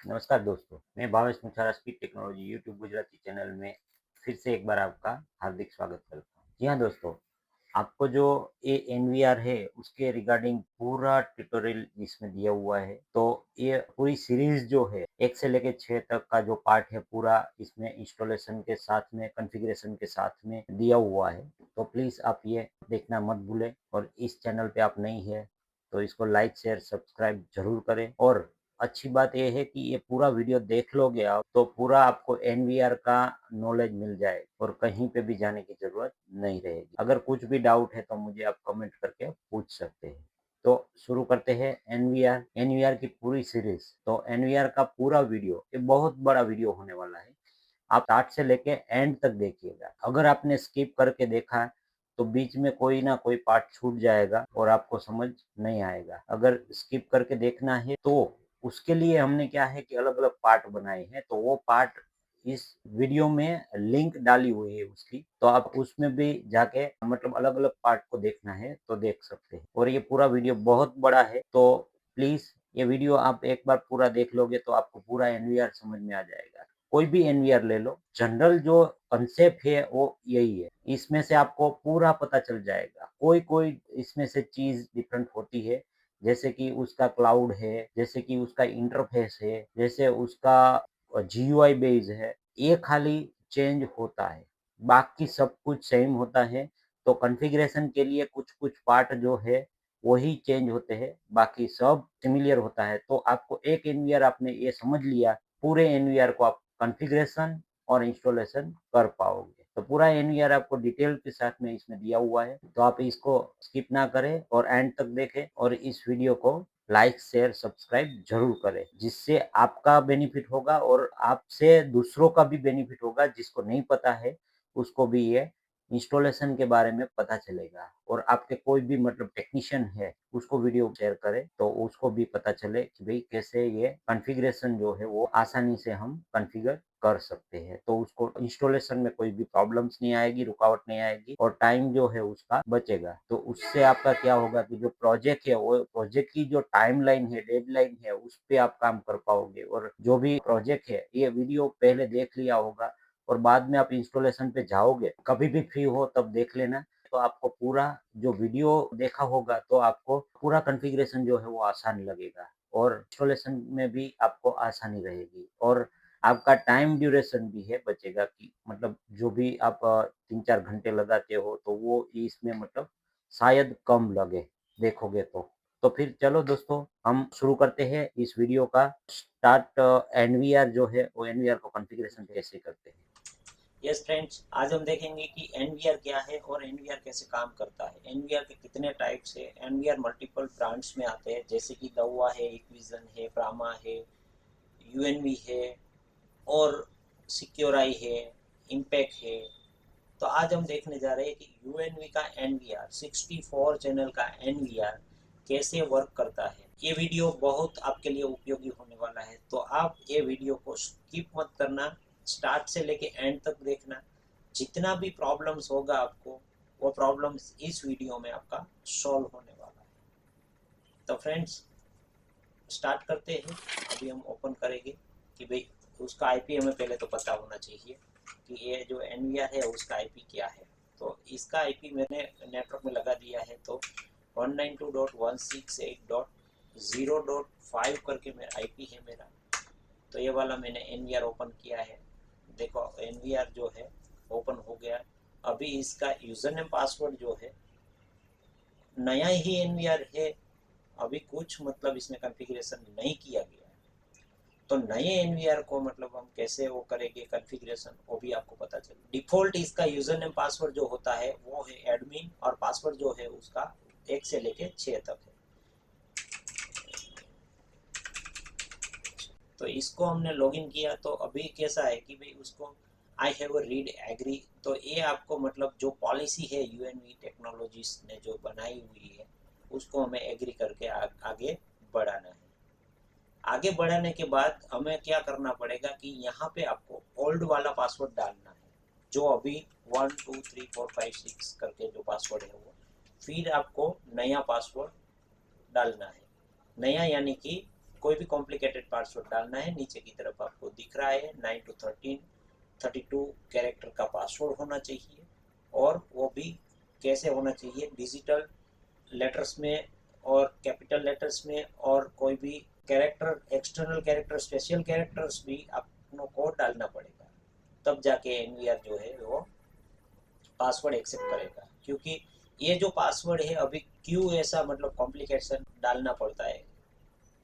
नमस्कार दोस्तों, मैं Bhavesh Muchhara speed technology YouTube Gujarati channel में फिर से एक बार आपका हार्दिक स्वागत करता हूँ। जी हाँ दोस्तों, आपको जो ये एनवीआर है उसके रिगार्डिंग पूरा ट्यूटोरियल इसमें दिया हुआ है। तो ये पूरी सीरीज जो है 1 से लेके 6 तक का जो पार्ट है पूरा इसमें इंस्टॉलेशन के साथ में कॉन्फ़िगरेशन के साथ में दिया हुआ है। तो प्लीज़ आप ये देखना मत भूलें और इस चैनल पे आप नई हैं तो इसको लाइक, शेयर, सब्सक्राइब ज़रूर करें। और अच्छी बात ये है कि ये पूरा वीडियो देख लोगे आप तो पूरा आपको एनवीआर का नॉलेज मिल जाए और कहीं पे भी जाने की ज़रूरत नहीं रहेगी। अगर कुछ भी डाउट है तो मुझे आप कमेंट करके पूछ सकते हैं। तो शुरू करते हैं एनवीआर की पूरी सीरीज। तो एनवीआर का पूरा वीडियो ये बहुत बड़ा वीडियो होने वाला है। आप स्टार्ट से लेके एंड तक देखिएगा। अगर आपने स्किप करके देखा तो बीच में कोई ना कोई पार्ट छूट जाएगा और आपको समझ नहीं आएगा। अगर स्किप करके देखना है तो उसके लिए हमने क्या है कि अलग-अलग पार्ट बनाए हैं, तो वो पार्ट इस वीडियो में लिंक डाली हुई है उसकी, तो आप उसमें भी जाके मतलब अलग-अलग पार्ट को देखना है तो देख सकते हैं। और ये पूरा वीडियो बहुत बड़ा है, तो प्लीज़ ये वीडियो आप एक बार पूरा देख लोगे तो आपको पूरा एनवीआर समझ में आ जाएगा। कोई भी एनवीआर ले लो, जनरल जो कॉन्सेप्ट है वो यही है। इसमें से आपको पूरा पता चल जाएगा। कोई-कोई इसमें से चीज़ डिफरेंट होती है, जैसे कि उसका क्लाउड है, जैसे कि उसका इंटरफ़ेस है, जैसे उसका जीयूआई बेस है, ये खाली चेंज होता है। बाकी सब कुछ सेम होता है, तो कॉन्फ़िगरेशन के लिए कुछ-कुछ पार्ट जो है, वही चेंज होते हैं, बाकी सब सिमिलर होता है। तो आपको एक एनवीआर आपने ये समझ लिया, पूरे एनवीआर को आप कॉन्फ़िगरेशन और इंस्टॉलेशन कर पाओगे। तो पूरा एनवीआर आपको डिटेल के साथ में इसमें दिया हुआ है, तो आप इसको स्किप ना करें और एंड तक देखें और इस वीडियो को लाइक, शेयर, सब्सक्राइब ज़रूर करें, जिससे आपका बेनिफिट होगा और आपसे दूसरों का भी बेनिफिट होगा। जिसको नहीं पता है, उसको भी ये इंस्टॉलेशन के बारे में पता चलेगा और आपके कोई भी मतलब टेक्नीशियन है, उसको वीडियो शेयर करें, तो उसको भी पता चले कि भई कैसे ये कॉन्फ़िगरेशन जो है वो आसानी से हम कॉन्फ़िगर कर सकते हैं। तो उसको इंस्टॉलेशन में कोई भी प्रॉब्लम्स नहीं आएगी, रुकावट नहीं आएगी और टाइम जो है उसका बचेगा। तो उससे आपका क्या होगा कि जो प्रोजेक्ट है वो प्रोजेक्ट की जो टाइमलाइन है, डेडलाइन है, उस पे आप काम कर पाओगे और जो भी प्रोजेक्ट है, ये वीडियो पहले देख लिया होगा और बाद में आप इंस्टॉलेशन पे जाओगे, कभी भी फ्री हो तब देख लेना। तो आपको पूरा जो वीडियो देखा होगा तो आपको पूरा कॉन्फ़िगरेशन जो है वो आसान लगेगा और इंस्टॉलेशन में भी आपको आसानी रहेगी और आपका टाइम ड्यूरेशन भी है बचेगा कि मतलब जो भी आप 3-4 घंटे लगाते हो तो वो इसमें मतलब शायद कम लगे देखोगे तो। तो फिर चलो दोस्तों हम शुरू करते हैं इस वीडियो का स्टार्ट। एनवीआर जो है वो एनवीआर को कॉन्फ़िगरेशन कैसे करते हैं। यस फ्रेंड्स, आज हम देखेंगे कि एनवीआर क्या है और एनवीआर कैसे काम करता है। एनवीआर के कितने टाइप्स है। एनवीआर मल्टीपल ब्रांड्स में आते हैं, जैसे कि दवा है, इक्विजन है, प्रामा है, यूएनवी है और सिक्योराई है, इम्पैक्ट है। तो आज हम देखने जा रहे हैं कि यूएनवी का एनवीआर 64 चैनल का एनवीआर कैसे वर्क करता है। ये वीडियो बहुत आपके लिए उपयोगी होने वाला है, तो आप ये वीडियो को स्किप मत करना, स्टार्ट से लेके एंड तक देखना। जितना भी प्रॉब्लम्स होगा आपको, वो प्रॉब्लम्स इस वीडियो में आपका सॉल्व होने वाला है। तो फ्रेंड्स, स्टार्ट करते हैं। अभी हम ओपन करेंगे कि भाई उसका आईपी हमें पहले तो पता होना चाहिए कि ये जो एनवीआर है उसका आईपी क्या है। तो इसका आईपी मैंने नेटवर्क में लगा दिया है, तो 192.168.0.5 करके मेरा आईपी है मेरा। तो ये वाला मैंने एनवीआर ओपन किया है। देखो एनवीआर जो है ओपन हो गया। अभी इसका यूजर नेम पासवर्ड जो है नया ही एनवीआर है, अभी कुछ मतलब इसमें कॉन्फ़िगरेशन नहीं किया गया है। तो नए एनवीआर को मतलब हम कैसे वो करेंगे कॉन्फ़िगरेशन, वो भी आपको पता चले। डिफ़ॉल्ट इसका यूजर नेम पासवर्ड जो होता है वो है एडमिन और पासवर्ड जो है उसका 1 से लेके 6 तक है। तो इसको हमने लॉगिन किया, तो अभी कैसा है कि भाई उसको आई हैव रीड एग्री। तो ये आपको मतलब जो पॉलिसी है यूएनवी टेक्नोलॉजीज ने जो बनाई हुई है उसको हमें एग्री करके आगे बढ़ाना है। आगे बढ़ाने के बाद हमें क्या करना पड़ेगा कि यहाँ पे आपको ओल्ड वाला पासवर्ड डालना है, जो अभी 1 2 3 4 5 6 करके जो पासवर्ड है वो। फिर आपको नया पासवर्ड डालना है। नया यानी कि कोई भी कॉम्प्लिकेटेड पासवर्ड डालना है, नीचे की तरफ आपको दिख रहा है 9 to 13 32 कैरेक्टर का पासवर्ड होना चाहिए। और वो भी कैसे होना चाहिए, डिजिटल लेटर्स में और कैपिटल लेटर्स में, और कोई भी character, external character, special characters भी आपको कोड डालना पड़ेगा, तब जाके एनवीआर जो है वो पासवर्ड एक्सेप्ट करेगा। क्योंकि ये जो पासवर्ड है अभी क्यों ऐसा मतलब कॉम्प्लिकेशन डालना पड़ता है,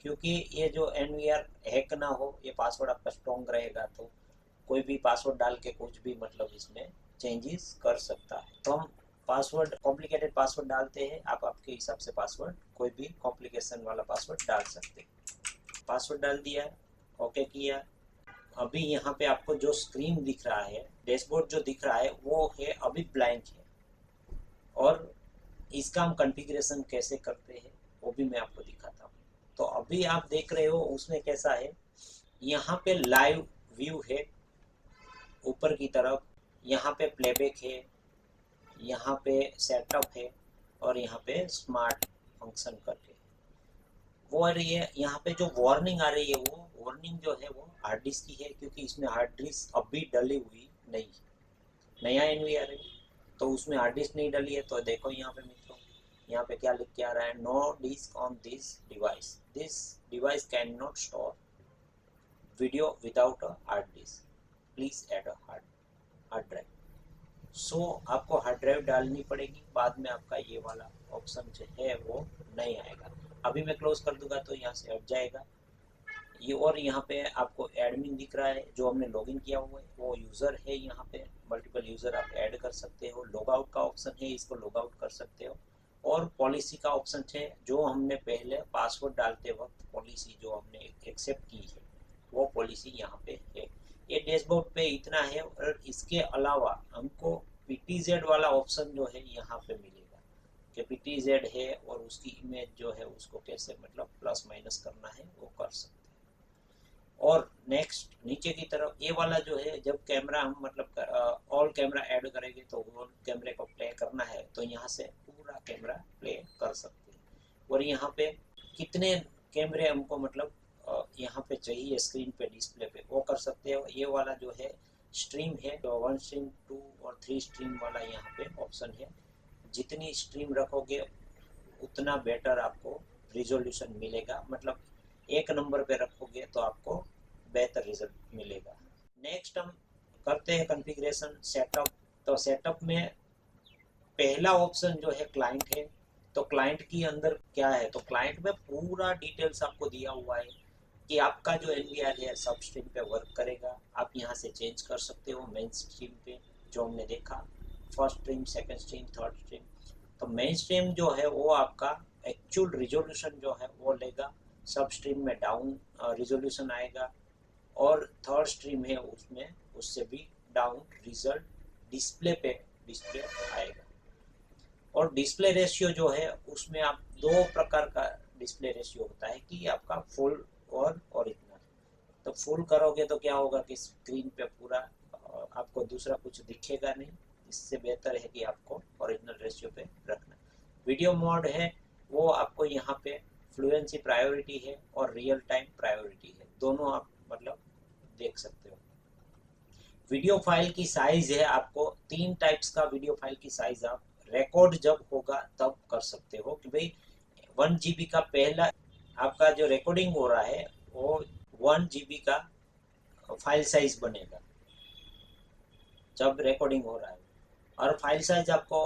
क्योंकि ये जो एनवीआर हैक ना हो, ये पासवर्ड आपका स्ट्रॉन्ग रहेगा तो कोई भी पासवर्ड डाल के कुछ भी मतलब इसमें चेंजेस कर सकता है। तो हम पासवर्ड, कॉम्प्लिकेटेड पासवर्ड डालते हैं, आप आपके हिसाब से पासवर्ड कोई भी कॉम्प्लिकेशन वाला पासवर्ड डाल सकते हैं। पासवर्ड डाल दिया, ओके किया। अभी यहाँ पे आपको जो स्क्रीन दिख रहा है, डैशबोर्ड जो दिख रहा है वो है अभी ब्लैंक है, और इसका हम कॉन्फ़िगरेशन कैसे करते हैं वो भी मैं आपको दिखाता हूँ। तो अभी आप देख रहे हो उसमें कैसा है, यहाँ पे लाइव व्यू है ऊपर की तरफ, यहाँ पे प्लेबैक है, यहाँ पे सेटअप है, और यहाँ पे स्मार्ट फंक्शन करके वो। और ये यहाँ पे जो वार्निंग आ रही है, वो वार्निंग जो है वो हार्ड डिस्क की है, क्योंकि इसमें हार्ड डिस्क अभी डली हुई नहीं है, नया एनवीआर है तो उसमें हार्ड डिस्क नहीं डली है। तो देखो यहाँ पे मित्रों, यहाँ पे क्या लिख के आ रहा है, no disk on this device can not store video without a hard disk, please add a hard drive. So आपको हार्ड ड्राइव डालनी पड़ेगी, बाद में आपका ये वाला ऑप्शन जो है वो नहीं आएगा। अभी मैं क्लोज कर दूंगा तो यहाँ से हट जाएगा ये। और यहाँ पे आपको एडमिन दिख रहा है, जो हमने लॉगिन किया हुआ है वो यूज़र है। यहाँ पे मल्टीपल यूज़र आप ऐड कर सकते हो, लॉग आउट का ऑप्शन है, इसको लॉग आउट कर सकते हो। और पॉलिसी का ऑप्शन है, जो हमने पहले पासवर्ड डालते वक्त पॉलिसी जो हमने एक्सेप्ट की है वो पॉलिसी यहाँ पे है। ये डैशबोर्ड पे इतना है, और इसके अलावा हमको पीटीजेड वाला ऑप्शन जो है यहाँ पे मिलेगा कि पीटीजेड है, और उसकी इमेज जो है उसको कैसे मतलब प्लस माइनस करना है वो कर सकते हैं। और नेक्स्ट नीचे की तरफ ये वाला जो है, जब कैमरा हम मतलब ऑल कैमरा ऐड करेंगे तो ऑल कैमरे को प्ले करना है तो यहाँ से पूरा कैमरा प्ले कर सकते हैं। और यहाँ पे कितने कैमरे हमको मतलब यहाँ पे चाहिए स्क्रीन पे, डिस्प्ले पे, वो कर सकते हो। ये वाला जो है स्ट्रीम है, तो 1 स्ट्रीम, 2 और 3 स्ट्रीम वाला यहाँ पे ऑप्शन है। जितनी स्ट्रीम रखोगे उतना बेटर आपको रिजोल्यूशन मिलेगा, मतलब एक नंबर पे रखोगे तो आपको बेहतर रिजल्ट मिलेगा। नेक्स्ट हम करते हैं कॉन्फ़िगरेशन सेटअप। तो सेटअप में पहला ऑप्शन जो है क्लाइंट है। तो क्लाइंट की अंदर क्या है, तो क्लाइंट में पूरा डिटेल्स आपको दिया हुआ है कि आपका जो एनवीआर है सब स्ट्रीम पे वर्क करेगा। आप यहाँ से चेंज कर सकते हो मेन स्ट्रीम पे, जो हमने देखा first stream, second stream, third stream. तो मेन स्ट्रीम जो है वो आपका एक्चुअल रिजोल्यूशन जो है वो लेगा, सब स्ट्रीम में डाउन रिजोल्यूशन आएगा, और थर्ड स्ट्रीम है उसमें उससे भी डाउन रिजल्ट डिस्प्ले पे डिस्प्ले आएगा। और डिस्प्ले रेशियो जो है उसमें आप दो प्रकार का डिस्प्ले रेशियो होता है कि आपका फुल और ओरिजिनल। तो फुल करोगे तो क्या होगा कि स्क्रीन पे पूरा आपको दूसरा कुछ दिखेगा नहीं। इससे बेहतर है कि आपको ओरिजिनल रेशियो पे रखना। वीडियो मोड है वो आपको यहाँ पे फ्लुएंसी प्रायोरिटी है और रियल टाइम प्रायोरिटी है, दोनों आप मतलब देख सकते हो। वीडियो फाइल की साइज है, आपको 3 टाइप्स का वीडियो फाइल की साइज आप रिकॉर्ड जब होगा तब कर सकते हो कि भाई 1 GB का पहला आपका जो रिकॉर्डिंग हो रहा है वो 1 GB का फाइल साइज बनेगा जब रिकॉर्डिंग हो रहा है। और फाइल साइज आपको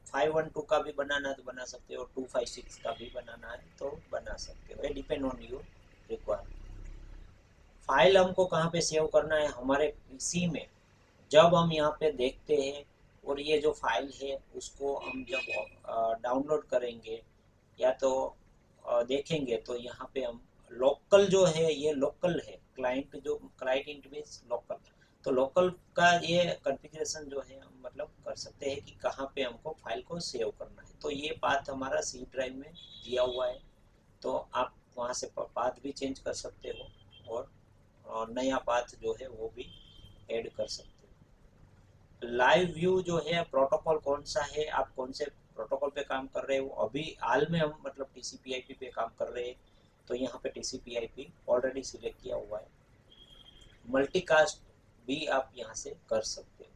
512 का भी बनाना है तो बना सकते हो, 256 का भी बनाना है तो बना सकते हो, ये depend on your requirement. File हमको कहाँ पे सेव करना है, हमारे पीसी में। जब हम यहाँ पे देखते हैं और ये जो फाइल है उसको हम जब डाउनलोड करेंगे या तो देखेंगे तो यहाँ पे हम लोकल जो है, ये लोकल है क्लाइंट, जो क्लाइंट मीन्स लोकल। तो लोकल का ये कॉन्फ़िगरेशन जो है हम मतलब कर सकते हैं कि कहाँ पे हमको फाइल को सेव करना है। तो ये पाथ हमारा सी ड्राइव में दिया हुआ है, तो आप वहाँ से पाथ भी चेंज कर सकते हो और नया पाथ जो है वो भी ऐड कर सकते हो। लाइव व्यू जो है प्रोटोकॉल कौन सा है, आप कौन से प्रोटोकॉल पे काम कर रहे हो। अभी हाल में हम मतलब TCP/IP पे काम कर रहे हैं, तो यहाँ पे TCP/IP ऑलरेडी सिलेक्ट किया हुआ है। मल्टीकास्ट भी आप यहाँ से कर सकते हो।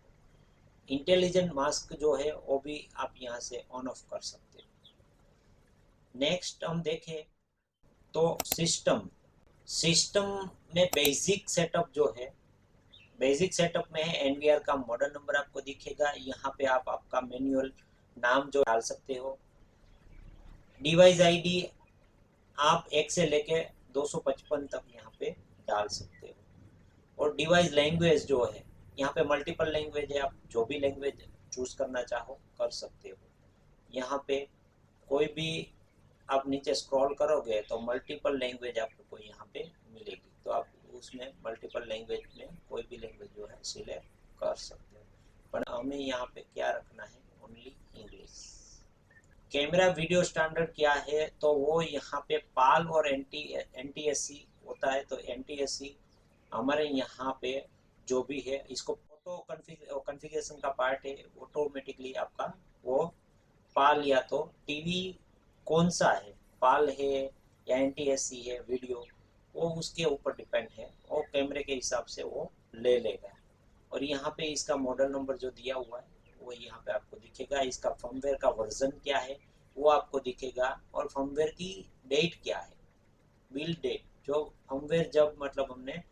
इंटेलिजेंट मास्क जो है वो भी आप यहाँ से ऑन ऑफ कर सकते हो। नेक्स्ट हम देखें तो सिस्टम में बेसिक सेटअप जो है, बेसिक सेटअप में है एनवीआर का मॉडल नंबर आपको दिखेगा। यहाँ पे आप आपका मैनुअल नाम जो डाल सकते हो। डिवाइस आईडी आप 1 से लेके 255 तक यहाँ पे डाल सकते हो। और डिवाइस लैंग्वेज जो है, यहाँ पे मल्टीपल लैंग्वेज है, आप जो भी लैंग्वेज चूज करना चाहो कर सकते हो। यहाँ पे कोई भी आप नीचे स्क्रॉल करोगे तो मल्टीपल लैंग्वेज आपको यहाँ पे मिलेगी, तो आप उसमें मल्टीपल लैंग्वेज में कोई भी लैंग्वेज जो है सिलेक्ट कर सकते हो। पर हमें यहाँ पे क्या रखना है, only English. Camera video standard क्या है, तो वो यहाँ पे पाल और NTSC होता है। तो NTSC हमारे यहाँ पे जो भी है, इसको ऑटो कॉन्फ़िगरेशन का पार्ट है, ऑटोमेटिकली आपका वो पाल या तो टीवी कौन सा है, पाल है या NTSC है वीडियो, वो उसके ऊपर डिपेंड है, वो कैमरे के हिसाब से वो ले लेगा। और यहाँ पे इसका मॉडल नंबर जो दिया हुआ है वो यहाँ पे आपको दिखेगा। इसका फर्मवेयर का वर्जन क्या है वो आपको दिखेगा, और फर्मवेयर की डेट क्या है, बिल्ड डेट, जो फर्मवेयर जब मतलब हमने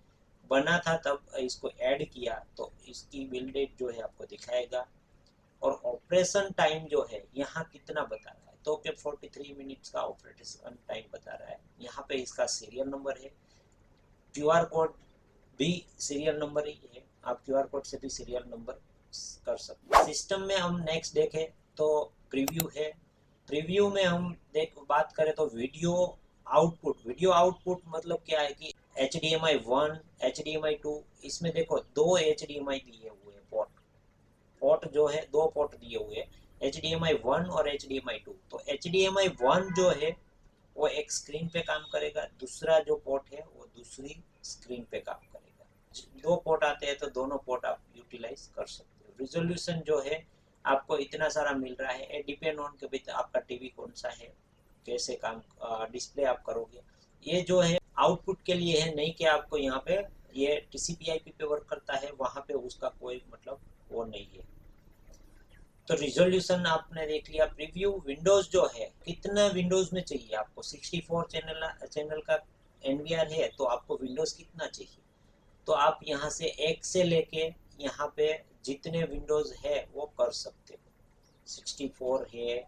बना था तब इसको ऐड किया तो इसकी बिल्ड डेट जो है आपको दिखाएगा। और ऑपरेशन टाइम जो है यहाँ कितना बता रहा है, तो 43 मिनट्स का ऑपरेशन टाइम बता रहा है। यहाँ पे इसका सीरियल नंबर है, QR कोड भी सीरियल नंबर ही है, आप QR कोड से भी सीरियल नंबर कर सकते हैं। सिस्टम में हम नेक्स्ट देखें तो प्रीव्यू है। प्रीव्यू में हम बात करें तो वीडियो आउटपुट मतलब क्या है कि HDMI 1, HDMI 2, इसमें देखो 2 HDMI दिए हुए हैं, पोर्ट जो है 2 पोर्ट दिए हुए हैं, HDMI 1 और HDMI 2। तो HDMI 1 जो है वो एक स्क्रीन पे काम करेगा, दूसरा जो पोर्ट है वो दूसरी स्क्रीन पे काम करेगा। 2 पोर्ट आते हैं तो दोनों पोर्ट आप यूटिलाइज कर सकते हो। रिजोल्यूशन जो है आपको इतना सारा मिल रहा है, डिपेंड ऑन के भाई आपका टीवी कौन सा है, कैसे काम डिस्प्ले आप करोगे। ये जो है आउटपुट के लिए है, नहीं कि आपको यहाँ पे ये TCP/IP पे वर्क करता है, वहाँ पे उसका कोई मतलब वो नहीं है। तो रिजोल्यूशन आपने देख लिया। प्रीव्यू विंडोज जो है, कितना विंडोज में चाहिए आपको, 64 चैनल का एनवीआर है तो आपको विंडोज कितना चाहिए, तो आप यहाँ से 1 से लेके यहाँ पे जितने विंडोज है वो कर सकते हो। 64 है,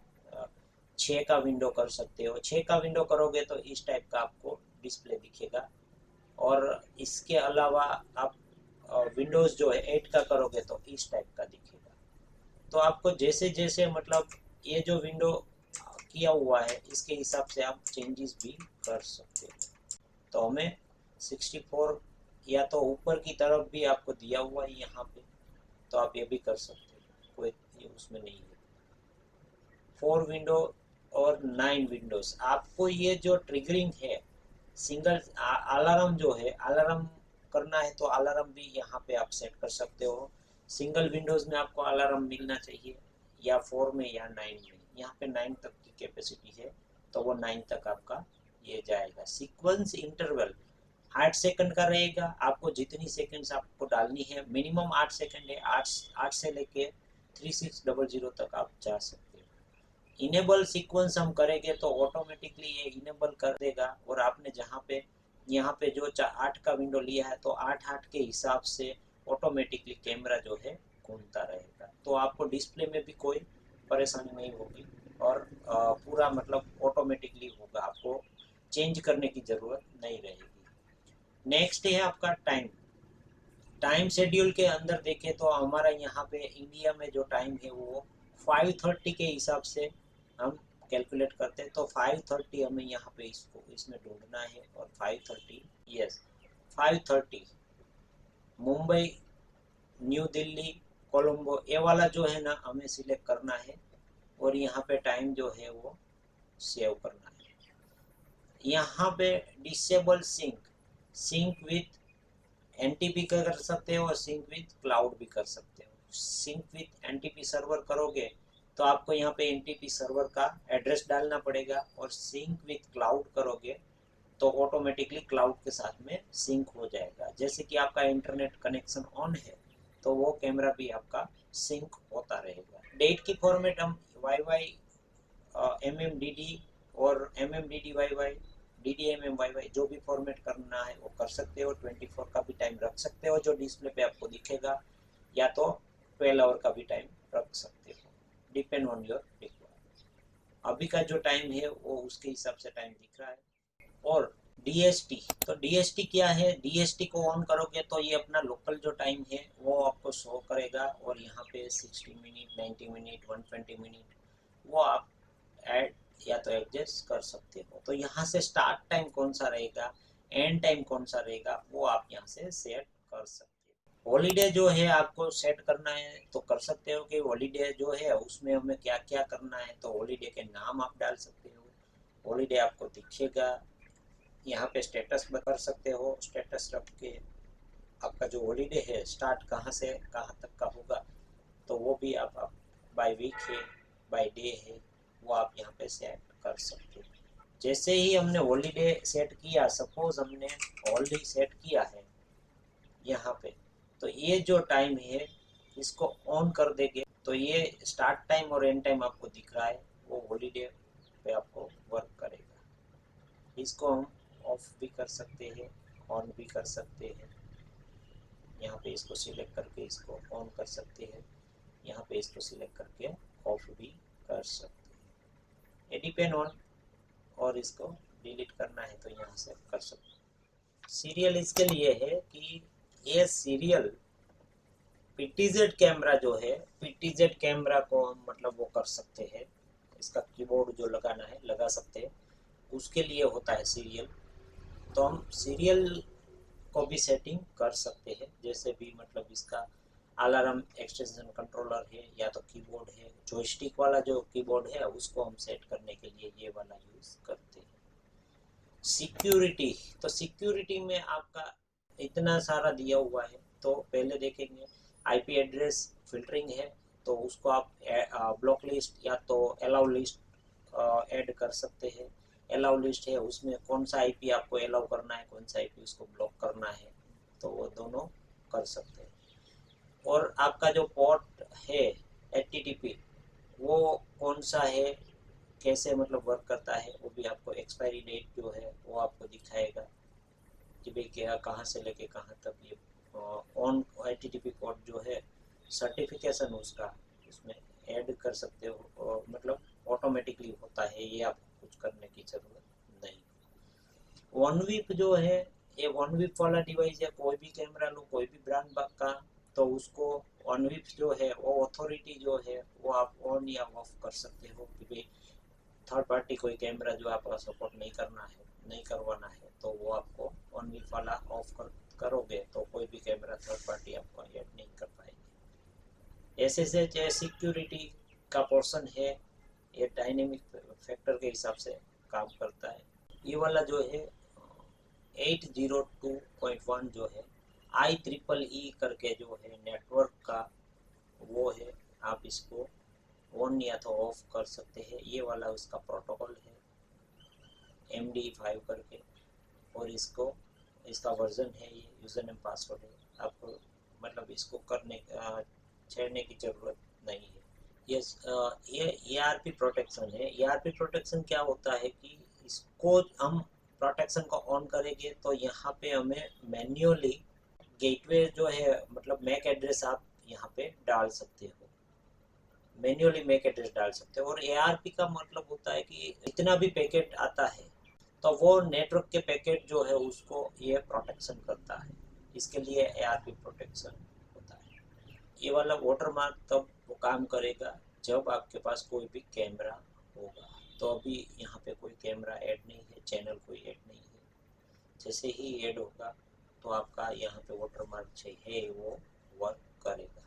6 का विंडो कर सकते हो। 6 का विंडो करोगे तो इस टाइप का आपको डिस्प्ले दिखेगा। और इसके अलावा आप विंडोज जो है 8 का करोगे तो इस टाइप का दिखेगा। तो आपको जैसे जैसे मतलब ये जो विंडो किया हुआ है इसके हिसाब से आप चेंजेस भी कर सकते हो। तो हमें 64 या तो ऊपर की तरफ भी आपको दिया हुआ है यहाँ पे, तो आप ये भी कर सकते हो, कोई ये उसमें नहीं है। 4 विंडो और 9 विंडोज, आपको ये जो ट्रिगरिंग है, सिंगल अलार्म जो है, अलार्म करना है तो अलार्म भी यहाँ पे आप सेट कर सकते हो। सिंगल विंडोज में आपको अलार्म मिलना चाहिए या 4 में या 9 में, यहाँ पे 9 तक की कैपेसिटी है तो वो 9 तक आपका ये जाएगा। सीक्वेंस इंटरवल 8 सेकंड का रहेगा, आपको जितनी सेकंड्स आपको डालनी है, मिनिमम 8 सेकंड है, 8 से लेके 3600 तक आप जा सकते हो। इनेबल सीक्वेंस हम करेंगे तो ऑटोमेटिकली ये इनेबल कर देगा, और आपने जहाँ पे यहाँ पे जो 8 का विंडो लिया है तो 8 के हिसाब से ऑटोमेटिकली कैमरा जो है घूमता रहेगा, तो आपको डिस्प्ले में भी कोई परेशानी नहीं होगी, और पूरा मतलब ऑटोमेटिकली होगा, आपको चेंज करने की ज़रूरत नहीं रहेगी। नेक्स्ट है आपका टाइम शेड्यूल के अंदर देखें तो हमारा यहाँ पे इंडिया में जो टाइम है वो 5:30 के हिसाब से हम कैलकुलेट करते हैं। तो 5:30 हमें यहाँ पे इसको इसमें ढूंढना है, और 5:30 यस 5:30 मुंबई, न्यू दिल्ली, कोलंबो, ये वाला जो है ना हमें सिलेक्ट करना है, और यहाँ पे टाइम जो है वो सेव करना है। यहाँ पे डिसेबल सिंक विथ NTP कर सकते हो और सिंक विथ क्लाउड भी कर सकते हो। सिंक विथ NTP सर्वर करोगे तो आपको यहाँ पे NTP सर्वर का एड्रेस डालना पड़ेगा, और सिंक विथ क्लाउड करोगे तो ऑटोमेटिकली क्लाउड के साथ में सिंक हो जाएगा। जैसे कि आपका इंटरनेट कनेक्शन ऑन है तो वो कैमरा भी आपका सिंक होता रहेगा। डेट की फॉर्मेट हम वाई वाई MMDD और MMDD Y Y DDMM Y Y जो भी फॉर्मेट करना है वो कर सकते हो। 24 का भी टाइम रख सकते हो जो डिस्प्ले पे आपको दिखेगा, या तो 12 आवर का भी टाइम रख सकते हो, डिपेंड ऑन योर रिक्वायरमेंट। अभी का जो टाइम है वो उसके हिसाब से टाइम दिख रहा है। और DST, तो DST क्या है? DST को ऑन करोगे तो ये अपना लोकल जो टाइम है वो आपको शो करेगा, और यहाँ पे 60 मिनट, 90 मिनट, 120 मिनट वो आप ऐड या तो एडजस्ट कर सकते हो। तो यहाँ से स्टार्ट टाइम कौन सा रहेगा, एंड टाइम कौन सा रहेगा, वो आप यहाँ से सेट कर सकते हो। हॉलीडे जो है आपको सेट करना है तो कर सकते हो कि हॉलीडे जो है उसमें हमें क्या क्या करना है, तो हॉलीडे के नाम आप डाल सकते हो, हॉलीडे आपको दिखेगा। यहाँ पे स्टेटस कर सकते हो, स्टेटस रख के आपका जो हॉलीडे है स्टार्ट कहाँ से कहाँ तक का होगा तो वो भी आप बाय वीक है, बाय डे है, वो आप यहाँ पे सेट कर सकते हो। जैसे ही हमने हॉलीडे सेट किया, सपोज हमने हॉलीडे सेट किया है यहाँ पे, तो ये जो टाइम है इसको ऑन कर देंगे तो ये स्टार्ट टाइम और एंड टाइम आपको दिख रहा है, वो हॉलीडे पे आपको वर्क करेगा। इसको हम ऑफ भी कर सकते हैं, ऑन भी कर सकते हैं। यहाँ पे इसको सिलेक्ट करके इसको ऑन कर सकते हैं, यहाँ पे इसको सिलेक्ट करके ऑफ भी कर सकते हैं। ये डिपेंड ऑन, और इसको डिलीट करना है तो यहाँ से कर सकते हैं। सीरियल इसके लिए है कि ये सीरियल PTZ कैमरा जो है, PTZ कैमरा को हम मतलब वो कर सकते हैं, इसका कीबोर्ड जो लगाना है लगा सकते हैं, उसके लिए होता है सीरियल। तो हम सीरियल को भी सेटिंग कर सकते हैं, जैसे भी मतलब इसका अलार्म एक्सटेंशन कंट्रोलर है या तो कीबोर्ड है, जॉयस्टिक वाला जो कीबोर्ड है उसको हम सेट करने के लिए ये वाला यूज करते हैं। सिक्योरिटी, तो सिक्योरिटी में आपका इतना सारा दिया हुआ है, तो पहले देखेंगे IP एड्रेस फिल्टरिंग है, तो उसको आप ब्लॉक लिस्ट या तो अलाउ लिस्ट ऐड कर सकते हैं। अलाउ लिस्ट है उसमें कौन सा IP आपको अलाउ करना है, कौन सा IP उसको ब्लॉक करना है, तो वो दोनों कर सकते हैं। और आपका जो पोर्ट है HTTP वो कौन सा है, कैसे मतलब वर्क करता है, वो भी आपको एक्सपायरी डेट जो है वो आपको दिखाएगा कि भाई क्या कहाँ से लेके कहाँ तक ये ऑन HTTP पोर्ट जो है सर्टिफिकेशन उसका उसमें ऐड कर सकते हो, और मतलब ऑटोमेटिकली होता है, ये आपको कुछ करने की ज़रूरत नहीं। वन वीप जो है, ये वन वीप वाला डिवाइस है, कोई भी कैमरा लो कोई भी ब्रांड का, तो उसको वन वीप जो है वो अथॉरिटी जो है वो आप ऑन या ऑफ कर सकते हो कि भाई थर्ड पार्टी कोई कैमरा जो आपका सपोर्ट नहीं करना है, नहीं करवाना है, तो वो आपको वन वीक वाला ऑफ करोगे तो कोई भी कैमरा थर्ड पार्टी आपको ऐड नहीं कर पाएगी। ऐसे से जो सिक्योरिटी का पोर्शन है ये डायनेमिक फैक्टर के हिसाब से काम करता है। ये वाला जो है 802.1 जो है IEEE करके जो है नेटवर्क का वो है, आप इसको ऑन या तो ऑफ कर सकते हैं। ये वाला उसका प्रोटोकॉल है MD5 करके, और इसको इसका वर्जन है, ये यूज़र नेम पासवर्ड है, आपको मतलब इसको करने छेड़ने की ज़रूरत नहीं है। ये ERP प्रोटेक्शन है। ERP प्रोटेक्शन क्या होता है कि इसको हम प्रोटेक्शन को ऑन करेंगे तो यहाँ पे हमें मैन्युअली गेटवे जो है मतलब मैक एड्रेस आप यहाँ पे डाल सकते हो, मैन्युअली मैक एड्रेस डाल सकते हो। और ARP का मतलब होता है कि जितना भी पैकेट आता है तो वो नेटवर्क के पैकेट जो है उसको ये प्रोटेक्शन करता है, इसके लिए ARP प्रोटेक्शन होता है। ये वाला वाटरमार्क तब वो काम करेगा जब आपके पास कोई भी कैमरा होगा। तो अभी यहाँ पे कोई कैमरा ऐड नहीं है, चैनल कोई ऐड नहीं है, जैसे ही ऐड होगा तो आपका यहाँ पे वाटरमार्क है वो वर्क करेगा।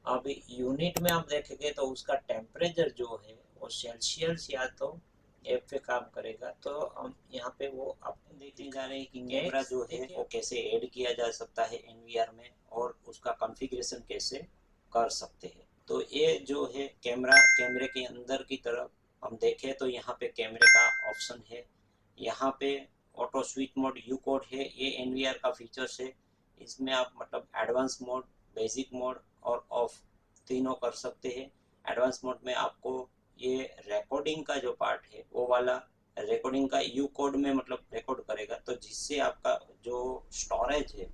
अब यूनिट में आप देखेंगे तो उसका टेम्परेचर जो है वो सेल्सियस या तो एफ पे काम करेगा। तो हम यहाँ पे वो अपन देखने जा रहे हैं कि कैमरा जो है वो कैसे ऐड किया जा सकता है NVR में, और उसका कॉन्फ़िगरेशन कैसे कर सकते हैं। तो ये जो है कैमरे के अंदर की तरफ हम देखें तो यहाँ पे कैमरे का ऑप्शन है, यहाँ पे auto switch mode you code है, ये एनवीआर का फीचर्स है। इसमें आप मतलब एडवांस मोड, बेसिक मोड और ऑफ तीनों कर सकते हैं। एडवांस मोड में आपको ये रिकॉर्डिंग का जो पार्ट है वो वाला रिकॉर्डिंग का यू कोड में मतलब रिकॉर्ड करेगा, तो जिससे आपका जो स्टोरेज है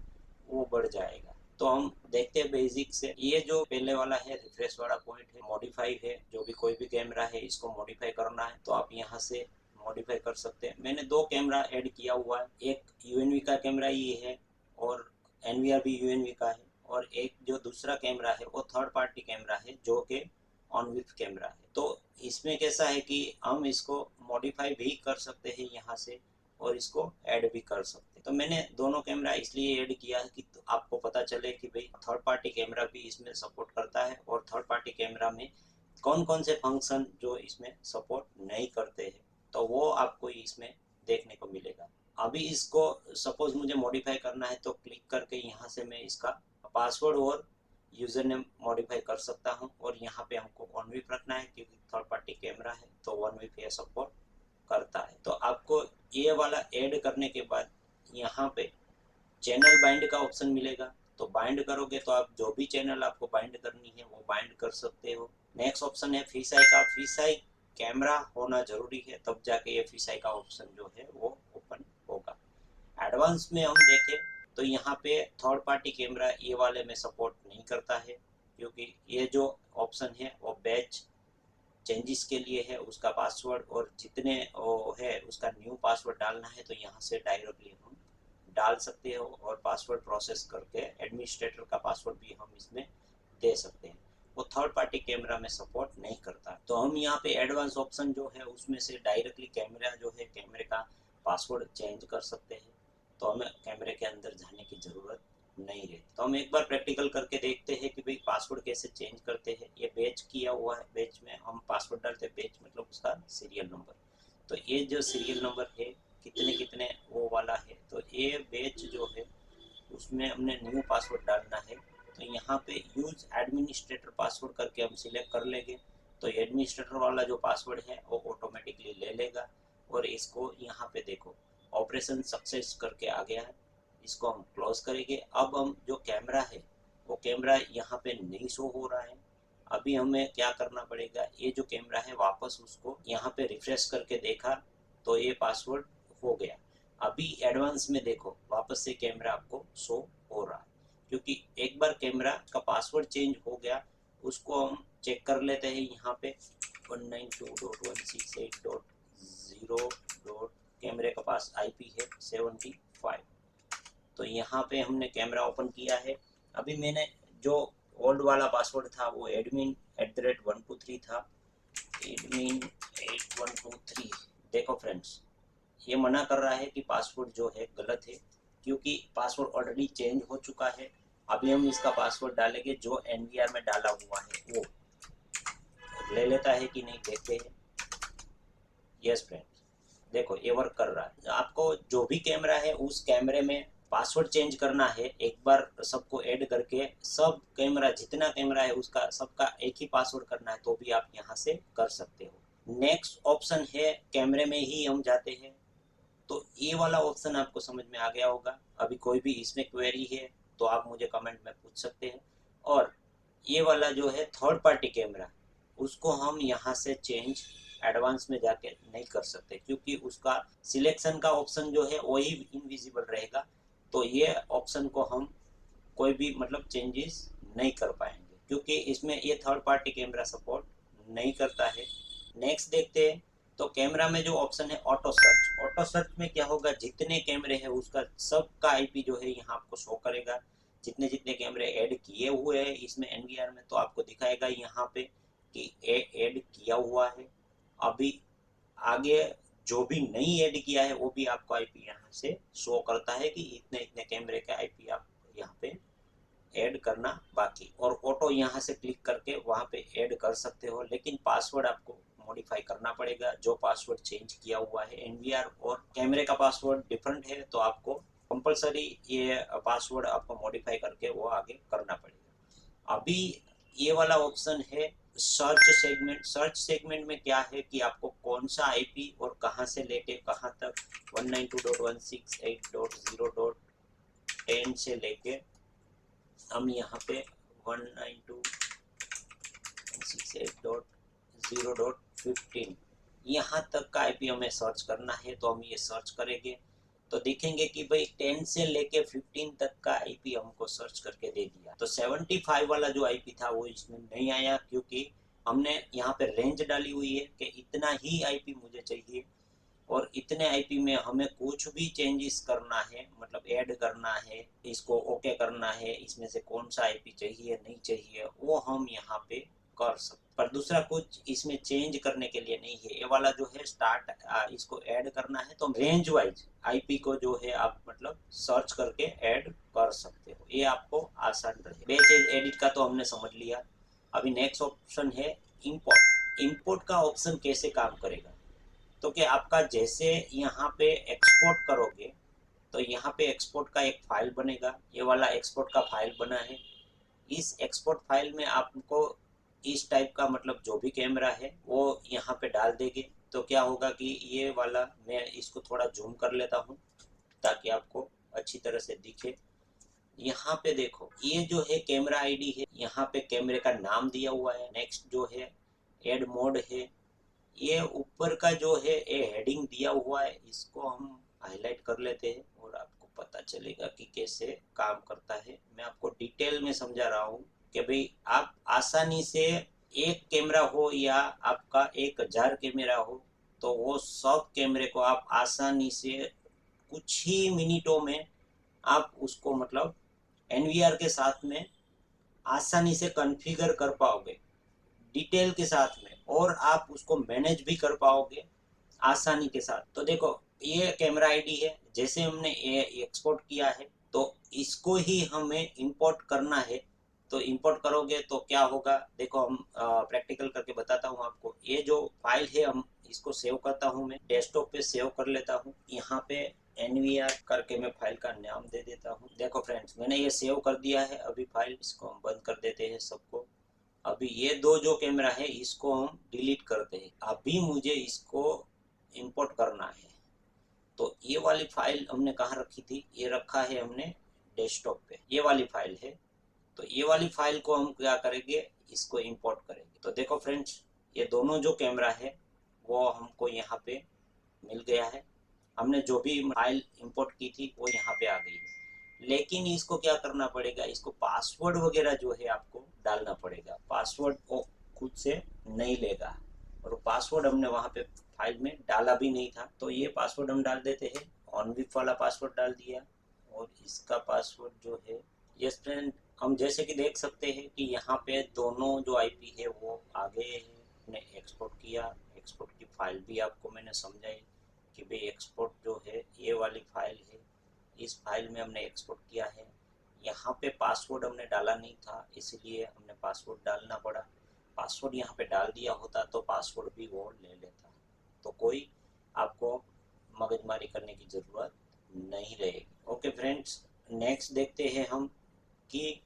वो बढ़ जाएगा। तो हम देखते हैं बेसिक से। ये जो पहले वाला है रिफ्रेश वाला पॉइंट है, मॉडिफाई है, जो भी कोई भी कैमरा है इसको मॉडिफाई करना है तो आप यहाँ से मॉडिफाई कर सकते हैं। मैंने दो कैमरा ऐड किया हुआ है, एक यूएनवी का कैमरा ये है और एनवीआर भी यूएनवी का है, और एक जो दूसरा कैमरा है वो थर्ड पार्टी कैमरा है जो कि ऑन विथ कैमरा है। तो इसमें कैसा है कि हम इसको मॉडिफाई भी कर सकते हैं यहाँ से और इसको ऐड भी कर सकते हैं। तो मैंने दोनों कैमरा इसलिए ऐड किया है कि आपको पता चले कि भाई थर्ड पार्टी कैमरा भी इसमें सपोर्ट करता है और थर्ड पार्टी कैमरा में कौन कौन से फंक्शन जो इसमें सपोर्ट नहीं करते हैं, तो वो आपको इसमें देखने को मिलेगा। अभी इसको सपोज मुझे मॉडिफाई करना है तो क्लिक करके यहाँ से मैं इसका पासवर्ड और यूजर नेम मॉडिफाई कर सकता हूँ, और यहाँ पे हमको वन वीप रखना है क्योंकि थर्ड पार्टी कैमरा है तो वन वीप ये सपोर्ट करता है। तो आपको ये वाला ऐड करने के बाद यहाँ पे चैनल बाइंड का ऑप्शन मिलेगा, तो बाइंड करोगे तो आप जो भी चैनल आपको बाइंड करनी है वो बाइंड कर सकते हो। नेक्स्ट ऑप्शन है फिशाई का। फिशाई कैमरा होना जरूरी है तब जाके ये फिशाई का ऑप्शन जो है वो ओपन होगा। एडवांस में हम देखें तो यहाँ पे थर्ड पार्टी कैमरा ये वाले में सपोर्ट नहीं करता है, क्योंकि ये जो ऑप्शन है वो बैच चेंजेस के लिए है, उसका पासवर्ड और जितने वो है उसका न्यू पासवर्ड डालना है तो यहाँ से डायरेक्टली हम डाल सकते हो और पासवर्ड प्रोसेस करके एडमिनिस्ट्रेटर का पासवर्ड भी हम इसमें दे सकते हैं। वो थर्ड पार्टी कैमरा में सपोर्ट नहीं करता। तो हम यहाँ पे एडवांस ऑप्शन जो है उसमें से डायरेक्टली कैमरा जो है कैमरे का पासवर्ड चेंज कर सकते हैं, तो हमें कैमरे के अंदर जाने की ज़रूरत नहीं रहती। तो हम एक बार प्रैक्टिकल करके देखते हैं कि भाई पासवर्ड कैसे चेंज करते हैं। ये बैच किया हुआ है, बैच में हम पासवर्ड डालते हैं, बैच मतलब उसका सीरियल नंबर। तो ये जो सीरियल नंबर है कितने कितने वो वाला है, तो ये बैच जो है उसमें हमने न्यू पासवर्ड डालना है। तो यहाँ पे यूज एडमिनिस्ट्रेटर पासवर्ड करके हम सिलेक्ट कर लेंगे, तो एडमिनिस्ट्रेटर वाला जो पासवर्ड है वो ऑटोमेटिकली ले लेगा। और इसको यहाँ पे देखो ऑपरेशन सक्सेस करके आ गया है, इसको हम क्लोज करेंगे। अब हम जो कैमरा है वो कैमरा यहाँ पे नहीं शो हो रहा है। अभी हमें क्या करना पड़ेगा, ये जो कैमरा है वापस उसको यहाँ पे रिफ्रेश करके देखा तो ये पासवर्ड हो गया। अभी एडवांस में देखो वापस से कैमरा आपको शो हो रहा है, क्योंकि एक बार कैमरा का पासवर्ड चेंज हो गया। उसको हम चेक कर लेते हैं यहाँ पे 192.168.0. कैमरे का पास आईपी है 75। तो यहाँ पे हमने कैमरा ओपन किया है। अभी मैंने जो ओल्ड वाला पासवर्ड था वो admin@123 था, admin8123। देखो फ्रेंड्स ये मना कर रहा है कि पासवर्ड जो है गलत है, क्योंकि पासवर्ड ऑलरेडी चेंज हो चुका है। अभी हम इसका पासवर्ड डालेंगे जो एनवीआर में डाला हुआ है वो ले लेता है कि नहीं देखते हैं। यस फ्रेंड्स देखो ये वर्क कर रहा है। आपको जो भी कैमरा है उस कैमरे में पासवर्ड चेंज करना है, एक बार सबको ऐड करके सब कैमरा जितना कैमरा है उसका सबका एक ही पासवर्ड करना है तो भी आप यहाँ से कर सकते हो। नेक्स्ट ऑप्शन है कैमरे में ही हम जाते हैं, तो ये वाला ऑप्शन आपको समझ में आ गया होगा। अभी कोई भी इसमें क्वेरी है तो आप मुझे कमेंट में पूछ सकते हैं। और ये वाला जो है थर्ड पार्टी कैमरा उसको हम यहाँ से चेंज एडवांस में जाके नहीं कर सकते, क्योंकि उसका सिलेक्शन का ऑप्शन जो है वही इनविजिबल रहेगा। तो ये ऑप्शन को हम कोई भी मतलब चेंजेस नहीं कर पाएंगे, क्योंकि इसमें ये थर्ड पार्टी कैमरा सपोर्ट नहीं करता है। नेक्स्ट देखते हैं। तो कैमरा में जो ऑप्शन है ऑटो सर्च में क्या होगा, जितने कैमरे हैं उसका सबका आईपी जो है यहाँ आपको शो करेगा। जितने जितने कैमरे ऐड किए हुए हैं इसमें एनवीआर में तो आपको दिखाएगा यहाँ पे कि ऐड किया हुआ है। अभी आगे जो भी नहीं ऐड किया है वो भी आपको आईपी यहाँ से शो करता है कि इतने इतने कैमरे का आईपी आप यहाँ पे ऐड करना बाकी। और ऑटो यहाँ से क्लिक करके वहाँ पे ऐड कर सकते हो, लेकिन पासवर्ड आपको मॉडिफाई करना पड़ेगा। जो पासवर्ड चेंज किया हुआ है एनवीआर और कैमरे का पासवर्ड डिफरेंट है, तो आपको कंपलसरी ये पासवर्ड आपको मॉडिफाई करके वो आगे करना पड़ेगा। अभी ये वाला ऑप्शन है सर्च सेगमेंट में क्या है कि आपको कौन सा आईपी और कहां से लेके कहां तक 192.168.0.10 से लेके हम यहाँ पे 192.168.0.15 यहाँ तक का आईपी हमें सर्च करना है। तो हम ये सर्च करेंगे तो देखेंगे कि भाई 10 से लेके 15 तक का आईपी हमको सर्च करके दे दिया। तो 75 वाला जो आईपी था वो इसमें नहीं आया, क्योंकि हमने यहाँ पे रेंज डाली हुई है कि इतना ही आईपी मुझे चाहिए और इतने आईपी में हमें कुछ भी चेंजेस करना है, मतलब ऐड करना है, इसको ओके करना है, इसमें से कौन सा आईपी चाहिए नहीं चाहिए वो हम यहाँ पे कर सकते। पर दूसरा कुछ इसमें चेंज करने के लिए नहीं है। ये वाला जो है स्टार्ट, इसको ऐड करना है तो रेंज वाइज आईपी को जो है आप मतलब सर्च करके ऐड कर सकते हो, ये आपको आसान रहे। बैच एडिट का तो हमने समझ लिया। अभी नेक्स्ट ऑप्शन है इंपोर्ट। इंपोर्ट का ऑप्शन कैसे काम करेगा, तो कि आपका जैसे यहाँ पे एक्सपोर्ट करोगे तो यहाँ पे एक्सपोर्ट का एक फाइल बनेगा। ये वाला एक्सपोर्ट का फाइल बना है। इस एक्सपोर्ट फाइल में आपको इस टाइप का मतलब जो भी कैमरा है वो यहाँ पे डाल देंगे। तो क्या होगा कि ये वाला, मैं इसको थोड़ा जूम कर लेता हूँ ताकि आपको अच्छी तरह से दिखे। यहाँ पे देखो ये जो है कैमरा आईडी है, यहाँ पे कैमरे का नाम दिया हुआ है। नेक्स्ट जो है एड मोड है। ये ऊपर का जो है ये हेडिंग दिया हुआ है, इसको हम हाईलाइट कर लेते हैं और आपको पता चलेगा कि कैसे काम करता है। मैं आपको डिटेल में समझा रहा हूँ कि भाई आप आसानी से एक कैमरा हो या आपका 1000 कैमरा हो तो वो सब कैमरे को आप आसानी से कुछ ही मिनटों में आप उसको मतलब एनवीआर के साथ में आसानी से कॉन्फ़िगर कर पाओगे डिटेल के साथ में, और आप उसको मैनेज भी कर पाओगे आसानी के साथ। तो देखो ये कैमरा आईडी है, जैसे हमने ये एक्सपोर्ट किया है तो इसको ही हमें इंपोर्ट करना है। तो इंपोर्ट करोगे तो क्या होगा, देखो हम प्रैक्टिकल करके बताता हूँ आपको। ये जो फाइल है हम इसको सेव करता हूँ, मैं डेस्कटॉप पे सेव कर लेता हूँ। यहाँ पे एनवीआर करके मैं फाइल का नाम दे देता हूँ। देखो फ्रेंड्स मैंने ये सेव कर दिया है अभी फाइल, इसको हम बंद कर देते हैं सबको। अभी ये दो जो कैमरा है इसको हम डिलीट करते हैं। अभी मुझे इसको इंपोर्ट करना है। तो ये वाली फाइल हमने कहाँ रखी थी, ये रखा है हमने डेस्कटॉप पे, ये वाली फाइल है। तो ये वाली फाइल को हम क्या करेंगे, इसको इंपोर्ट करेंगे। तो देखो फ्रेंड्स ये दोनों जो कैमरा है वो हमको यहाँ पे मिल गया है। हमने जो भी फाइल इंपोर्ट की थी वो यहाँ पे आ गई है। लेकिन इसको क्या करना पड़ेगा, इसको पासवर्ड वगैरह जो है आपको डालना पड़ेगा। पासवर्ड वो खुद से नहीं लेगा, और पासवर्ड हमने वहाँ पे फाइल में डाला भी नहीं था। तो ये पासवर्ड हम डाल देते हैं, ऑनविप वाला पासवर्ड डाल दिया। और इसका पासवर्ड जो है, यस फ्रेंड, हम जैसे कि देख सकते हैं कि यहाँ पे दोनों जो आईपी है वो आ गए हैं। हमने एक्सपोर्ट किया, एक्सपोर्ट की फाइल भी आपको मैंने समझाई कि भाई एक्सपोर्ट जो है ये वाली फाइल है, इस फाइल में हमने एक्सपोर्ट किया है। यहाँ पे पासवर्ड हमने डाला नहीं था इसलिए हमने पासवर्ड डालना पड़ा। पासवर्ड यहाँ पे डाल दिया होता तो पासवर्ड भी वो ले लेता, तो कोई आपको मगजमारी करने की ज़रूरत नहीं रहेगी। ओके फ्रेंड्स, नेक्स्ट देखते हैं हम कि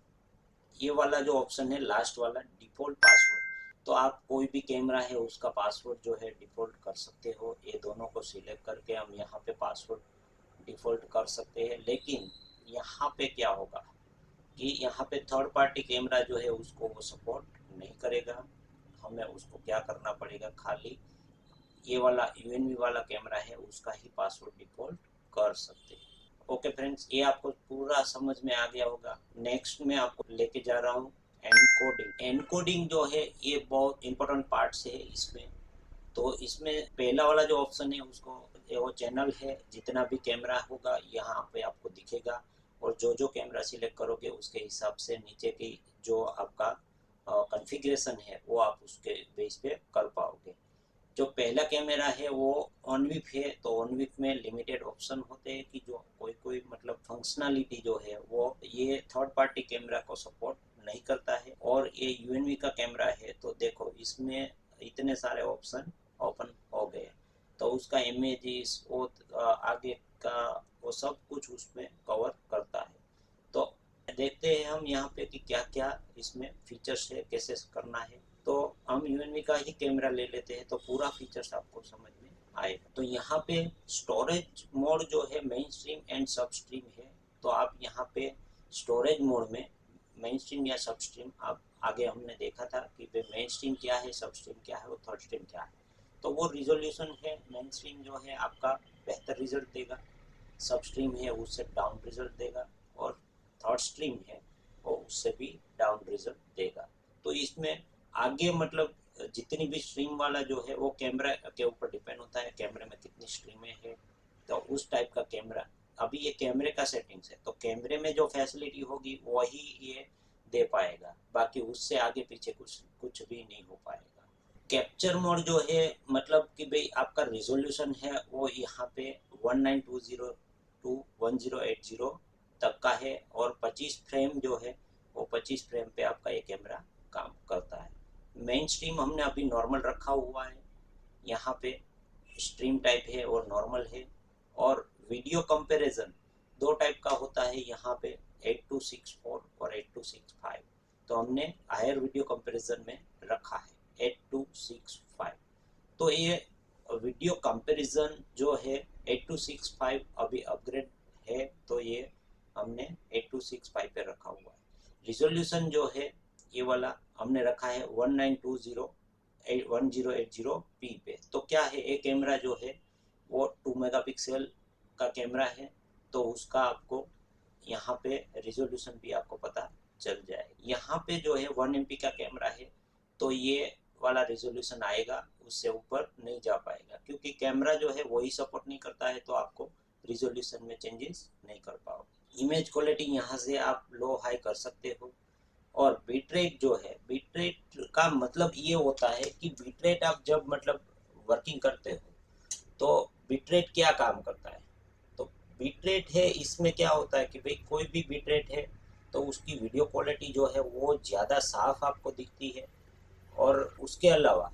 ये वाला जो ऑप्शन है लास्ट वाला, डिफ़ॉल्ट पासवर्ड। तो आप कोई भी कैमरा है उसका पासवर्ड जो है डिफ़ॉल्ट कर सकते हो। ये दोनों को सिलेक्ट करके हम यहाँ पे पासवर्ड डिफ़ॉल्ट कर सकते हैं। लेकिन यहाँ पे क्या होगा कि यहाँ पे थर्ड पार्टी कैमरा जो है उसको वो सपोर्ट नहीं करेगा। हमें उसको क्या करना पड़ेगा, खाली ये वाला यूएनवी वाला कैमरा है उसका ही पासवर्ड डिफ़ॉल्ट कर सकते हैं। ओके फ्रेंड्स, ये आपको पूरा समझ में आ गया होगा। नेक्स्ट में आपको लेके जा रहा हूँ एनकोडिंग। एनकोडिंग जो है ये बहुत इंपॉर्टेंट पार्ट्स है इसमें। तो इसमें पहला वाला जो ऑप्शन है उसको, वो चैनल है, जितना भी कैमरा होगा यहाँ पे आपको दिखेगा, और जो जो कैमरा सिलेक्ट करोगे उसके हिसाब से नीचे की जो आपका कॉन्फ़िगरेशन है वो आप उसके बेस पे कर पाओगे। जो पहला कैमरा है वो ऑनविप है। तो ऑनविप में लिमिटेड ऑप्शन होते हैं कि जो कोई कोई मतलब फंक्शनलिटी जो है वो ये थर्ड पार्टी कैमरा को सपोर्ट नहीं करता है। और ये यूएनवी का कैमरा है तो देखो इसमें इतने सारे ऑप्शन ओपन हो गए, तो उसका इमेजेस वो आगे का वो सब कुछ उसमें कवर करता है। तो देखते हैं हम यहाँ पे कि क्या क्या इसमें फीचर्स है, कैसे करना है। तो हम यूएनवी का ही कैमरा ले लेते हैं तो पूरा फीचर्स आपको समझ में आएगा। तो यहाँ पे स्टोरेज मोड जो है मेन स्ट्रीम एंड सब स्ट्रीम है। तो आप यहाँ पे स्टोरेज मोड में मेन स्ट्रीम या सब स्ट्रीम, आप आगे हमने देखा था कि मेन स्ट्रीम क्या है, सब स्ट्रीम क्या है और थर्ड स्ट्रीम क्या है। तो वो रिजोल्यूशन है, मेन स्ट्रीम जो है आपका बेहतर रिजल्ट देगा, सब स्ट्रीम है उससे डाउन रिजल्ट देगा, और थर्ड स्ट्रीम है वो उससे भी डाउन रिजल्ट देगा। तो इसमें आगे मतलब जितनी भी स्ट्रीम वाला जो है वो कैमरा के ऊपर डिपेंड होता है, कैमरे में कितनी स्ट्रीमें हैं, तो उस टाइप का कैमरा। अभी ये कैमरे का सेटिंग्स है, तो कैमरे में जो फैसिलिटी होगी वही ये दे पाएगा, बाकी उससे आगे पीछे कुछ कुछ भी नहीं हो पाएगा। कैप्चर मोड जो है मतलब कि भाई आपका रिजोल्यूशन है वो यहाँ पे 1920 टू 1080 तक का है, और 25 फ्रेम जो है वो 25 फ्रेम पे आपका ये कैमरा काम करता है। मेन स्ट्रीम हमने अभी नॉर्मल रखा हुआ है, यहाँ पे स्ट्रीम टाइप है और नॉर्मल है। और वीडियो कंपैरिजन दो टाइप का होता है यहाँ पे, 8264 और 8265। तो हमने हायर वीडियो कंपैरिजन में रखा है 8265। तो ये वीडियो कंपैरिजन जो है 8265 अभी अपग्रेड है, तो ये हमने 8265 पे रखा हुआ है। रिजोल्यूशन जो है ये वाला हमने रखा है 1080p पे। तो क्या है, एक कैमरा जो है वो 2 मेगापिक्सल का कैमरा है, तो उसका आपको यहाँ पे रिजोल्यूशन भी आपको पता चल जाए। यहाँ पे जो है 1 MP का कैमरा है, तो ये वाला रिजोल्यूशन आएगा, उससे ऊपर नहीं जा पाएगा, क्योंकि कैमरा जो है वही सपोर्ट नहीं करता है, तो आपको रिजोल्यूशन में चेंजेस नहीं कर पाओगे। इमेज क्वालिटी यहाँ से आप लो हाई कर सकते हो। और बिटरेट जो है, बिटरेट का मतलब ये होता है कि बिटरेट आप जब मतलब वर्किंग करते हो तो बिटरेट क्या काम करता है। तो बिटरेट है, इसमें क्या होता है कि भाई कोई भी बिटरेट है तो उसकी वीडियो क्वालिटी जो है वो ज़्यादा साफ आपको दिखती है, और उसके अलावा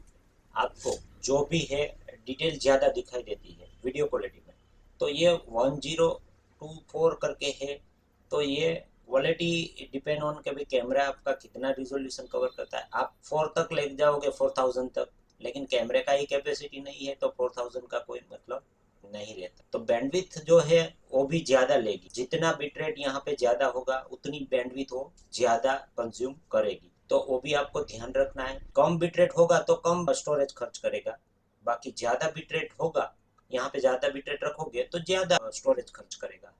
आपको जो भी है डिटेल ज़्यादा दिखाई देती है वीडियो क्वालिटी में। तो ये 1024 करके है, तो ये क्वालिटी डिपेंड ऑन के भाई कैमरा आपका कितना रिजोल्यूशन कवर करता है। आप 4 तक ले जाओगे, 4000 तक, लेकिन कैमरे का ही कैपेसिटी नहीं है तो 4000 का कोई मतलब नहीं लेता। तो बैंडविड्थ जो है वो भी ज़्यादा लेगी, जितना बिटरेट यहाँ पे ज़्यादा होगा उतनी बैंडविड्थ वो ज़्यादा कंज्यूम करेगी। तो वो भी आपको ध्यान रखना है। कम बिटरेट होगा तो कम स्टोरेज खर्च करेगा, बाकी ज़्यादा बिटरेट होगा, यहाँ पे ज़्यादा बिटरेट रखोगे तो ज़्यादा स्टोरेज खर्च करेगा।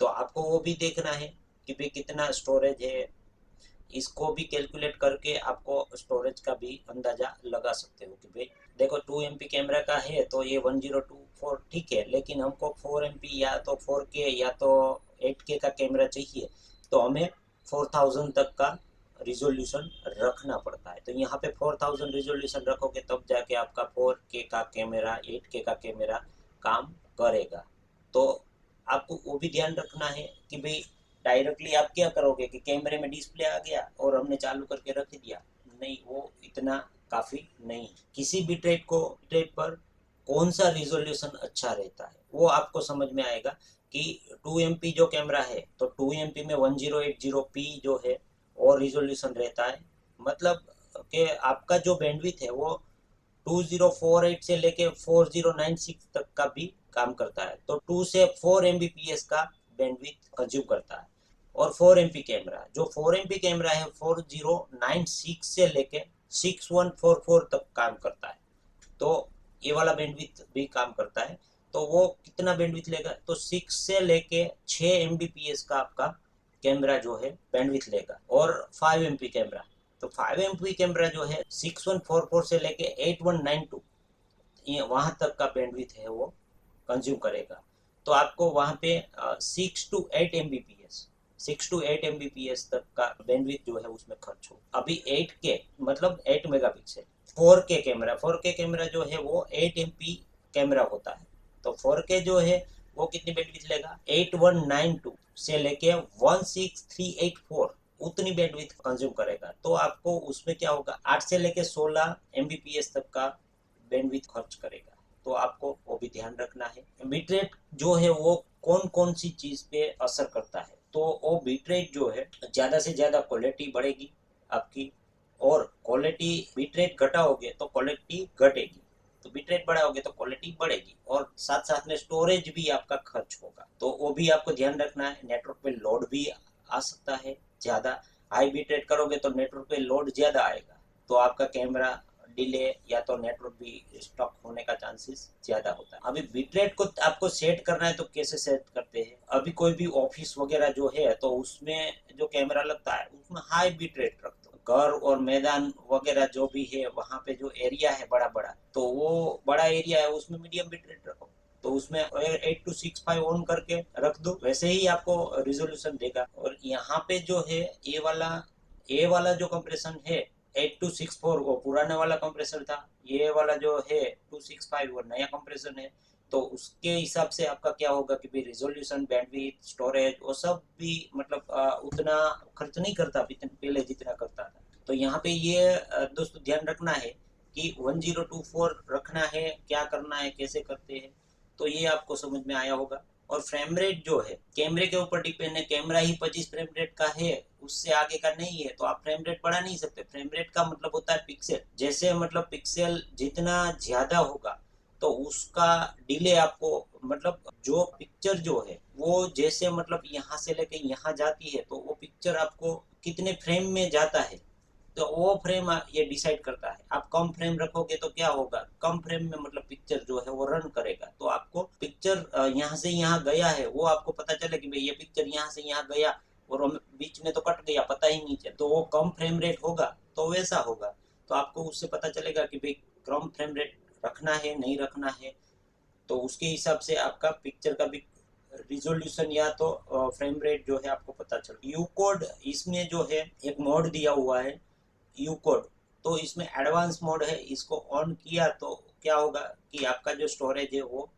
तो आपको वो भी देखना है कि भाई कितना स्टोरेज है, इसको भी कैलकुलेट करके आपको स्टोरेज का भी अंदाजा लगा सकते हो कि भाई देखो 2 MP कैमरा का है तो ये 1024 ठीक है, लेकिन हमको 4 MP या तो 4K या तो 8K का कैमरा चाहिए, तो हमें 4000 तक का रिजोल्यूशन रखना पड़ता है। तो यहाँ पे 4000 रिजोल्यूशन रखोगे तब जाके आपका 4K का कैमरा, 8K का कैमरा काम करेगा। तो आपको वो भी ध्यान रखना है कि भाई डायरेक्टली आप क्या करोगे कि कैमरे में डिस्प्ले आ गया और हमने चालू करके रख दिया, नहीं, वो इतना काफ़ी नहीं। किसी भी ट्रेड को ट्रेड पर कौन सा रिजोल्यूशन अच्छा रहता है वो आपको समझ में आएगा कि 2 MP जो कैमरा है तो 2 MP में 1080p जो है और रिजोल्यूशन रहता है, मतलब कि आपका जो बैंडविड्थ है वो 2048 से लेके 4096 तक का भी काम करता है। तो 2 से 4 Mbps का बैंडविड्थ कंज्यूम करता है। और 4 MP कैमरा, जो 4 MP कैमरा है 4096 से लेके 6144 तक काम करता है, तो ये वाला बैंडविड्थ भी काम करता है। तो वो कितना बैंडविड्थ लेगा, तो 6 से लेके 6 Mbps का आपका कैमरा जो है बैंडविड्थ लेगा। और 5 MP कैमरा, तो 5 MP कैमरा जो है 6144 से लेके 8192 ये वहाँ तक का बैंडविड्थ है वो कंज्यूम करेगा। तो आपको वहाँ पे 6 to 8 Mbps तक का बैंडविड्थ जो है उसमें खर्च हो। अभी 8K मतलब 8 मेगापिक्सल 4K कैमरा जो है वो 8 MP कैमरा होता है। तो 4K जो है वो कितनी बैंडविड्थ लेगा, 8192 से लेके 16384 उतनी बैंडविड्थ कंज्यूम करेगा। तो आपको उसमें क्या होगा, 8 से लेके 16 Mbps तक का बैंडविड्थ खर्च करेगा। तो आपको वो भी ध्यान रखना है। बिटरेट जो है वो कौन कौन सी चीज पे असर करता है, तो वो बिटरेट जो है ज़्यादा से ज़्यादा क्वालिटी बढ़ेगी आपकी, और क्वालिटी बिटरेट घटाओगे तो क्वालिटी घटेगी, तो बिटरेट बढ़ाओगे तो क्वालिटी बढ़ेगी, और साथ साथ में स्टोरेज भी आपका खर्च होगा, तो वो भी आपको ध्यान रखना है। नेटवर्क पे लोड भी आ सकता है ज्यादा, हाई बिटरेट करोगे तो नेटवर्क पे लोड ज्यादा आएगा, तो आपका कैमरा डिले या तो नेटवर्क भी स्टॉक होने का चांसेस ज्यादा होता है। अभी बिटरेट को आपको सेट करना है तो कैसे सेट करते हैं, अभी कोई भी ऑफिस वगैरह जो है तो उसमें जो कैमरा लगता है उसमें हाई बिटरेट रखते हो। घर और मैदान वगैरह जो भी है वहां पे जो एरिया है बड़ा बड़ा, तो वो बड़ा एरिया है उसमें मीडियम बिटरेट रखो, तो उसमें 8265 ऑन करके रख दो, वैसे ही आपको रिजोल्यूशन देगा। और यहाँ पे जो है ये वाला जो कंप्रेशन है 8264 वो पुराने वाला कंप्रेसर था, ये वाला जो है 265 वो नया कंप्रेसर है, तो उसके हिसाब से आपका क्या होगा कि भाई रिजोल्यूशन, बैंडविड्थ, स्टोरेज वो सब भी मतलब उतना खर्च नहीं करता पहले जितना करता था। तो यहाँ पे ये दोस्तों ध्यान रखना है कि 1024 रखना है, क्या करना है, कैसे करते हैं, तो ये आपको समझ में आया होगा। और फ्रेम रेट जो है कैमरे के ऊपर डिपेंड है, कैमरा ही 25 फ्रेम रेट का है, उससे आगे का नहीं है, तो आप फ्रेम रेट बढ़ा नहीं सकते। फ्रेम रेट का मतलब होता है पिक्सल, जैसे मतलब पिक्सल जितना ज्यादा होगा तो उसका डिले आपको, मतलब जो पिक्चर जो है वो जैसे मतलब यहाँ से लेके यहाँ जाती है तो वो पिक्चर आपको कितने फ्रेम में जाता है, तो वो फ्रेम ये डिसाइड करता है। आप कम फ्रेम रखोगे तो क्या होगा, कम फ्रेम में मतलब पिक्चर जो है वो रन करेगा, तो आपको पिक्चर यहाँ से यहाँ गया है वो आपको पता चले कि भाई ये पिक्चर यहाँ से यहाँ गया और बीच में तो कट गया, पता ही नहीं चला, तो वो कम फ्रेम रेट होगा तो वैसा होगा। तो आपको उससे पता चलेगा कि भाई कम फ्रेम रेट रखना है नहीं रखना है, तो उसके हिसाब से आपका पिक्चर का भी रिजोल्यूशन या तो फ्रेम रेट जो है आपको पता चल। यू कोड इसमें जो है एक मोड दिया हुआ है यू कोड, तो इसमें एडवांस मोड है, इसको ऑन किया तो क्या होगा कि आपका जो स्टोरेज है वो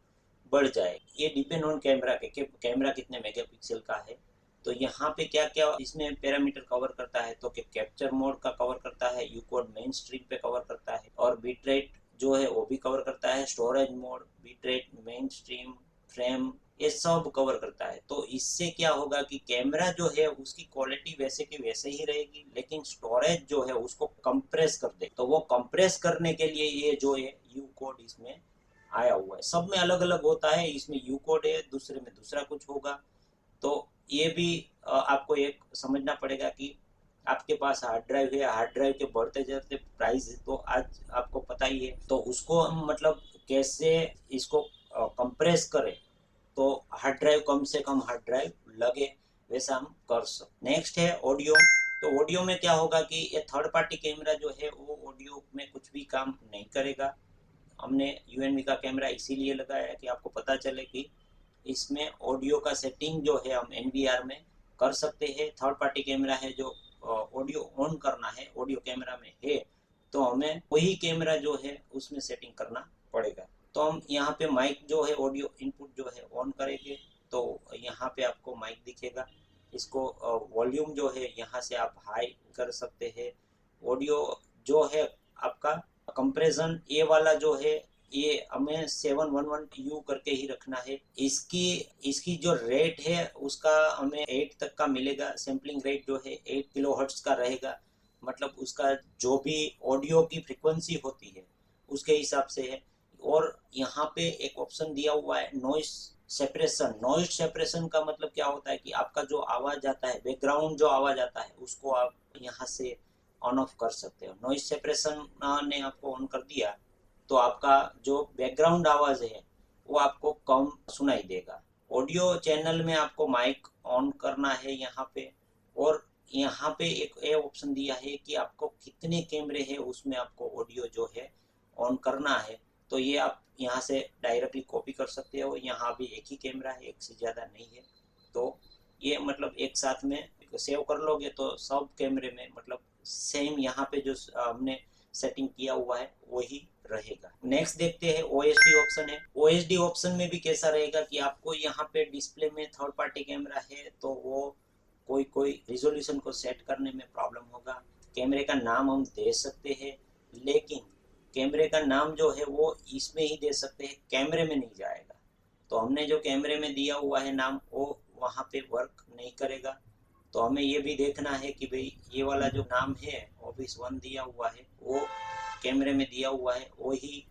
बढ़ जाए। ये डिपेंड ऑन कैमरा के कि कैमरा कितने मेगापिक्सल का है। तो यहाँ पे क्या क्या इसमें पैरामीटर कवर करता है, तो कैप्चर मोड का कवर करता है, यू कोड मेन स्ट्रीम पे कवर करता है, और बिट जो है वो भी कवर करता है, storage mode, bit main stream, frame, ये सब कवर करता है। तो इससे क्या होगा कि कैमरा जो है उसकी क्वालिटी वैसे की वैसे ही रहेगी, लेकिन स्टोरेज जो है उसको कंप्रेस कर दे, तो वो कंप्रेस करने के लिए ये जो है यू कोड इसमें आया हुआ है। सब में अलग अलग होता है, इसमें यू कोड है, दूसरे में दूसरा कुछ होगा, तो ये भी आपको एक समझना पड़ेगा कि आपके पास हार्ड ड्राइव है, हार्ड ड्राइव के बढ़ते जाते प्राइस तो आज आपको पता ही है, तो उसको हम मतलब कैसे इसको कंप्रेस करें, तो हार्ड ड्राइव कम से कम हार्ड ड्राइव लगे वैसा हम कर सकते। नेक्स्ट है ऑडियो। तो ऑडियो में क्या होगा कि ये थर्ड पार्टी कैमरा जो है वो ऑडियो में कुछ भी काम नहीं करेगा। हमने यूएनवी का कैमरा इसीलिए लगाया है कि आपको पता चले कि इसमें ऑडियो का सेटिंग जो है हम एनवीआर में कर सकते हैं। थर्ड पार्टी कैमरा है जो ऑडियो ऑन करना है ऑडियो कैमरा में है, तो हमें वही कैमरा जो है उसमें सेटिंग करना पड़ेगा। तो हम यहाँ पे माइक जो है ऑडियो इनपुट जो है ऑन करेंगे, तो यहाँ पे आपको माइक दिखेगा, इसको वॉल्यूम जो है यहाँ से आप हाई कर सकते हैं। ऑडियो जो है आपका कंप्रेशन ए वाला जो है ये हमें 711U करके ही रखना है। इसकी इसकी जो रेट है उसका हमें 8 तक का मिलेगा। सैम्पलिंग रेट जो है 8 किलो हर्ट्ज का रहेगा, मतलब उसका जो भी ऑडियो की फ्रीक्वेंसी होती है उसके हिसाब से है। और यहाँ पे एक ऑप्शन दिया हुआ है नॉइस सेपरेशन। नॉइस सेपरेशन का मतलब क्या होता है कि आपका जो आवाज आता है, बैकग्राउंड जो आवाज आता है उसको आप यहाँ से ऑन ऑफ कर सकते हो। नॉइस सेपरेशन ने आपको ऑन कर दिया तो आपका जो बैकग्राउंड आवाज है वो आपको कम सुनाई देगा। ऑडियो चैनल में आपको माइक ऑन करना है यहाँ पे, और यहाँ पे एक ये ऑप्शन दिया है कि आपको कितने कैमरे हैं उसमें आपको ऑडियो जो है ऑन करना है, तो ये आप यहाँ से डायरेक्टली कॉपी कर सकते हो। यहाँ भी एक ही कैमरा है, एक से ज़्यादा नहीं है, तो ये मतलब एक साथ में सेव कर लोगे तो सब कैमरे में मतलब सेम यहाँ पे जो हमने सेटिंग किया हुआ है वही रहेगा। नेक्स्ट देखते हैं ओएसडी ऑप्शन है। ओएसडी ऑप्शन में भी कैसा रहेगा कि आपको यहाँ पे डिस्प्ले में थर्ड पार्टी कैमरा है तो वो कोई कोई रिजोल्यूशन को सेट करने में प्रॉब्लम होगा। कैमरे का नाम हम दे सकते हैं, लेकिन कैमरे का नाम जो है वो इसमें ही दे सकते हैं, कैमरे में नहीं जाएगा। तो हमने जो कैमरे में दिया हुआ है नाम वो वहाँ पे वर्क नहीं करेगा। तो हमें ये भी देखना है कि भाई ये वाला जो नाम है ऑफिस 1 दिया हुआ है वो कैमरे में दिया हुआ है, वही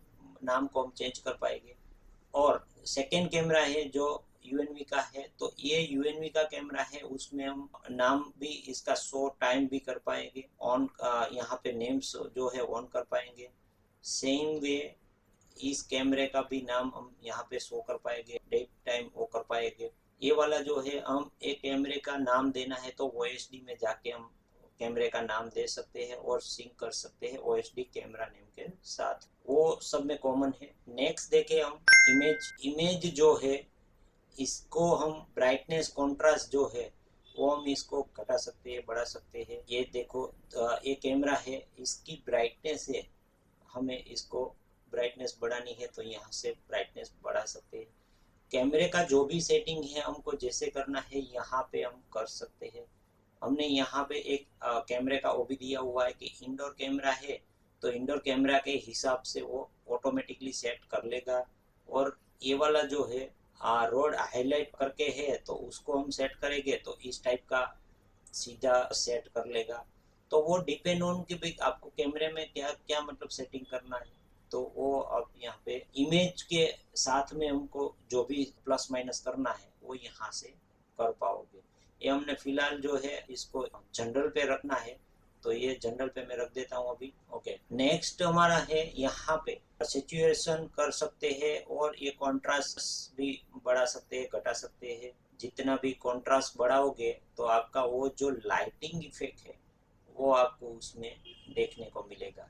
नाम को हम चेंज कर पाएंगे। और सेकेंड कैमरा है जो यूएनवी का है, तो ये यूएनवी का कैमरा है, उसमें हम नाम भी इसका शो टाइम भी कर पाएंगे, ऑन यहाँ पे नेम्स जो है ऑन कर पाएंगे। सेम वे इस कैमरे का भी नाम हम यहाँ पे शो कर पाएंगे, डेट टाइम वो कर पाएंगे। ये वाला जो है हम एक कैमरे का नाम देना है तो ओएसडी में जाके हम कैमरे का नाम दे सकते हैं और सिंक कर सकते हैं ओएसडी कैमरा नेम के साथ, वो सब में कॉमन है। नेक्स्ट देखें हम इमेज जो है इसको हम ब्राइटनेस कॉन्ट्रास्ट जो है वो हम इसको घटा सकते हैं, बढ़ा सकते हैं। ये देखो ये कैमरा है, इसकी ब्राइटनेस है, हमें इसको ब्राइटनेस बढ़ानी है तो यहाँ से ब्राइटनेस बढ़ा सकते हैं। कैमरे का जो भी सेटिंग है हमको जैसे करना है यहाँ पे हम कर सकते हैं। हमने यहाँ पे एक कैमरे का वो भी दिया हुआ है कि इंडोर कैमरा है तो इंडोर कैमरा के हिसाब से वो ऑटोमेटिकली सेट कर लेगा। और ये वाला जो है रोड हाईलाइट करके है तो उसको हम सेट करेंगे तो इस टाइप का सीधा सेट कर लेगा। तो वो डिपेंड ऑन कि भाई आपको कैमरे में क्या क्या मतलब सेटिंग करना है, तो वो अब यहाँ पे इमेज के साथ में हमको जो भी प्लस माइनस करना है वो यहाँ से कर पाओगे। ये हमने फिलहाल जो है इसको जनरल पे रखना है तो ये जनरल पे मैं रख देता हूँ अभी। ओके, नेक्स्ट हमारा है यहाँ पे सिचुएशन कर सकते हैं और ये कॉन्ट्रास्ट भी बढ़ा सकते हैं, घटा सकते हैं। जितना भी कॉन्ट्रास्ट बढ़ाओगे तो आपका वो जो लाइटिंग इफेक्ट है वो आपको उसमें देखने को मिलेगा,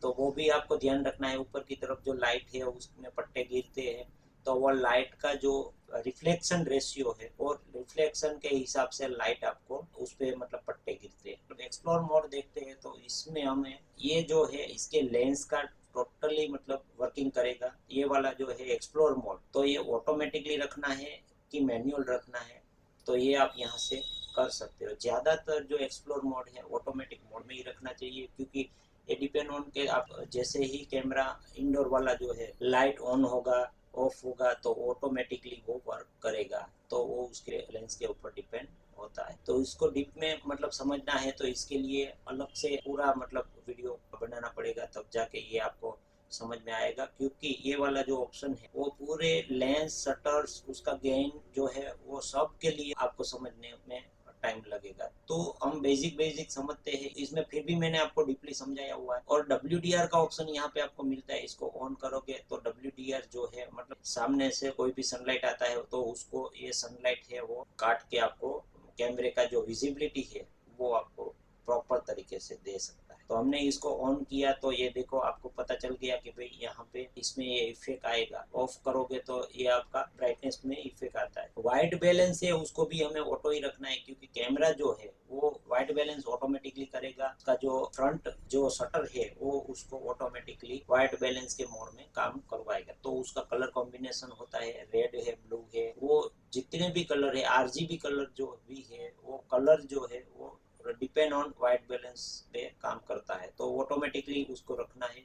तो वो भी आपको ध्यान रखना है। ऊपर की तरफ जो लाइट है उसमें पट्टे गिरते हैं तो वो लाइट का जो रिफ्लेक्शन रेशियो है और रिफ्लेक्शन के हिसाब से लाइट आपको उस पर मतलब पट्टे गिरते हैं। तो एक्सप्लोर मोड देखते हैं तो इसमें हमें ये जो है इसके लेंस का टोटली मतलब वर्किंग करेगा। ये वाला जो है एक्सप्लोर मोड, तो ये ऑटोमेटिकली रखना है कि मैनुअल रखना है, तो ये आप यहाँ से कर सकते हो। ज़्यादातर जो एक्सप्लोर मोड है ऑटोमेटिक मोड में ही रखना चाहिए, क्योंकि ये डिपेंड ऑन के आप जैसे ही कैमरा इंडोर वाला जो है लाइट ऑन होगा ऑफ होगा तो ऑटोमेटिकली वो वर्क करेगा, तो वो उसके लेंस के ऊपर डिपेंड होता है। तो इसको डीप में मतलब समझना है तो इसके लिए अलग से पूरा मतलब वीडियो बनाना पड़ेगा, तब जाके ये आपको समझ में आएगा। क्योंकि ये वाला जो ऑप्शन है वो पूरे लेंस शटर्स उसका गेन जो है वो सब के लिए आपको समझने में टाइम लगेगा। तो हम बेसिक बेसिक समझते हैं इसमें, फिर भी मैंने आपको डीपली समझाया हुआ है। और WDR का ऑप्शन यहाँ पे आपको मिलता है, इसको ऑन करोगे तो WDR जो है मतलब सामने से कोई भी सनलाइट आता है तो उसको ये सनलाइट है वो काट के आपको कैमरे का जो विजिबिलिटी है वो आपको प्रॉपर तरीके से दे सकता है। तो हमने इसको ऑन किया तो ये देखो आपको पता चल गया कि भाई यहाँ पे इसमें ये इफेक्ट आएगा। ऑफ करोगे तो ये आपका ब्राइटनेस में इफेक्ट आता है। वाइट बैलेंस है उसको भी हमें ऑटो ही रखना है, क्योंकि कैमरा जो है वो वाइट बैलेंस ऑटोमेटिकली करेगा। उसका जो फ्रंट जो शटर है वो उसको ऑटोमेटिकली वाइट बैलेंस के मोड में काम करवाएगा। तो उसका कलर कॉम्बिनेशन होता है, रेड है, ब्लू है, वो जितने भी कलर है, RGB कलर जो भी है वो कलर जो है वो डिपेंड ऑन वाइट बैलेंस पे काम करता है, तो ऑटोमेटिकली उसको रखना है।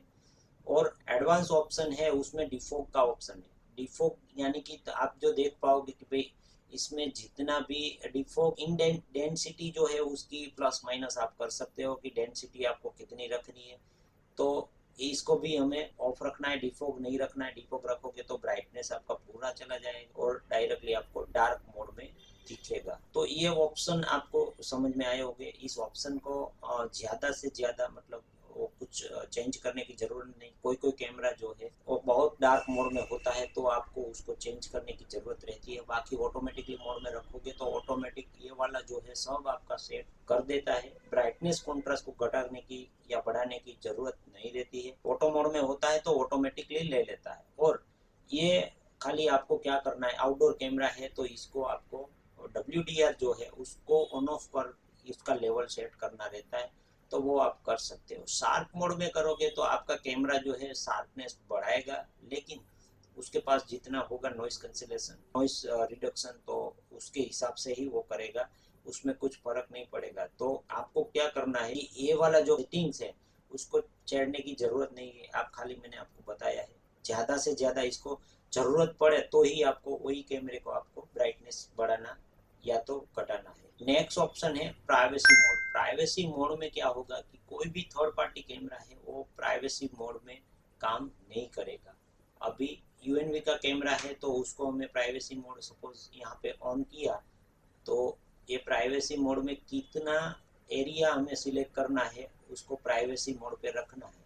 और एडवांस ऑप्शन है उसमें डिफॉग का ऑप्शन है। डिफॉग यानी कि तो आप जो देख पाओगे कि भाई इसमें जितना भी डिफॉग इन डेंसिटी जो है उसकी प्लस माइनस आप कर सकते हो कि डेंसिटी आपको कितनी रखनी है, तो इसको भी हमें ऑफ रखना है। डिफॉग नहीं रखना है, डिफॉग रखोगे तो ब्राइटनेस आपका पूरा चला जाएगा और डायरेक्टली आपको डार्क मोड में दिखेगा। तो ये ऑप्शन आपको समझ में आए होंगे। इस ऑप्शन को ज़्यादा से ज़्यादा मतलब वो कुछ चेंज करने की जरूरत नहीं। कोई कोई कैमरा जो है वो बहुत डार्क मोड में होता है तो आपको उसको चेंज करने की जरूरत रहती है। बाकी ऑटोमेटिकली मोड में रखोगे तो ऑटोमेटिक ये वाला जो है सब आपका सेट कर देता है। ब्राइटनेस कॉन्ट्रास्ट को घटाने की या बढ़ाने की जरूरत नहीं रहती है। ऑटो मोड में होता है तो ऑटोमेटिकली ले लेता है। और ये खाली आपको क्या करना है, आउटडोर कैमरा है तो इसको आपको WDR जो है उसको ऑन ऑफ कर इसका लेवल सेट करना रहता है, तो वो आप कर सकते हो। शार्प मोड में करोगे तो आपका कैमरा जो है शार्पनेस बढ़ाएगा, लेकिन उसके पास जितना होगा नॉइस कैंसिलेशन नॉइस रिडक्शन तो उसके हिसाब से ही वो करेगा, उसमें कुछ फर्क नहीं पड़ेगा। तो आपको क्या करना है, ये वाला जो सेटिंग्स है उसको छेड़ने की जरूरत नहीं है। आप खाली मैंने आपको बताया है, ज़्यादा से ज़्यादा इसको जरूरत पड़े तो ही आपको वही कैमरे को आपको ब्राइटनेस बढ़ाना या तो घटाना है। नेक्स्ट ऑप्शन है प्राइवेसी मोड। प्राइवेसी मोड में क्या होगा कि कोई भी थर्ड पार्टी कैमरा है वो प्राइवेसी मोड में काम नहीं करेगा। अभी यूएनवी का कैमरा है तो उसको हमें प्राइवेसी मोड सपोज यहाँ पे ऑन किया, तो ये प्राइवेसी मोड में कितना एरिया हमें सिलेक्ट करना है उसको प्राइवेसी मोड पे रखना है,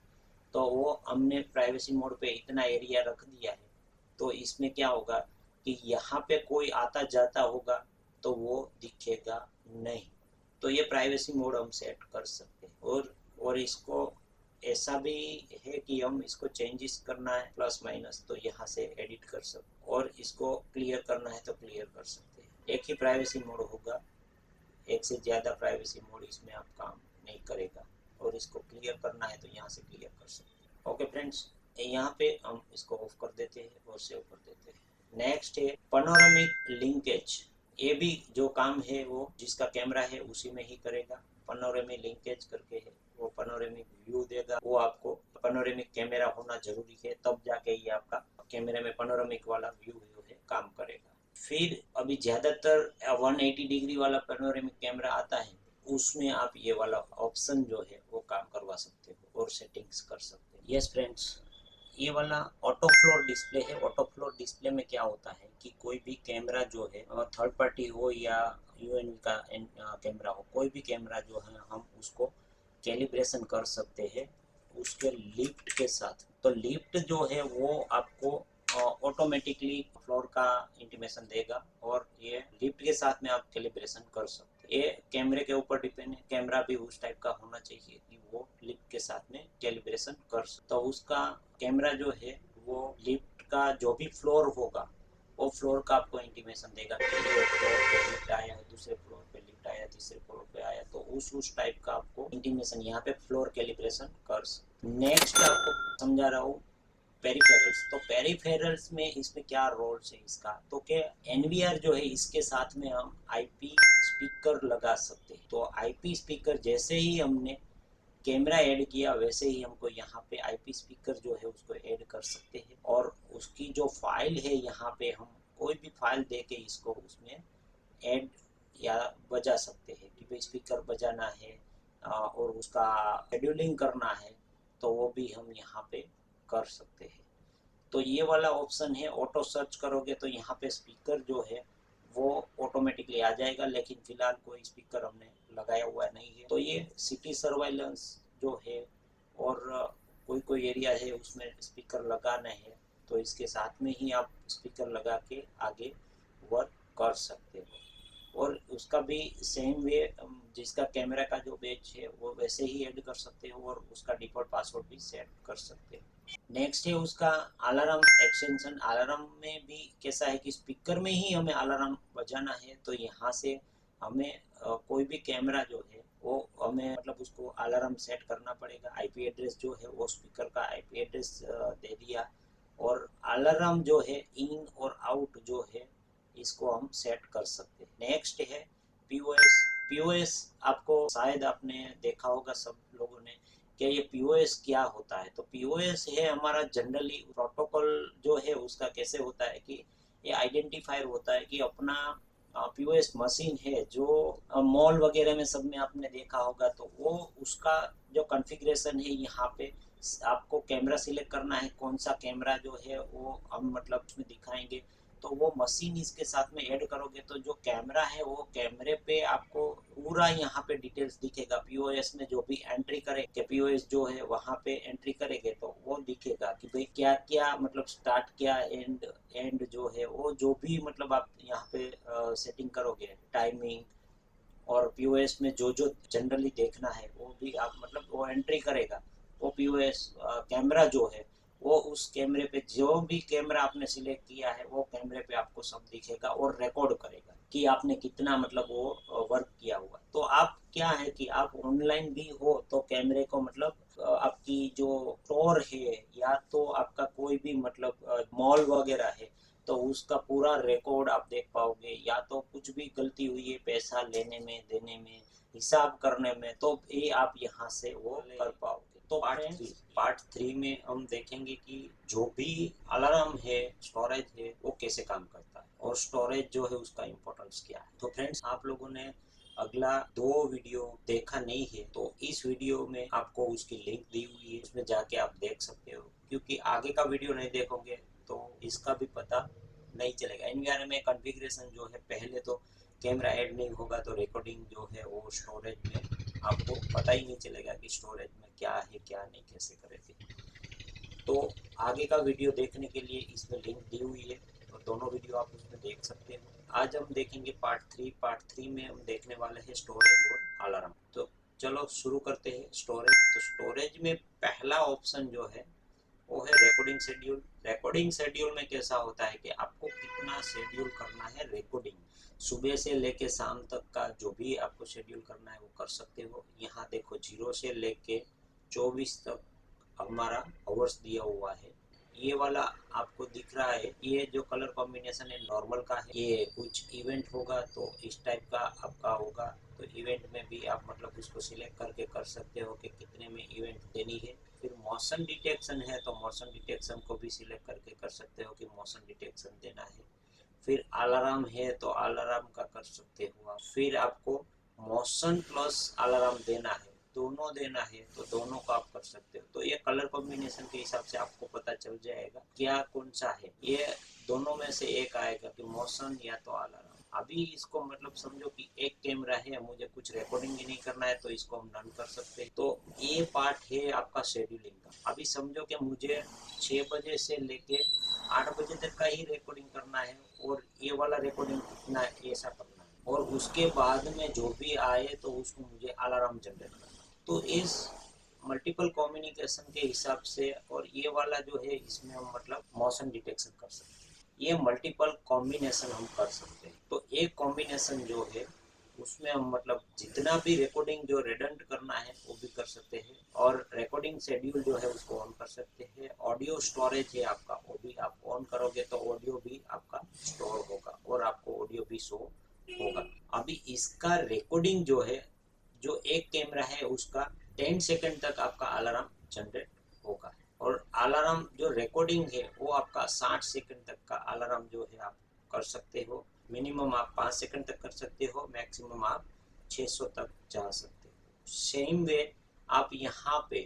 तो वो हमने प्राइवेसी मोड पे इतना एरिया रख दिया है। तो इसमें क्या होगा कि यहाँ पे कोई आता जाता होगा तो वो दिखेगा नहीं। तो ये प्राइवेसी मोड हम सेट कर सकते हैं। और इसको ऐसा भी है कि हम इसको चेंजेस करना है प्लस माइनस तो यहाँ से एडिट कर सकते, और इसको क्लियर करना है तो क्लियर कर सकते हैं। एक ही प्राइवेसी मोड होगा, एक से ज़्यादा प्राइवेसी मोड इसमें आप काम नहीं करेगा। और इसको क्लियर करना है तो यहाँ से क्लियर कर सकते हैं। ओके फ्रेंड्स, यहाँ पे हम इसको ऑफ कर देते हैं और सेव कर देते हैं। नेक्स्ट है पनोरामिक लिंकेज। ये भी जो काम है वो जिसका कैमरा है उसी में ही करेगा। पनोरामिक लिंकेज करके है, वो पनोरामिक व्यू देगा। वो आपको पनोरामिक कैमरा होना जरूरी है, तब जाके ये आपका कैमरे में पनोरामिक वाला व्यू है काम करेगा। फिर अभी ज़्यादातर 180 डिग्री वाला पेनोरेमिक कैमरा आता है, उसमें आप ये वाला ऑप्शन जो है वो काम करवा सकते हो और सेटिंग्स कर सकते हो। यस फ्रेंड्स, ये वाला ऑटो फ्लोर डिस्प्ले है। ऑटो फ्लोर डिस्प्ले में क्या होता है कि कोई भी कैमरा जो है थर्ड पार्टी हो या यूएनवी का कैमरा हो, कोई भी कैमरा जो है हम उसको कैलिब्रेशन कर सकते हैं उसके लिफ्ट के साथ। तो लिफ्ट जो है वो आपको ऑटोमेटिकली फ्लोर का इंटीमेशन देगा, और ये लिफ्ट के साथ में आप कैलिब्रेशन कर सकते हैं। ये कैमरे के ऊपर डिपेंड है, कैमरा भी उस टाइप का होना चाहिए कि वो लिफ्ट के साथ में कैलिब्रेशन कर सकते। तो उसका कैमरा जो है वो लिफ्ट का जो भी फ्लोर होगा वो फ्लोर का आपको इंटीमेशन देगा कि ये फ्लोर पे लिफ्ट आया है, दूसरे फ्लोर पे लिफ्ट आया, तीसरे फ्लोर पे आया, तो उस टाइप का आपको इंटीमेशन यहाँ पे फ्लोर कैलिब्रेशन कर सकते। नेक्स्ट आपको समझा रहा हूँ पेरिफेरल्स। तो पेरिफेरल्स में इसमें क्या रोल है इसका, तो कि एनवीआर जो है इसके साथ में हम आईपी स्पीकर लगा सकते हैं। तो आईपी स्पीकर जैसे ही हमने कैमरा ऐड किया वैसे ही हमको यहाँ पे आईपी स्पीकर जो है उसको ऐड कर सकते हैं, और उसकी जो फाइल है यहाँ पे हम कोई भी फाइल दे के इसको उसमें ऐड या बजा सकते हैं कि भाई स्पीकर बजाना है और उसका शेड्यूलिंग करना है, तो वो भी हम यहाँ पे कर सकते हैं। तो ये वाला ऑप्शन है, ऑटो सर्च करोगे तो यहाँ पे स्पीकर जो है वो ऑटोमेटिकली आ जाएगा, लेकिन फिलहाल कोई स्पीकर हमने लगाया हुआ नहीं है। तो ये सिटी सर्वाइलेंस जो है और कोई कोई एरिया है उसमें स्पीकर लगाना है, तो इसके साथ में ही आप स्पीकर लगा के आगे वर्क कर सकते हो। और उसका भी सेम वे जिसका कैमरा का जो बैच है वो वैसे ही ऐड कर सकते हो और उसका डिफॉल्ट पासवर्ड भी सेट कर सकते हो। नेक्स्ट है उसका अलार्म एक्सटेंशन। अलार्म में भी कैसा है कि स्पीकर में ही हमें अलार्म बजाना है, तो यहाँ से हमें कोई भी कैमरा जो है वो हमें मतलब उसको अलार्म सेट करना पड़ेगा। आईपी एड्रेस जो है वो स्पीकर का आईपी एड्रेस दे दिया, और अलार्म जो है इन और आउट जो है इसको हम सेट कर सकते हैं। नेक्स्ट है पीओएस। पीओएस आपको शायद आपने देखा होगा सब लोगों ने कि ये पीओएस क्या होता है। तो पीओएस है हमारा जनरली प्रोटोकॉल जो है उसका कैसे होता है कि ये आइडेंटिफायर होता है कि अपना पीओएस मशीन है जो मॉल वगैरह में सब में आपने देखा होगा, तो वो उसका जो कॉन्फ़िगरेशन है यहाँ पे आपको कैमरा सिलेक्ट करना है, कौन सा कैमरा जो है वो हम मतलब उसमें दिखाएंगे। तो वो मशीन इसके साथ में ऐड करोगे तो जो कैमरा है वो कैमरे पे आपको पूरा यहाँ पे डिटेल्स दिखेगा। पीओएस में जो भी एंट्री करे कि पीओएस जो है वहाँ पे एंट्री करेंगे तो वो दिखेगा कि भाई क्या क्या मतलब स्टार्ट क्या एंड एंड जो है वो जो भी मतलब आप यहाँ पे सेटिंग करोगे टाइमिंग, और पीओएस में जो जो जनरली देखना है वो भी आप मतलब वो एंट्री करेगा। वो पीओएस कैमरा जो है वो उस कैमरे पे जो भी कैमरा आपने सिलेक्ट किया है वो कैमरे पे आपको सब दिखेगा और रिकॉर्ड करेगा कि आपने कितना मतलब वो वर्क किया हुआ। तो आप क्या है कि आप ऑनलाइन भी हो तो कैमरे को मतलब आपकी जो स्टोर है या तो आपका कोई भी मतलब मॉल वगैरह है तो उसका पूरा रिकॉर्ड आप देख पाओगे, या तो कुछ भी गलती हुई है पैसा लेने में देने में हिसाब करने में तो ये आप यहाँ से वो कर पाओगे। तो पार्ट 3 में हम देखेंगे कि जो भी अलार्म है स्टोरेज है वो कैसे काम करता है और स्टोरेज जो है उसका इम्पोर्टेंस क्या है। तो फ्रेंड्स आप लोगों ने अगला 2 वीडियो देखा नहीं है तो इस वीडियो में आपको उसकी लिंक दी हुई है, उसमें जाके आप देख सकते हो, क्योंकि आगे का वीडियो नहीं देखोगे तो इसका भी पता नहीं चलेगा। एनवीआर में कॉन्फ़िगरेशन जो है, पहले तो कैमरा ऐड नहीं होगा तो रिकॉर्डिंग जो है वो स्टोरेज में आपको पता ही नहीं चलेगा कि स्टोरेज में क्या है क्या नहीं, कैसे करेंगे। तो आगे का वीडियो देखने के लिए इसमें लिंक दी हुई है, तो दोनों वीडियो आप उसमें देख सकते हो। आज हम देखेंगे पार्ट 3 में हम देखने वाले हैं स्टोरेज और अलार्म। तो चलो शुरू करते हैं स्टोरेज। तो स्टोरेज में पहला ऑप्शन जो है वो है रिकॉर्डिंग शेड्यूल। रिकॉर्डिंग शेड्यूल में कैसा होता है कि आपको कितना शेड्यूल करना है रिकॉर्डिंग, सुबह से लेके शाम तक का जो भी आपको शेड्यूल करना है वो कर सकते हो। यहाँ देखो 0 से लेके 24 तक हमारा आवर्स दिया हुआ है। ये वाला आपको दिख रहा है, ये जो कलर कॉम्बिनेशन है नॉर्मल का है। ये कुछ इवेंट होगा तो इस टाइप का आपका होगा, तो इवेंट में भी आप मतलब उसको सिलेक्ट करके कर सकते हो कि कितने में इवेंट देनी है। फिर मोशन डिटेक्शन है तो मोशन डिटेक्शन को भी सिलेक्ट करके कर सकते हो कि मोशन डिटेक्शन देना है। फिर अलार्म है तो अलार्म का कर सकते हो आप। फिर आपको मोशन प्लस अलार्म देना है, दोनों देना है तो दोनों का आप कर सकते हो। तो ये कलर कॉम्बिनेशन के हिसाब से आपको पता चल जाएगा क्या कौन सा है। ये दोनों में से एक आएगा कि मोशन या तो अलार्म। अभी इसको मतलब समझो कि एक कैमरा है, मुझे कुछ रिकॉर्डिंग ही नहीं करना है तो इसको हम रन कर सकते हैं। तो ये पार्ट है आपका शेड्यूलिंग का। अभी समझो कि मुझे 6 बजे से लेके 8 बजे तक का ही रिकॉर्डिंग करना है और ये वाला रिकॉर्डिंग इतना ऐसा करना है, और उसके बाद में जो भी आए तो उसको मुझे अलार्म जनरेट करना है। तो इस मल्टीपल कम्युनिकेशन के हिसाब से, और ये वाला जो है इसमें हम मतलब मोशन डिटेक्शन कर सकते हैं। ये मल्टीपल कॉम्बिनेशन हम कर सकते हैं। तो एक कॉम्बिनेशन जो है उसमें हम मतलब जितना भी रिकॉर्डिंग जो रिडंड करना है वो भी कर सकते हैं, और रिकॉर्डिंग शेड्यूल जो है उसको ऑन कर सकते हैं। ऑडियो स्टोरेज है आपका, वो भी आप ऑन करोगे तो ऑडियो भी आपका स्टोर होगा और आपको ऑडियो भी शो होगा। अभी इसका रिकॉर्डिंग जो है, जो एक कैमरा है उसका 10 सेकंड तक आपका अलार्म जनरेट होगा, और अलार्म जो रिकॉर्डिंग है वो आपका 60 सेकंड तक का अलार्म जो है आप कर सकते हो। मिनिमम आप 5 सेकंड तक कर सकते हो, मैक्सिमम आप 600 तक जा सकते हो। सेम वे आप यहाँ पे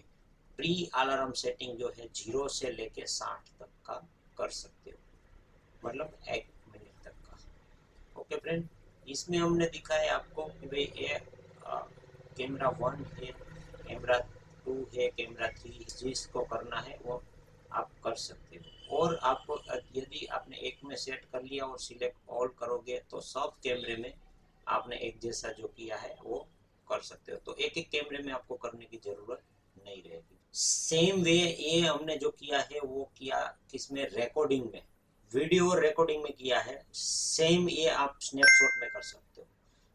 प्री अलार्म सेटिंग जो है 0 से लेके 60 तक का कर सकते हो, मतलब 1 मिनट तक का। ओके फ्रेंड, इसमें हमने दिखाया आपको कि भाई ये कैमरा 1 है, कैमरा 2 है, कैमरा 3 है, जिसको करना है वो आप कर सकते हो। और आपको यदि आपने एक में सेट कर लिया और सिलेक्ट ऑल करोगे तो सब कैमरे में आपने एक जैसा जो किया है वो कर सकते हो। तो एक एक कैमरे में आपको करने की जरूरत नहीं रहेगी। सेम वे ये हमने जो किया है वो किया किसमें, रिकॉर्डिंग में, वीडियो रिकॉर्डिंग में किया है। सेम ये आप स्नैपशॉट में कर सकते हो।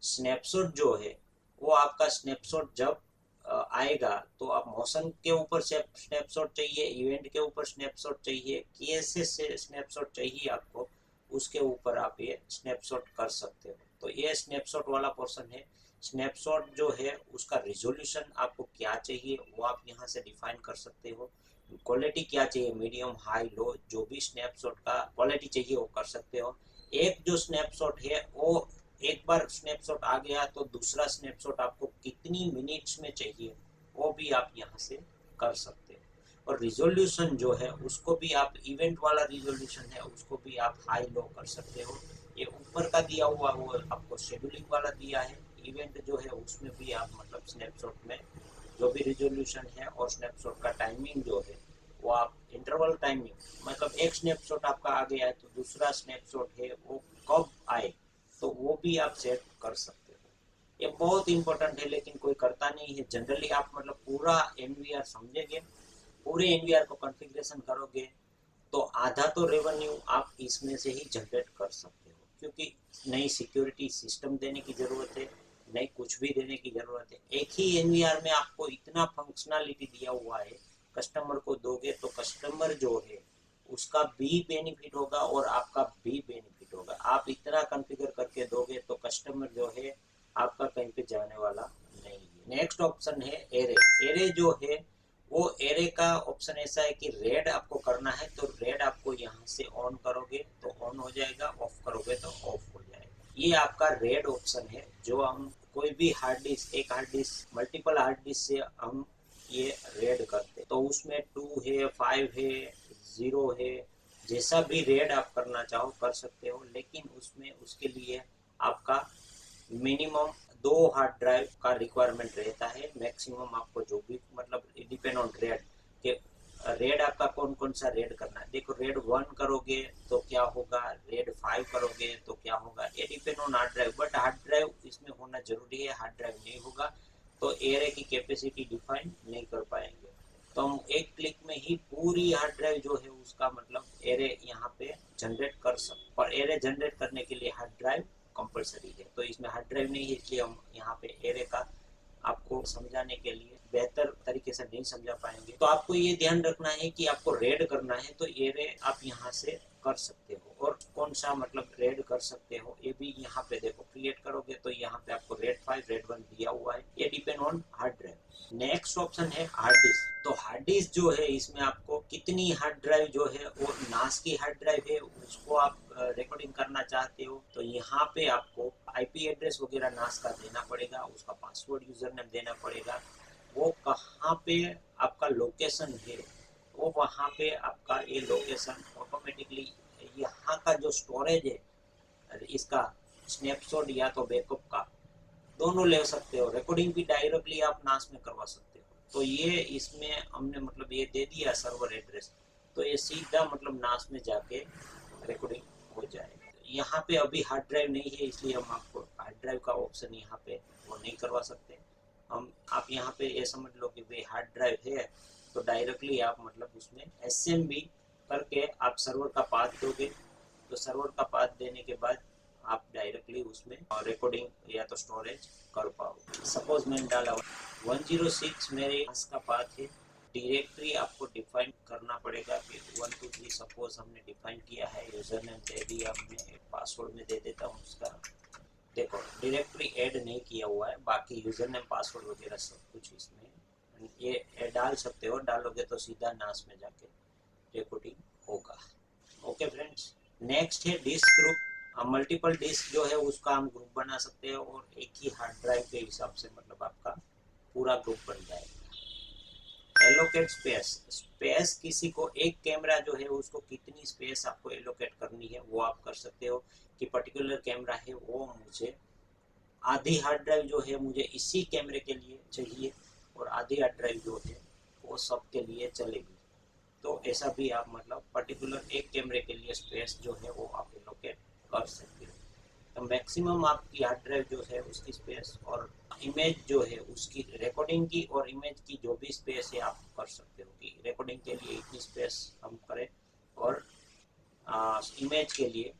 स्नैपशॉट जो है वो आपका स्नैपशॉट जब आएगा तो आप मोशन के ऊपर से स्नैपशॉट चाहिए, इवेंट के ऊपर स्नैपशॉट चाहिए, कैसे से स्नैपशॉट चाहिए आपको, उसके ऊपर आप ये स्नैपशॉट कर सकते हो। तो ये स्नैपशॉट वाला पोर्शन है। स्नैपशॉट जो है उसका रिजोल्यूशन आपको क्या चाहिए वो आप यहाँ से डिफाइन कर सकते हो। क्वालिटी क्या चाहिए, मीडियम हाई लो, जो भी स्नैपशॉट का क्वालिटी चाहिए वो कर सकते हो। एक जो स्नैपशॉट है वो एक बार स्नैपशॉट आ गया तो दूसरा स्नैपशॉट आपको कितनी मिनट्स में चाहिए वो भी आप यहाँ से कर सकते हो। और रिजोल्यूशन जो है उसको भी आप, इवेंट वाला रिजोल्यूशन है उसको भी आप हाई लो कर सकते हो। ये ऊपर का दिया हुआ वो आपको शेड्यूलिंग वाला दिया है। इवेंट जो है उसमें भी आप मतलब स्नैपशॉट में जो भी रिजोल्यूशन है और स्नैपशॉट का टाइमिंग जो है वो आप इंटरवल टाइमिंग, मतलब एक स्नैपशॉट आपका आ गया है तो दूसरा स्नैपशॉट है वो कब आए तो वो भी आप सेट कर सकते हो। ये बहुत इंपॉर्टेंट है लेकिन कोई करता नहीं है। जनरली आप मतलब पूरा एनवीआर समझेंगे, पूरे एनवीआर को कॉन्फ़िगरेशन करोगे तो आधा तो रेवेन्यू आप इसमें से ही जनरेट कर सकते हो, क्योंकि नई सिक्योरिटी सिस्टम देने की जरूरत है, नई कुछ भी देने की जरूरत है। एक ही एनवीआर में आपको इतना फंक्शनलिटी दिया हुआ है, कस्टमर को दोगे तो कस्टमर जो है उसका भी बेनिफिट होगा और आपका भी बेनिफिट होगा। आप इतना कॉन्फ़िगर करके दोगे तो कस्टमर जो है आपका कहीं पे जाने वाला नहीं है। नेक्स्ट ऑप्शन है एरे। एरे जो है वो एरे का ऑप्शन ऐसा है कि रेड आपको करना है तो रेड आपको यहाँ से ऑन करोगे तो ऑन हो जाएगा, ऑफ करोगे तो ऑफ हो जाएगा। ये आपका रेड ऑप्शन है जो हम कोई भी हार्ड डिस्क, एक hard disk multiple hard disk से हम ये रेड करते, तो उसमें 2 है, 5 है, 0 है, जैसा भी रेड आप करना चाहो कर सकते हो। लेकिन उसमें उसके लिए आपका मिनिमम 2 हार्ड ड्राइव का रिक्वायरमेंट रहता है। मैक्सिमम आपको जो भी मतलब डिपेंड ऑन रेड के रेड आपका कौन कौन सा रेड करना है। देखो रेड 1 करोगे तो क्या होगा, रेड 5 करोगे तो क्या होगा, ये depend on hard drive. But hard drive इसमें होना जरूरी है, हार्ड ड्राइव नहीं होगा तो एरे की कैपेसिटी डिफाइन नहीं कर पाएंगे। तो हम एक क्लिक में ही पूरी हार्ड ड्राइव जो है उसका मतलब एरे यहाँ पे जनरेट कर सकते। और एरे जनरेट करने के लिए हार्ड ड्राइव कंपलसरी है, तो इसमें हार्ड ड्राइव नहीं है, इसलिए हम यहाँ पे एरे का आपको समझाने के लिए बेहतर तरीके से नहीं समझा पाएंगे। तो आपको ये ध्यान रखना है कि आपको रेड करना है तो एरे आप यहाँ से कर सकते हो, और कौन सा मतलब रेड कर सकते हो ये भी यहाँ पे देखो क्रिएट करोगे तो यहाँ पे आपको रेड 5 रेड 1 दिया हुआ है, ये depend on hard drive. Next option है हार्ड डिस्क। तो हार्ड डिस्क जो है इसमें आपको कितनी हार्ड ड्राइव जो है वो नास की हार्ड ड्राइव है उसको आप रिकॉर्डिंग करना चाहते हो तो यहाँ पे आपको आईपी एड्रेस वगैरह नास का देना पड़ेगा, उसका पासवर्ड यूजर नेम देना पड़ेगा, वो कहाँ पे आपका लोकेशन है वो वहाँ पे आपका ये लोकेशन ऑटोमेटिकली यहाँ का जो स्टोरेज है इसका स्नैपशॉट या तो बैकअप का दोनों ले सकते हो। रिकॉर्डिंग भी डायरेक्टली आप नास में करवा सकते हो। तो ये इसमें हमने मतलब ये दे दिया सर्वर एड्रेस, तो ये सीधा मतलब नास में जाके रिकॉर्डिंग हो जाएगा। यहाँ पे अभी हार्ड ड्राइव नहीं है इसलिए हम आपको हार्ड ड्राइव का ऑप्शन यहाँ पे वो नहीं करवा सकते। हम आप यहाँ पे ये समझ लो कि भाई हार्ड ड्राइव है तो डायरेक्टली आप मतलब उसमें एसएमबी करके आप सर्वर का पाथ दोगे, तो सर्वर का पाथ देने के बाद आप डायरेक्टली उसमें रिकॉर्डिंग या तो स्टोरेज कर पाओ। सपोज मैंने डाला 106 मेरे पास का पाथ है, डायरेक्टरी आपको डिफाइन करना पड़ेगा कि 1 2 3 सपोज हमने डिफाइन किया है, यूजर नेम दे दिया हमने, एक पासवर्ड में दे देता हूँ उसका। देखो डायरेक्टरी ऐड नहीं किया हुआ है, बाकी यूजर नेम पासवर्ड वगैरह सब कुछ इसमें ये डाल सकते हो, डालोगे तो सीधा नास में जाके रिकॉर्डिंग होगा। ओके फ्रेंड्स, नेक्स्ट है डिस्क ग्रुप। मल्टीपल डिस्क जो है उसका हम ग्रुप बना सकते हैं और एक ही हार्ड ड्राइव के हिसाब से मतलब आपका पूरा ग्रुप बन जाएगा। एलोकेट स्पेस, स्पेस किसी को एक कैमरा जो है उसको कितनी स्पेस आपको एलोकेट करनी है वो आप कर सकते हो कि पर्टिकुलर कैमरा है वो मुझे आधी हार्ड ड्राइव जो है मुझे इसी कैमरे के लिए चाहिए और आधी हार्ड ड्राइव जो है वो सब के लिए चलेगी। तो ऐसा भी आप मतलब पर्टिकुलर एक कैमरे के लिए स्पेस जो है वो आप एलोकेट कर सकते हो। तो मैक्सिमम आपकी हार्ड ड्राइव जो है उसकी स्पेस और इमेज जो है उसकी रिकॉर्डिंग की और इमेज की जो भी स्पेस है आप कर सकते हो कि रिकॉर्डिंग के लिए इतनी स्पेस हम करें और इमेज के लिए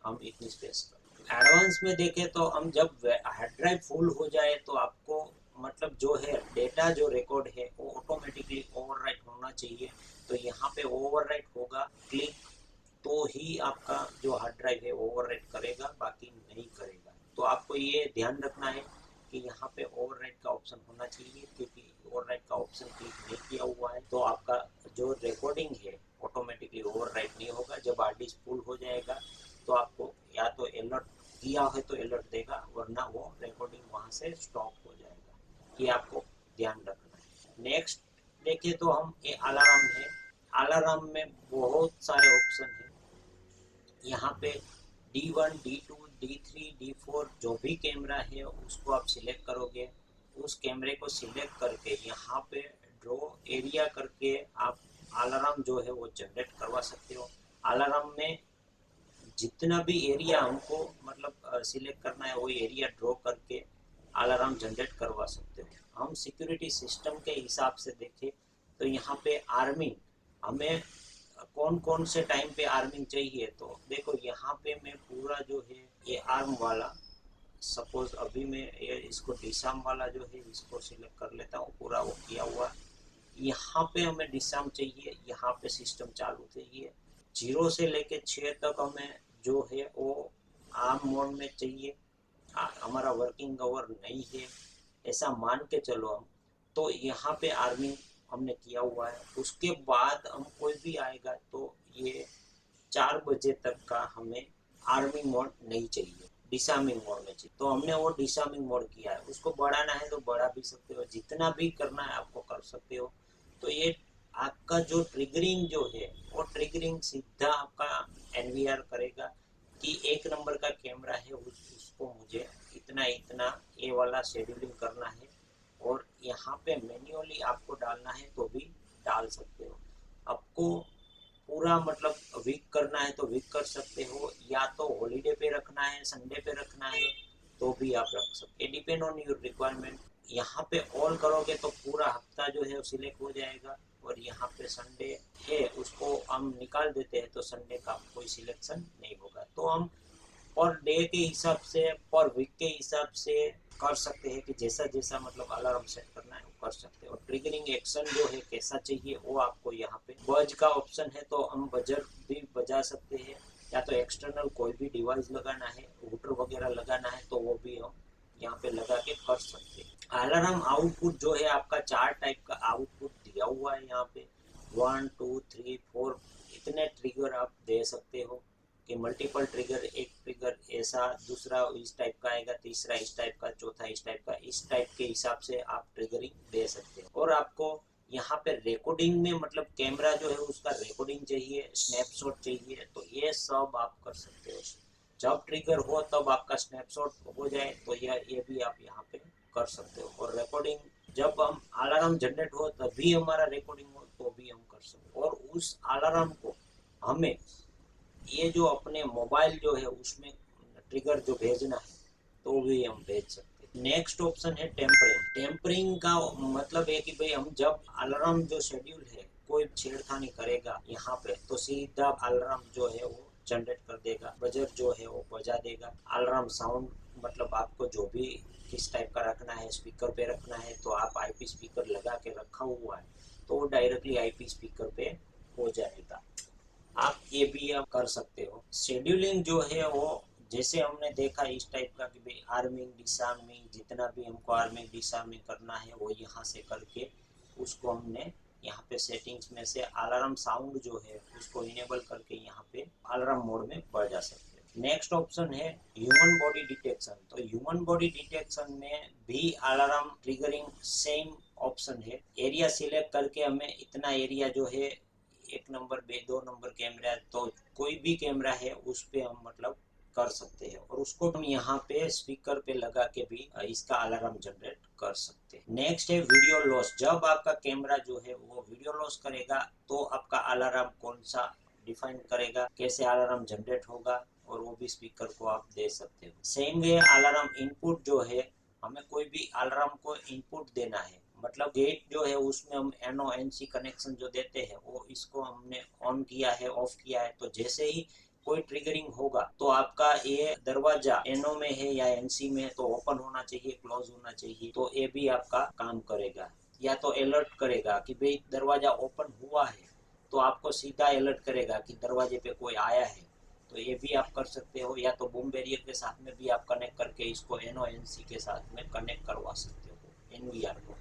हम इतनी स्पेस करें। एडवांस में देखें तो हम जब हार्ड ड्राइव फुल हो जाए तो आपको मतलब जो है डेटा जो रिकॉर्ड है वो ऑटोमेटिकली ओवरराइट होना चाहिए। तो यहाँ पे ओवरराइट होगा क्लिक तो ही आपका जो हार्ड ड्राइव है ओवरराइट करेगा, बाकी नहीं करेगा। तो आपको ये ध्यान रखना है कि यहाँ पे ओवरराइट का ऑप्शन होना चाहिए, क्योंकि ओवरराइट का ऑप्शन क्लिक नहीं किया हुआ है तो आपका जो रिकॉर्डिंग है ऑटोमेटिकली ओवरराइट नहीं होगा। जब हार्ड डिस्क फुल हो जाएगा तो आपको या तो अलर्ट किया है तो अलर्ट देगा, वरना वो रिकॉर्डिंग वहाँ से स्टॉप हो जाएगा। ये आपको ध्यान रखना है। नेक्स्ट देखिए तो हम ये अलार्म है, अलार्म में बहुत सारे ऑप्शन है। यहाँ पे D1 D2 D3 D4 जो भी कैमरा है उसको आप सिलेक्ट करोगे, उस कैमरे को सिलेक्ट करके यहाँ पे ड्रॉ एरिया करके आप अलार्म जो है वो जनरेट करवा सकते हो। अलार्म में जितना भी एरिया हमको मतलब सिलेक्ट करना है वो एरिया ड्रॉ करके अलार्म जनरेट करवा सकते हो। हम सिक्योरिटी सिस्टम के हिसाब से देखें तो यहाँ पे आर्मिंग हमें कौन कौन से टाइम पे आर्मिंग चाहिए, तो देखो यहाँ पे मैं पूरा जो है ये आर्म वाला सपोज अभी मैं ये इसको डिसाम वाला जो है इसको सिलेक्ट कर लेता हूँ, पूरा वो किया हुआ। यहाँ पे हमें डिसाम चाहिए, यहाँ पे सिस्टम चालू चाहिए, 0 से लेके 6 तक हमें जो है वो आर्म मोड में चाहिए, हमारा वर्किंग आवर नहीं है ऐसा मान के चलो हम। तो यहाँ पे आर्मिंग हमने किया हुआ है। उसके बाद हम कोई भी आएगा तो ये 4 बजे तक का हमें आर्मिंग मोड नहीं चाहिए। डिसामिंग मोड में चाहिए, तो हमने वो डिसामिंग मोड किया है। उसको बढ़ाना है तो बढ़ा भी सकते हो, जितना भी करना है आपको कर सकते हो। तो ये आपका जो ट्रिगरिंग जो है वो ट्रिगरिंग सीधा आपका एनवीआर करेगा कि एक नंबर का कैमरा है उसको मुझे इतना इतना ये वाला शेड्यूलिंग करना है, और यहाँ पे मैन्युअली आपको डालना है तो भी डाल सकते हो। आपको पूरा मतलब वीक करना है तो वीक कर सकते हो, या तो हॉलीडे पे रखना है, संडे पे रखना है तो भी आप रख सकते हैं, डिपेंड ऑन योर रिक्वायरमेंट। यहाँ पे ऑल करोगे तो पूरा हफ्ता जो है वो सिलेक्ट हो जाएगा, और यहाँ पे संडे है उसको हम निकाल देते हैं तो संडे का कोई सिलेक्शन नहीं होगा। तो हम पर डे के हिसाब से, पर वीक के हिसाब से कर सकते हैं कि जैसा जैसा मतलब अलार्म सेट करना है वो कर सकते हैं। और ट्रिगरिंग एक्शन जो है कैसा चाहिए वो आपको यहाँ पे बज का ऑप्शन है तो हम बजर भी बजा सकते हैं, या तो एक्सटर्नल कोई भी डिवाइस लगाना है, रूटर वगैरह लगाना है तो वो भी हम यहाँ पे लगा के कर सकते हैं। अलार्म आउटपुट जो है आपका 4 टाइप का आउटपुट दिया हुआ है यहाँ पे, 1 2 3 4 इतने ट्रिगर आप दे सकते हो कि मल्टीपल ट्रिगर, एक ट्रिगर ऐसा, दूसरा इस टाइप का आएगा, तीसरा इस टाइप का, चौथा इस टाइप का, इस टाइप के हिसाब से आप ट्रिगरिंग दे सकते हो। और आपको यहाँ पे रिकॉर्डिंग में मतलब कैमरा जो है उसका रिकॉर्डिंग चाहिए, स्नैपशॉट चाहिए, तो ये सब आप कर सकते हो। जब ट्रिगर हो तब आपका स्नैपशॉट हो जाए तो ये भी आप यहाँ पे कर सकते हो। और रिकॉर्डिंग जब हम अलार्म जनरेट हो तभी हमारा रिकॉर्डिंग हो तो भी हम कर सकते हो। और उस अलार्म को हमें ये जो अपने मोबाइल जो है उसमें ट्रिगर जो भेजना है तो भी हम भेज सकते हैं। नेक्स्ट ऑप्शन है टेम्परिंग। टेम्परिंग का मतलब है कि भाई हम जब अलार्म जो शेड्यूल है कोई छेड़खानी करेगा यहाँ पे तो सीधा अलार्म जो है वो जनरेट कर देगा, बजर जो है वो बजा देगा। अलार्म साउंड मतलब आपको जो भी किस टाइप का रखना है, स्पीकर पे रखना है तो आप आईपी स्पीकर लगा के रखा हुआ है तो वो डायरेक्टली आईपी स्पीकर पे हो जाएगा। आप ये भी आप कर सकते हो। शेड्यूलिंग जो है वो जैसे हमने देखा इस टाइप का कि भाई आर्मिंग डिसआर्मिंग, जितना भी हमको आर्मिंग डिसआर्मिंग करना है वो यहाँ से करके उसको हमने यहाँ पे सेटिंग्स में से अलार्म साउंड जो है उसको इनेबल करके यहाँ पे अलार्म मोड में बढ़ जा सकते हैं। नेक्स्ट ऑप्शन है ह्यूमन बॉडी डिटेक्शन। तो ह्यूमन बॉडी डिटेक्शन में भी अलार्म ट्रिगरिंग सेम ऑप्शन है। एरिया सिलेक्ट करके हमें इतना एरिया जो है, एक नंबर बे 2 नंबर कैमरा, तो कोई भी कैमरा है उस पे हम मतलब कर सकते हैं, और उसको हम यहाँ पे स्पीकर पे लगा के भी इसका अलार्म जनरेट कर सकते हैं। नेक्स्ट है वीडियो लॉस। जब आपका कैमरा जो है वो वीडियो लॉस करेगा तो आपका अलार्म कौन सा डिफाइन करेगा, कैसे अलार्म जनरेट होगा, और वो भी स्पीकर को आप दे सकते हो। सेम वे अलार्म इनपुट जो है, हमें कोई भी अलार्म को इनपुट देना है, मतलब गेट जो है उसमें हम एनओ एनसी कनेक्शन जो देते हैं वो इसको हमने ऑन किया है, ऑफ किया है, तो जैसे ही कोई ट्रिगरिंग होगा तो आपका ये दरवाजा एनओ में है या एनसी में है तो ओपन होना चाहिए, क्लोज होना चाहिए, तो ये भी आपका काम करेगा। या तो अलर्ट करेगा कि भाई दरवाजा ओपन हुआ है तो आपको सीधा अलर्ट करेगा कि दरवाजे पे कोई आया है, तो ये भी आप कर सकते हो। या तो बूम बैरियर के साथ में भी आप कनेक्ट करके इसको एनओ एनसी के साथ में कनेक्ट करवा सकते हो एनवीआर को,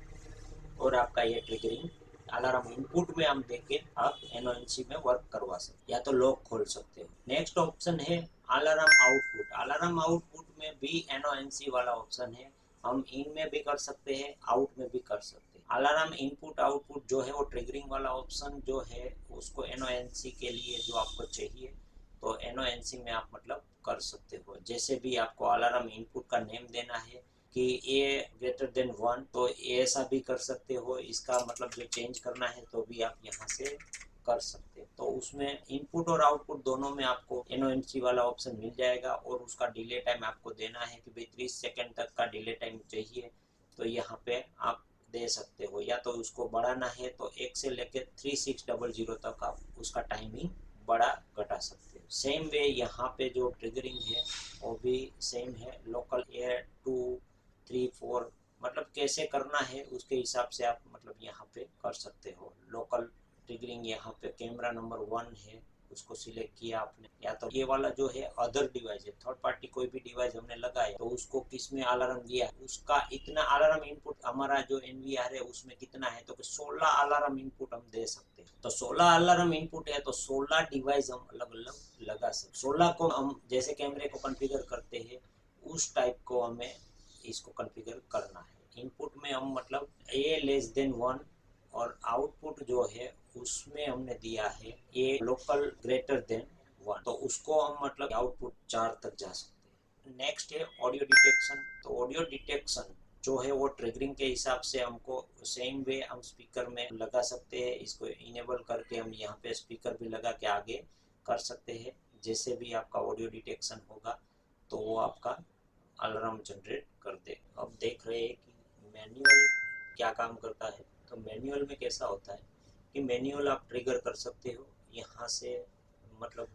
और आपका ये ट्रिगरिंग अलार्म इनपुट में हम देके आप एनओएनसी में वर्क करवा सकते या तो लॉक खोल सकते हो। नेक्स्ट ऑप्शन है अलार्म आउटपुट। अलार्म आउटपुट में भी एनओएनसी वाला ऑप्शन है, हम इन में भी कर सकते हैं, आउट में भी कर सकते हैं। अलार्म इनपुट आउटपुट जो है वो ट्रिगरिंग वाला ऑप्शन जो है उसको एनओएनसी के लिए जो आपको चाहिए तो एनओएनसी में आप मतलब कर सकते हो। जैसे भी आपको अलार्म इनपुट का नेम देना है कि ए ग्रेटर देन 1 तो ऐसा भी कर सकते हो, इसका मतलब जो चेंज करना है तो भी आप यहाँ से कर सकते हैं। तो उसमें इनपुट और आउटपुट दोनों में आपको एनओएनसी वाला ऑप्शन मिल जाएगा, और उसका डिले टाइम आपको देना है कि भाई 30 सेकेंड तक का डिले टाइम चाहिए तो यहाँ पे आप दे सकते हो, या तो उसको बढ़ाना है तो 1 से लेकर 3600 तक आप उसका टाइमिंग बड़ा घटा सकते हो। सेम वे यहाँ पे जो ट्रिगरिंग है वो भी सेम है, लोकल एयर 2 3 4 मतलब कैसे करना है उसके हिसाब से आप मतलब यहाँ पे कर सकते हो। लोकल ट्रिगरिंग यहाँ पे कैमरा नंबर 1 है उसको सिलेक्ट किया आपने, या तो ये वाला जो है अदर डिवाइस है, थर्ड पार्टी कोई भी डिवाइस हमने लगाया तो उसको किस में अलार्म दिया उसका इतना अलार्म इनपुट हमारा जो एनवीआर है उसमें कितना है तो 16 अलार्म इनपुट हम दे सकते हैं। तो 16 अलार्म इनपुट है तो 16 डिवाइस हम अलग अलग लगा सकते। 16 को हम जैसे कैमरे को कॉन्फ़िगर करते हैं उस टाइप को हमें इसको कॉन्फ़िगर करना है। इनपुट में हम मतलब ए लेस देन 1 और आउटपुट जो है उसमें हमने दिया है ए लोकल ग्रेटर देन 1, तो उसको हम मतलब आउटपुट 4 तक जा सकते हैं। नेक्स्ट है ऑडियो डिटेक्शन। तो ऑडियो डिटेक्शन जो है वो ट्रिगरिंग के हिसाब से हमको सेम वे हम स्पीकर में लगा सकते हैं। इसको इनेबल करके हम यहाँ पे स्पीकर भी लगा के आगे कर सकते हैं। जैसे भी आपका ऑडियो डिटेक्शन होगा तो वो आपका अलार्म जनरेट कर दे। अब देख रहे हैं कि मैनुअल क्या काम करता है। तो मैनुअल में कैसा होता है कि मैनुअल आप ट्रिगर कर सकते हो यहाँ से, मतलब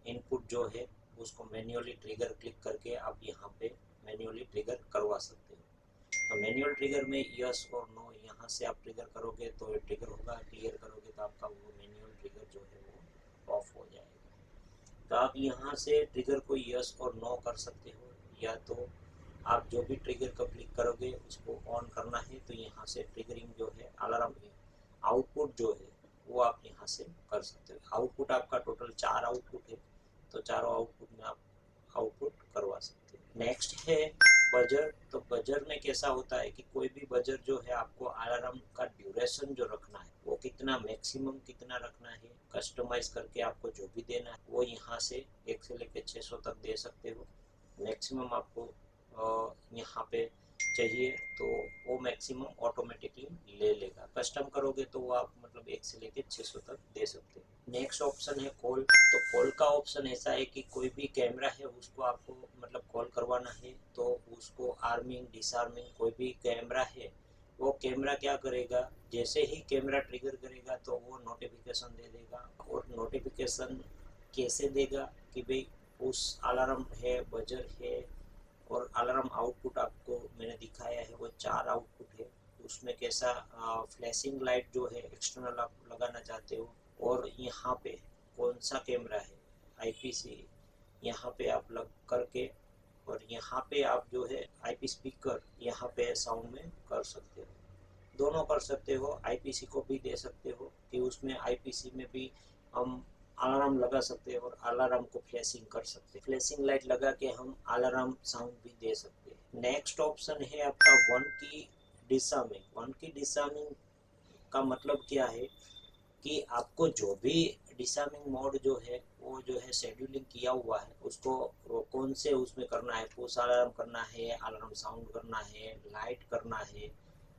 इनपुट जो है उसको मैन्युअली ट्रिगर क्लिक करके आप यहाँ पे मैन्युअली ट्रिगर करवा सकते हो। तो मैनुअल ट्रिगर में यस और नो यहाँ से आप ट्रिगर करोगे तो ये ट्रिगर होगा, क्लियर करोगे तो आपका वो मैनुअल ट्रिगर जो है वो ऑफ हो जाएगा। तो आप यहाँ से ट्रिगर को यस और नो कर सकते हो, या तो आप जो भी ट्रिगर को क्लिक करोगे उसको ऑन करना है तो यहाँ से ट्रिगरिंग जो है अलार्म आउटपुट जो है वो आप यहाँ से कर सकते हो। आउटपुट आपका टोटल 4 आउटपुट है, तो चारों आउटपुट में आप आउटपुट करवा सकते हो। नेक्स्ट है बजर। तो बजर में कैसा होता है कि कोई भी बजर जो है आपको अलार्म का ड्यूरेशन जो रखना है वो कितना मैक्सिमम कितना रखना है, कस्टमाइज करके आपको जो भी देना है वो यहाँ से 1 से लेकर 600 तक दे सकते हो। मैक्सिमम आपको यहाँ पे चाहिए तो वो मैक्सिमम ऑटोमेटिकली ले लेगा। कस्टम करोगे तो वो आप मतलब 1 से लेकर 600 तक दे सकते हो। नेक्स्ट ऑप्शन है कॉल। तो कॉल का ऑप्शन ऐसा है कि कोई भी कैमरा है उसको आपको मतलब कॉल करवाना है तो उसको आर्मिंग डिसआर्मिंग कोई भी कैमरा है वो कैमरा क्या करेगा, जैसे ही कैमरा ट्रिगर करेगा तो वो नोटिफिकेशन दे देगा। और नोटिफिकेशन कैसे देगा कि भाई उस अलार्म है, बजर है, और अलार्म आउटपुट आपको मैंने दिखाया है वो 4 आउटपुट है। उसमें कैसा फ्लैशिंग लाइट जो है एक्सटर्नल आप लगाना चाहते हो, और यहाँ पे कौन सा कैमरा है आईपीसी यहाँ पे आप लग करके, और यहाँ पे आप जो है आईपी स्पीकर यहाँ पे साउंड में कर सकते हो। दोनों कर सकते हो, आईपीसी को भी दे सकते हो कि उसमें आईपीसी में भी हम अलार्म लगा सकते हैं और अलार्म को फ्लैशिंग कर सकते हैं। फ्लैशिंग लाइट लगा के हम अलार्म साउंड भी दे सकते हैं। नेक्स्ट ऑप्शन है आपका वन की डिसआर्मिंग। वन की डिसआर्मिंग का मतलब क्या है कि आपको जो भी डिसआर्मिंग मोड जो है वो जो है शेड्यूलिंग किया हुआ है उसको कौन से उसमें करना है, पुश अलार्म करना है, अलार्म साउंड करना है, लाइट करना है,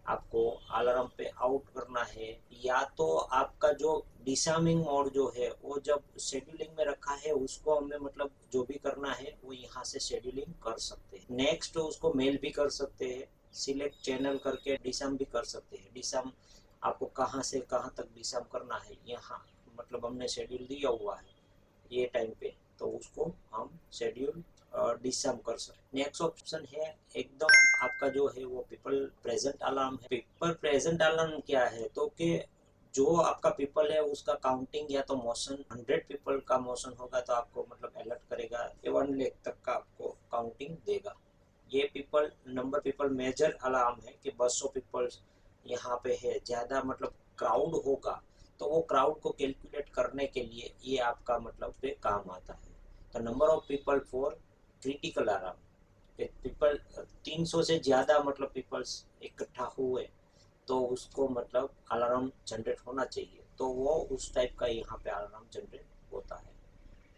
आपको अलार्म पे आउट करना है, या तो आपका जो डिसआर्मिंग मोड जो है वो जब शेड्यूलिंग में रखा है उसको हमें मतलब जो भी करना है वो यहाँ से शेड्यूलिंग कर सकते हैं। नेक्स्ट उसको मेल भी कर सकते हैं, सिलेक्ट चैनल करके डिसआर्म भी कर सकते हैं। डिसआर्म आपको कहाँ से कहाँ तक डिसआर्म करना है यहाँ मतलब हमने शेड्यूल दिया हुआ है ये टाइम पे, तो उसको हम शेड्यूल डिसआर्म कर सकते। नेक्स्ट ऑप्शन है एकदम आपका जो है वो पीपल प्रेजेंट अलार्म है। पीपल प्रेजेंट अलार्म क्या है तो कि जो आपका पीपल है उसका काउंटिंग या तो मोशन 100 पीपल का मोशन होगा तो आपको मतलब अलर्ट करेगा, 1 लाख तक का आपको काउंटिंग देगा। ये people number people major alarm है कि 200 पीपल यहाँ पे है, ज़्यादा मतलब क्राउड होगा तो वो क्राउड को कैलकुलेट करने के लिए ये आपका मतलब पे काम आता है। तो number of people for critical alarm, people 300 से ज़्यादा मतलब पीपल्स इकट्ठा हुए तो उसको मतलब अलार्म जनरेट होना चाहिए, तो वो उस टाइप का यहाँ पे अलार्म जनरेट होता है।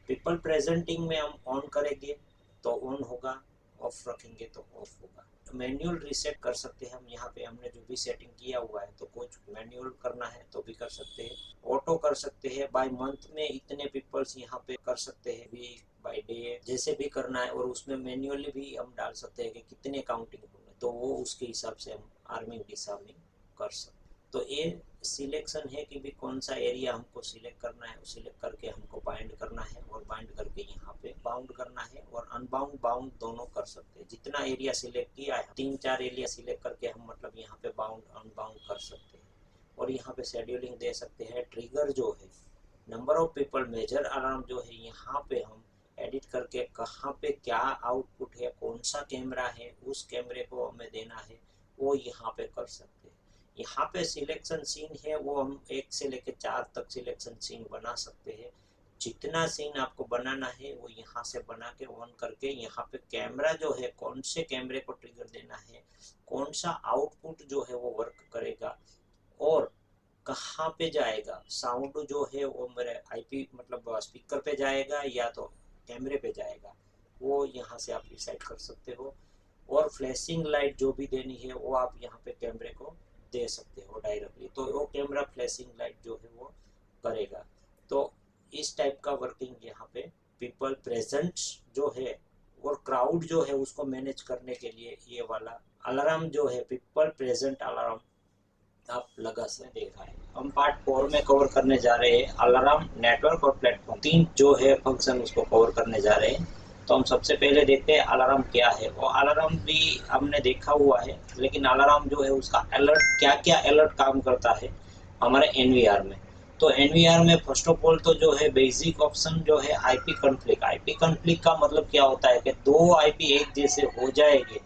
पीपल प्रेजेंटिंग में हम ऑन करेंगे तो ऑन होगा, ऑफ रखेंगे तो ऑफ होगा। मैनुअल रीसेट कर सकते हैं हम, यहाँ पे हमने जो भी सेटिंग किया हुआ है तो कुछ मैनुअल करना है तो भी कर सकते हैं, ऑटो कर सकते हैं, बाय मंथ में इतने पीपल्स यहाँ पे कर सकते हैं, वीक बाय डे जैसे भी करना है, और उसमें मैनुअली भी हम डाल सकते हैं कि कितने काउंटिंग होंगे तो वो उसके हिसाब से हम आर्मिंग डिसआर्मिंग कर सकते हैं। तो ये सिलेक्शन है कि भी कौन सा एरिया हमको सिलेक्ट करना है, सिलेक्ट करके हमको बाइंड करना है और बाइंड करके यहाँ पे बाउंड करना है, और अनबाउंड बाउंड दोनों कर सकते हैं। जितना एरिया सिलेक्ट किया है 3-4 एरिया सिलेक्ट करके हम मतलब यहाँ पे बाउंड अनबाउंड कर सकते हैं, और यहाँ पे शेड्यूलिंग दे सकते हैं। ट्रिगर जो है number of people major alarm जो है यहाँ पे हम एडिट करके कहाँ पे क्या आउटपुट है, कौन सा कैमरा है, उस कैमरे को हमें देना है वो यहाँ पे कर सकते हैं। यहाँ पे सिलेक्शन सीन है वो हम 1 से लेकर 4 तक सिलेक्शन सीन बना सकते हैं। जितना सीन आपको बनाना है वो यहाँ से बना के ऑन करके, यहाँ पे कैमरा जो है कौन से कैमरे को ट्रिगर देना है, कौन सा आउटपुट जो है वो वर्क करेगा, और कहाँ पे जाएगा साउंड जो है वो मेरे आईपी मतलब स्पीकर पे जाएगा या तो कैमरे पे जाएगा, वो यहाँ से आप डिसाइड कर सकते हो। और फ्लैशिंग लाइट जो भी देनी है वो आप यहाँ पे कैमरे को दे सकते हो डायरेक्टली, तो वो कैमरा फ्लैशिंग लाइट जो है वो करेगा। तो इस टाइप का वर्किंग यहाँ पे पीपल प्रेजेंट जो है और क्राउड जो है उसको मैनेज करने के लिए ये वाला अलार्म जो है पीपल प्रेजेंट अलार्म आप लगा से देखा है। हम पार्ट 4 में कवर करने जा रहे हैं अलार्म, नेटवर्क और प्लेटफॉर्म, तीन जो है फंक्शन उसको कवर करने जा रहे हैं। तो हम सबसे पहले देखते हैं अलार्म क्या है। वो अलार्म भी हमने देखा हुआ है, लेकिन अलार्म जो है उसका अलर्ट क्या क्या अलर्ट काम करता है हमारे एनवीआर में। तो एनवीआर में फर्स्ट ऑफ ऑल तो जो है बेसिक ऑप्शन जो है आईपी कॉन्फ्लिक्ट। आईपी कॉन्फ्लिक्ट का मतलब क्या होता है कि दो आईपी एक जैसे हो जाएंगे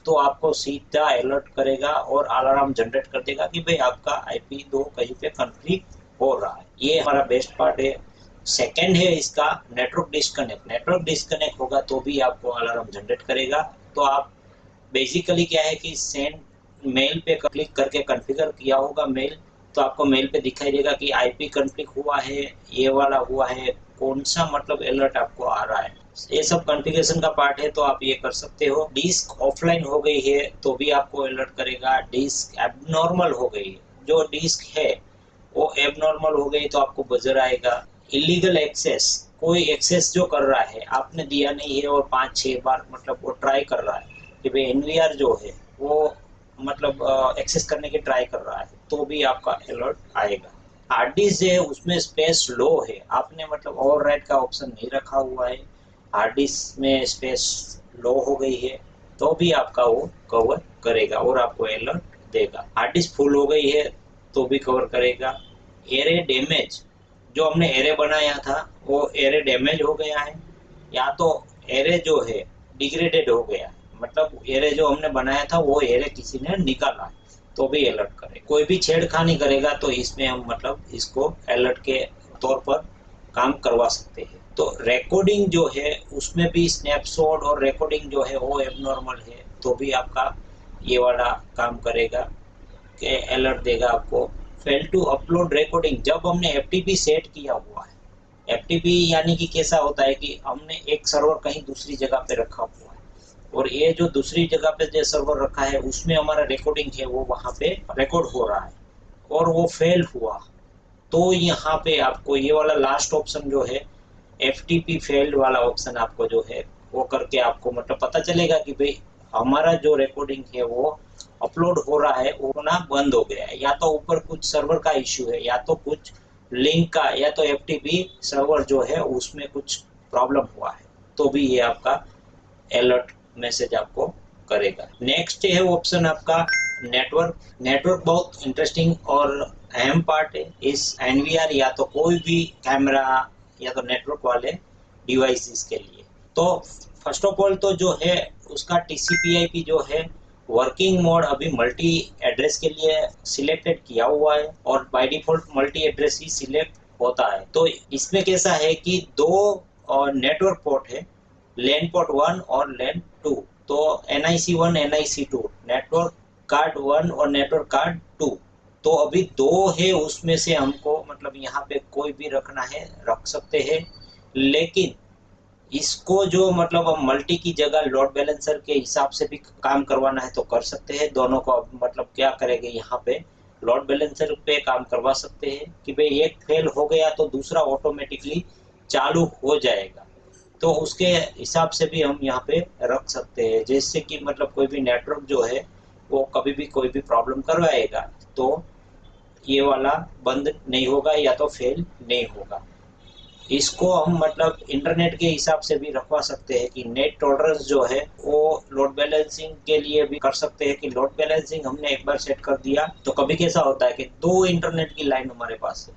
तो आपको सीधा अलर्ट करेगा और अलार्म जनरेट कर देगा कि भाई आपका आईपी दो कहीं पे कॉन्फ्लिक्ट हो रहा है। ये हमारा बेस्ट पार्ट है। सेकंड है इसका नेटवर्क डिस्कनेक्ट। नेटवर्क डिस्कनेक्ट होगा तो भी आपको अलार्म जनरेट करेगा। तो आप बेसिकली क्या है कि सेंड मेल पे क्लिक करके कॉन्फ़िगर किया होगा मेल, तो आपको मेल पे दिखाई देगा कि आईपी कॉन्फ्लिक्ट हुआ है, ये वाला हुआ है, कौन सा मतलब अलर्ट आपको आ रहा है। ये सब कॉन्फ़िगरेशन का पार्ट है, तो आप ये कर सकते हो। डिस्क ऑफलाइन हो गई है तो भी आपको अलर्ट करेगा। डिस्क एबनॉर्मल हो गई है, जो डिस्क है वो एबनॉर्मल हो गई तो आपको बजर आएगा। इलीगल एक्सेस, कोई एक्सेस जो कर रहा है आपने दिया नहीं है और 5-6 बार मतलब वो ट्राई कर रहा है कि भाई एनवीआर जो है वो मतलब एक्सेस करने की ट्राई कर रहा है, तो भी आपका अलर्ट आएगा। हार्ड डिस्क है उसमें स्पेस लो है, आपने मतलब ओवरराइट का ऑप्शन नहीं रखा हुआ है, हार्ड डिस्क में स्पेस लो हो गई है, तो भी आपका वो कवर करेगा और आपको अलर्ट देगा। हार्ड डिस्क फुल हो गई है तो भी कवर करेगा। एरे डैमेज, जो हमने एरे बनाया था वो एरे डैमेज हो गया है, या तो एरे जो है डिग्रेडेड हो गया है, मतलब एरे जो हमने बनाया था वो एरे किसी ने निकाला है, तो भी अलर्ट करे। कोई भी छेड़खानी करेगा तो इसमें हम मतलब इसको अलर्ट के तौर पर काम करवा सकते हैं। तो रिकॉर्डिंग जो है उसमें भी स्नैपशॉट और रिकॉर्डिंग जो है वो एबनॉर्मल है तो भी आपका ये वाला काम करेगा के अलर्ट देगा आपको। फेल टू अपलोड रिकॉर्डिंग, जब हमने एफटीपी सेट किया हुआ है, एफटीपी यानी कि कैसा होता है कि हमने एक सर्वर कहीं दूसरी जगह पे रखा हुआ है और ये जो दूसरी जगह पे जो सर्वर रखा है उसमें हमारा रिकॉर्डिंग है वो वहाँ पे रिकॉर्ड हो रहा है और वो फेल हुआ, तो यहाँ पे आपको ये वाला लास्ट ऑप्शन जो है एफटीपी फेल्ड वाला ऑप्शन आपको जो है वो करके आपको मतलब पता चलेगा कि भाई हमारा जो रिकॉर्डिंग है वो अपलोड हो रहा है वो ना बंद हो गया है, या तो ऊपर कुछ सर्वर का इश्यू है या तो कुछ लिंक का, या तो एफटीपी सर्वर जो है उसमें कुछ प्रॉब्लम हुआ है, तो भी ये आपका अलर्ट मैसेज आपको करेगा। नेक्स्ट है ऑप्शन आपका नेटवर्क। नेटवर्क बहुत इंटरेस्टिंग और अहम पार्ट है इस एनवीआर या तो कोई भी कैमरा या तो नेटवर्क वाले डिवाइसेस के लिए। तो फर्स्ट ऑफ ऑल तो जो है उसका टीसीपी/आईपी जो है वर्किंग मोड अभी मल्टी एड्रेस के लिए सिलेक्टेड किया हुआ है और by default multi address he select होता है। तो इसमें कैसा है कि दो नेटवर्क पोर्ट है, लैन पोर्ट 1 और लैन 2। तो NIC1 NIC2 नेटवर्क कार्ड 1 और नेटवर्क कार्ड 2। तो अभी दो है उसमें से हमको मतलब यहाँ पे कोई भी रखना है रख सकते हैं, लेकिन इसको जो मतलब हम मल्टी की जगह लोड बैलेंसर के हिसाब से भी काम करवाना है तो कर सकते हैं। दोनों को मतलब क्या करेंगे यहाँ पे लोड बैलेंसर पे काम करवा सकते हैं कि भाई एक फेल हो गया तो दूसरा ऑटोमेटिकली चालू हो जाएगा, तो उसके हिसाब से भी हम यहाँ पे रख सकते हैं, जैसे कि मतलब कोई भी नेटवर्क जो है वो कभी भी कोई भी प्रॉब्लम करवाएगा तो ये वाला बंद नहीं होगा या तो फेल नहीं होगा। इसको हम मतलब इंटरनेट के हिसाब से भी रखवा सकते हैं कि नेट टॉलरेंस जो है वो लोड बैलेंसिंग के लिए भी कर सकते हैं कि लोड बैलेंसिंग हमने एक बार सेट कर दिया तो कभी कैसा होता है कि दो इंटरनेट की लाइन हमारे पास है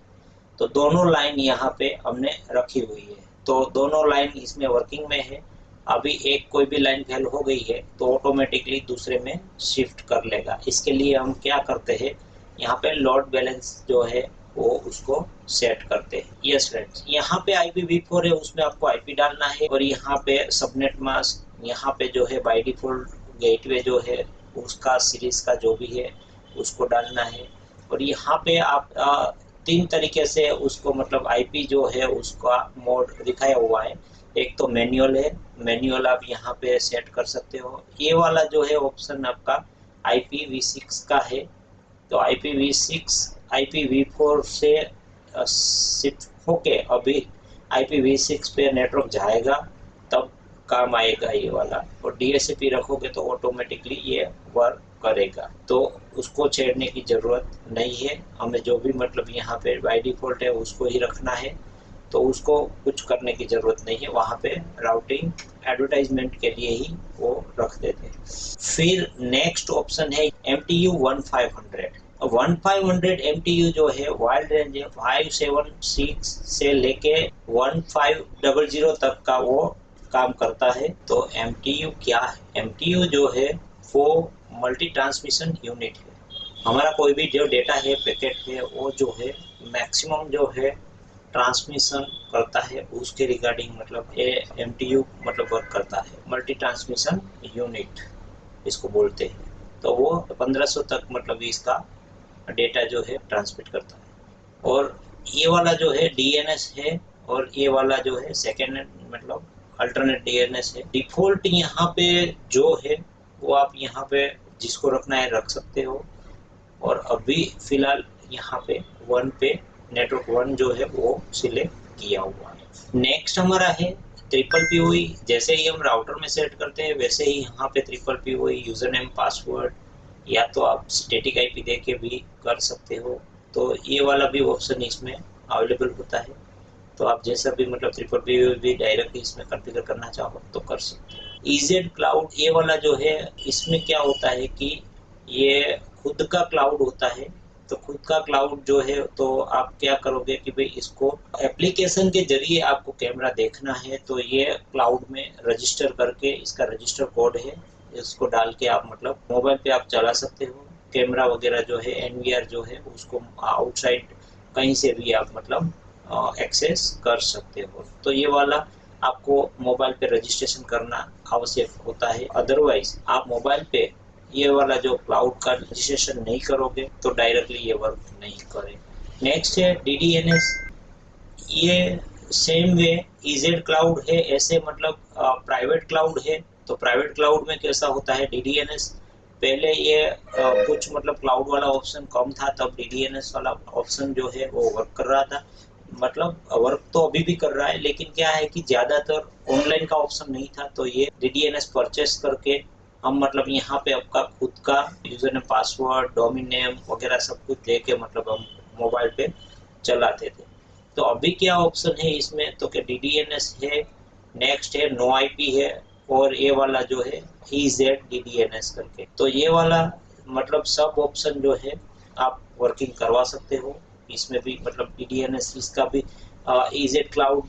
तो दोनों लाइन यहाँ पे हमने रखी हुई है, तो दोनों लाइन इसमें वर्किंग में है। अभी एक कोई भी लाइन फेल हो गई है तो ऑटोमेटिकली दूसरे में शिफ्ट कर लेगा। इसके लिए हम क्या करते हैं यहाँ पे लोड बैलेंस जो है वो उसको सेट करते हैं। यस फ्रेंड्स, यहाँ पे IPv4 है, उसमें आपको IP डालना है, और यहाँ पे सबनेट मास्क, यहाँ पे जो है बाय डिफॉल्ट गेटवे जो है उसका सीरीज का जो भी है उसको डालना है। और यहाँ पे आप 3 तरीके से उसको मतलब IP जो है उसका मोड दिखाया हुआ है। एक तो मैनुअल है, मैनुअल आप यहाँ पे सेट कर सकते हो। ये वाला जो है ऑप्शन आपका IPv6 का है। तो IPv6 IPv4 से शिफ्ट होके अभी IPv6 पे नेटवर्क जाएगा, तब काम आएगा ये वाला। और DHCP रखोगे तो ऑटोमेटिकली ये वर्क करेगा, तो उसको छेड़ने की ज़रूरत नहीं है। हमें जो भी मतलब यहाँ पे बाय डिफ़ॉल्ट है उसको ही रखना है, तो उसको कुछ करने की ज़रूरत नहीं है। वहाँ पे राउटिंग एडवर्टाइजमेंट के लिए ही वो रख देते हैं। फिर नेक्स्ट ऑप्शन है MTU 1500। 1500 MTU जो है वाइड रेंज है, 576 से लेके 1500 तक का वो काम करता है। तो MTU क्या है? MTU जो है वो मल्टी ट्रांसमिशन यूनिट है। हमारा कोई भी जो डेटा है, पैकेट है, वो जो है मैक्सिमम जो है ट्रांसमिशन करता है, उसके रिगार्डिंग मतलब ये MTU मतलब वर्क करता है। मल्टी ट्रांसमिशन यूनिट इसको बोलते हैं। तो वो 1500 तक मतलब इसका डेटा जो है ट्रांसमिट करता है। और ये वाला जो है DNS है, और ये वाला जो है सेकेंड मतलब अल्टरनेट DNS है। डिफ़ॉल्ट यहाँ पे जो है वो आप यहाँ पे जिसको रखना है रख सकते हो। और अभी फ़िलहाल यहाँ पे 1 पे नेटवर्क 1 जो है वो सिलेक्ट किया हुआ है। नेक्स्ट हमारा है ट्रिपल PoE। जैसे ही हम राउटर में सेट करते हैं वैसे ही यहाँ पे triple PoE user name password, या तो आप स्टैटिक IP दे के भी कर सकते हो। तो ये वाला भी ऑप्शन इसमें अवेलेबल होता है। तो आप जैसा भी मतलब ट्रिपल PoE भी डायरेक्टली इसमें कॉन्फ़िगर करना चाहो तो कर सकते हो। EZ क्लाउड ये वाला जो है, इसमें क्या होता है कि ये खुद का क्लाउड होता है। तो खुद का क्लाउड जो है, तो आप क्या करोगे कि भाई इसको एप्लीकेशन के जरिए आपको कैमरा देखना है, तो ये क्लाउड में रजिस्टर करके इसका रजिस्टर कोड है, इसको डाल के आप मतलब मोबाइल पे आप चला सकते हो। कैमरा वगैरह जो है NVR जो है उसको आउटसाइड कहीं से भी आप मतलब एक्सेस कर सकते हो। तो ये वाला आपको मोबाइल पे रजिस्ट्रेशन करना आवश्यक होता है। अदरवाइज आप मोबाइल पे ये वाला जो क्लाउड का रजिस्ट्रेशन नहीं करोगे तो डायरेक्टली ये वर्क नहीं करेगा। नेक्स्ट है DDNS। ये सेम वे EZ क्लाउड है, ऐसे मतलब प्राइवेट क्लाउड है। तो प्राइवेट क्लाउड में कैसा होता है DDNS, पहले ये कुछ मतलब क्लाउड वाला ऑप्शन कम था, तब DDNS वाला ऑप्शन जो है वो वर्क कर रहा था। मतलब वर्क तो अभी भी कर रहा है, लेकिन क्या है कि ज़्यादातर ऑनलाइन का ऑप्शन नहीं था। तो ये DDNS परचेस करके हम मतलब यहाँ पे आपका खुद का user name password domain name वगैरह सब कुछ लेके मतलब हम मोबाइल पे चलाते थे। तो अभी क्या ऑप्शन है इसमें, तो क्या DDNS है, नेक्स्ट है नो IP है, और ये वाला जो है EZ DDNS करके। तो ये वाला मतलब सब ऑप्शन जो है आप वर्किंग करवा सकते हो। इसमें भी मतलब DDNS इसका भी EZ क्लाउड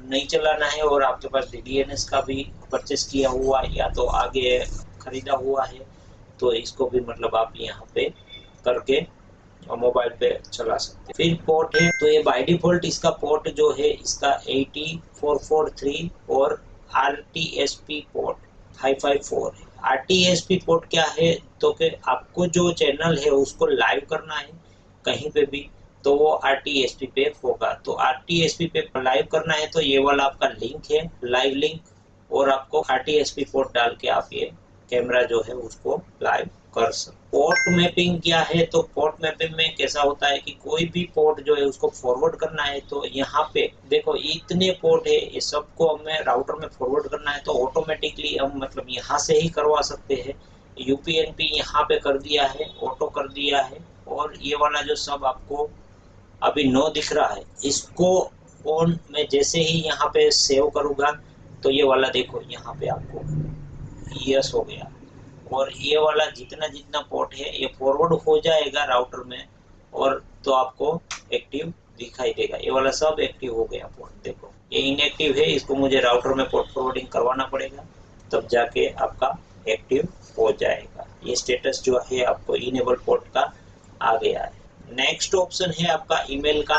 नहीं चलाना है, और आपके पास DDNS का भी परचेस किया हुआ या तो आगे खरीदा हुआ है, तो इसको भी मतलब आप यहाँ पे करके मोबाइल पे चला सकते हैं। फिर पोर्ट है, तो ये बाय डिफॉल्ट इसका पोर्ट जो है इसका 80443 और RTSP पोर्ट 554 है। RTSP पोर्ट क्या है, तो कि आपको जो चैनल है उसको लाइव करना है कहीं पे भी, तो वो RTSP पे होगा। तो RTSP पे लाइव करना है तो ये वाला आपका लिंक है, लाइव लिंक, और आपको RTSP पोर्ट डाल के आप ये कैमरा जो है उसको लाइव कर सकते। पोर्ट मैपिंग क्या है, तो पोर्ट मैपिंग में कैसा होता है कि कोई भी पोर्ट जो है उसको फॉरवर्ड करना है, तो यहाँ पे देखो इतने पोर्ट है, ये सबको हमें राउटर में फॉरवर्ड करना है, तो ऑटोमेटिकली हम मतलब यहाँ से ही करवा सकते हैं। UPnP यहाँ पे कर दिया है, ऑटो कर दिया है, और ये वाला जो सब आपको अभी नो दिख रहा है, इसको ऑन में जैसे ही यहाँ पे सेव करूँगा तो ये वाला देखो यहाँ पे आपको यस हो गया, और ये वाला जितना जितना पोर्ट है ये फॉरवर्ड हो जाएगा राउटर में, और तो आपको एक्टिव दिखाई देगा। ये वाला सब एक्टिव हो गया पोर्ट। देखो ये इनएक्टिव है, इसको मुझे राउटर में पोर्ट फॉरवर्डिंग करवाना पड़ेगा, तब जाके आपका एक्टिव हो जाएगा। ये स्टेटस जो है आपको इनेबल पोर्ट का आ गया है। नेक्स्ट ऑप्शन है आपका ईमेल का।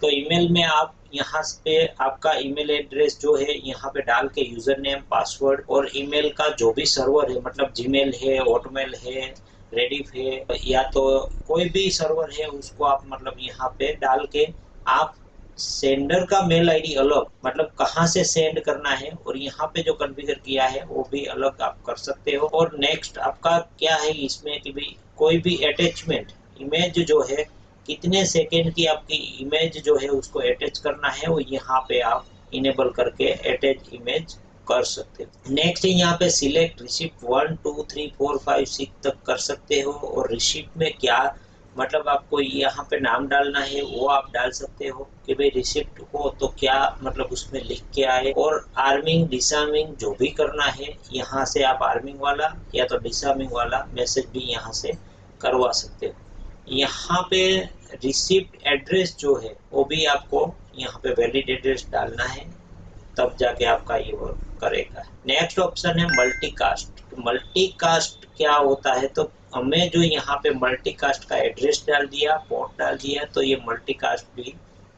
तो ईमेल में आप यहाँ पे आपका ईमेल एड्रेस जो है यहाँ पे डाल के यूजर नेम, पासवर्ड और ईमेल का जो भी सर्वर है, मतलब जीमेल है, हॉटमेल है, रेडिफ है, या तो कोई भी सर्वर है, उसको आप मतलब यहाँ पे डाल के आप सेंडर का मेल आईडी अलग, मतलब कहाँ से सेंड करना है और यहाँ पे जो कॉन्फ़िगर किया है वो भी अलग आप कर सकते हो। और नेक्स्ट आपका क्या है इसमें कि भाई कोई भी अटैचमेंट इमेज जो है, कितने सेकेंड की आपकी इमेज जो है उसको अटैच करना है, वो यहाँ पे आप इनेबल करके अटैच इमेज कर सकते हो। नेक्स्ट यहाँ पे सिलेक्ट रिसिप्ट 1 2 3 4 5 6 तक कर सकते हो। और रिसिप्ट में क्या मतलब आपको यहाँ पे नाम डालना है वो आप डाल सकते हो कि भाई रिसिप्ट हो तो क्या मतलब उसमें लिख के आए। और आर्मिंग डिसार्मिंग जो भी करना है यहाँ से आप आर्मिंग वाला या तो डिसार्मिंग वाला मैसेज भी यहाँ से करवा सकते हो। यहाँ पे रिसिप्ट एड्रेस जो है वो भी आपको यहाँ पे वैलिड एड्रेस डालना है, तब जाके आपका ये वर्क करेगा। नेक्स्ट ऑप्शन है मल्टीकास्ट। मल्टीकास्ट क्या होता है, तो हमें जो यहाँ पे मल्टीकास्ट का एड्रेस डाल दिया, पोर्ट डाल दिया, तो ये मल्टीकास्ट भी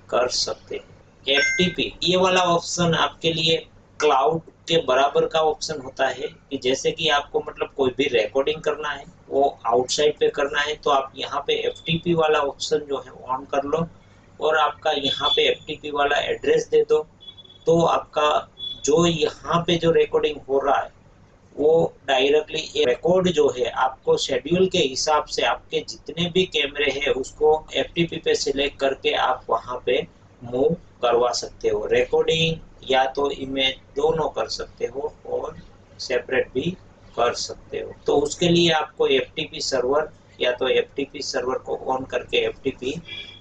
कर सकते हैं। एफटीपी ये वाला ऑप्शन आपके लिए क्लाउड के बराबर का ऑप्शन होता है कि जैसे कि आपको मतलब कोई भी रिकॉर्डिंग करना है वो आउटसाइड पे करना है, तो आप यहाँ पे एफटीपी वाला ऑप्शन जो है ऑन कर लो और आपका यहाँ पे एफटीपी वाला एड्रेस दे दो। तो आपका जो यहाँ पे जो रिकॉर्डिंग हो रहा है वो डायरेक्टली रिकॉर्ड जो है आपको शेड्यूल के हिसाब से आपके जितने भी कैमरे हैं उसको एफटीपी पे सिलेक्ट करके आप वहाँ पे मूव करवा सकते हो। रिकॉर्डिंग या तो इमेज दोनों कर सकते हो और सेपरेट भी कर सकते हो। तो उसके लिए आपको एफटीपी सर्वर या तो एफटीपी सर्वर को ऑन करके एफटीपी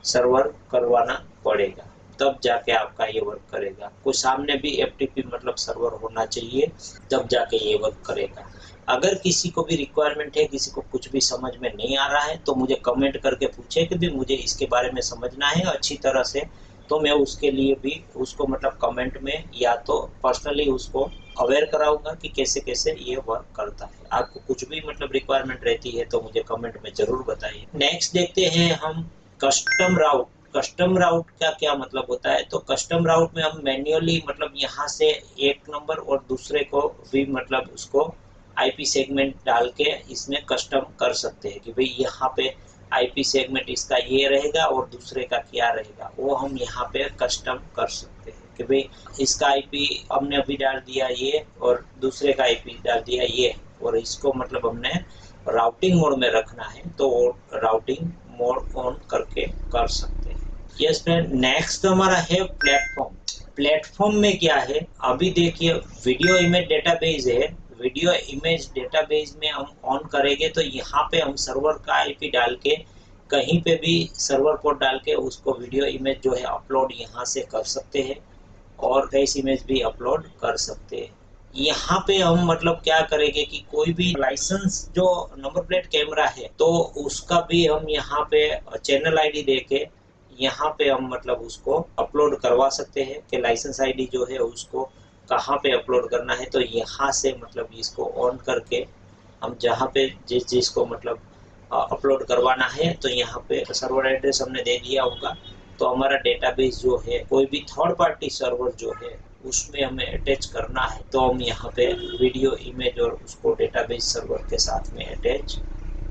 सर्वर करवाना पड़ेगा, तब जाके आपका ये वर्क करेगा। कोई सामने भी एफटीपी मतलब सर्वर होना चाहिए, तब जाके ये वर्क करेगा। अगर किसी को भी रिक्वायरमेंट है, किसी को कुछ भी समझ में नहीं आ रहा है, तो मुझे कमेंट करके पूछे कि भी मुझे इसके बारे में समझना है अच्छी तरह से, तो मैं उसके लिए भी उसको मतलब कमेंट में या तो पर्सनली उसको अवेयर कराऊंगा कि कैसे कैसे ये वर्क करता है। आपको कुछ भी मतलब रिक्वायरमेंट रहती है तो मुझे कमेंट में जरूर बताइए। नेक्स्ट देखते हैं हम कस्टम राउट। कस्टम राउट का क्या मतलब होता है, तो कस्टम राउट में हम मैन्युअली मतलब यहाँ से एक नंबर और दूसरे को भी मतलब उसको आईपी सेगमेंट डाल के इसमें कस्टम कर सकते हैं कि भाई यहाँ पे आईपी सेगमेंट इसका ये रहेगा और दूसरे का क्या रहेगा, वो हम यहाँ पे कस्टम कर सकते हैं कि भाई इसका आईपी हमने अभी डाल दिया ये और दूसरे का आईपी डाल दिया ये, और इसको मतलब हमने राउटिंग मोड में रखना है तो वो राउटिंग मोड ऑन करके कर सकते हैं। यस फ्रेंड, नेक्स्ट हमारा है प्लेटफॉर्म। प्लेटफॉर्म में क्या है, अभी देखिए वीडियो इमेज डेटाबेस है, वीडियो इमेज डेटाबेस में हम ऑन करेंगे तो यहाँ पे हम सर्वर का आईपी डाल के कहीं पे भी सर्वर पोर्ट डाल के उसको वीडियो इमेज जो है अपलोड यहाँ से कर सकते हैं और फेस इमेज भी अपलोड कर सकते हैं। यहाँ पे हम मतलब क्या करेंगे कि कोई भी लाइसेंस जो नंबर प्लेट कैमरा है तो उसका भी हम यहाँ पे चैनल आईडी देके यहाँ पे हम मतलब उसको अपलोड करवा सकते हैं कि लाइसेंस आईडी जो है उसको कहाँ पे अपलोड करना है। तो यहाँ से मतलब इसको ऑन करके हम जहाँ पे जिस जिसको मतलब अपलोड करवाना है तो यहाँ पे सर्वर एड्रेस हमने दे दिया होगा, तो हमारा डेटाबेस जो है कोई भी थर्ड पार्टी सर्वर जो है उसमें हमें अटैच करना है तो हम यहाँ पे वीडियो इमेज और उसको डेटाबेस सर्वर के साथ में अटैच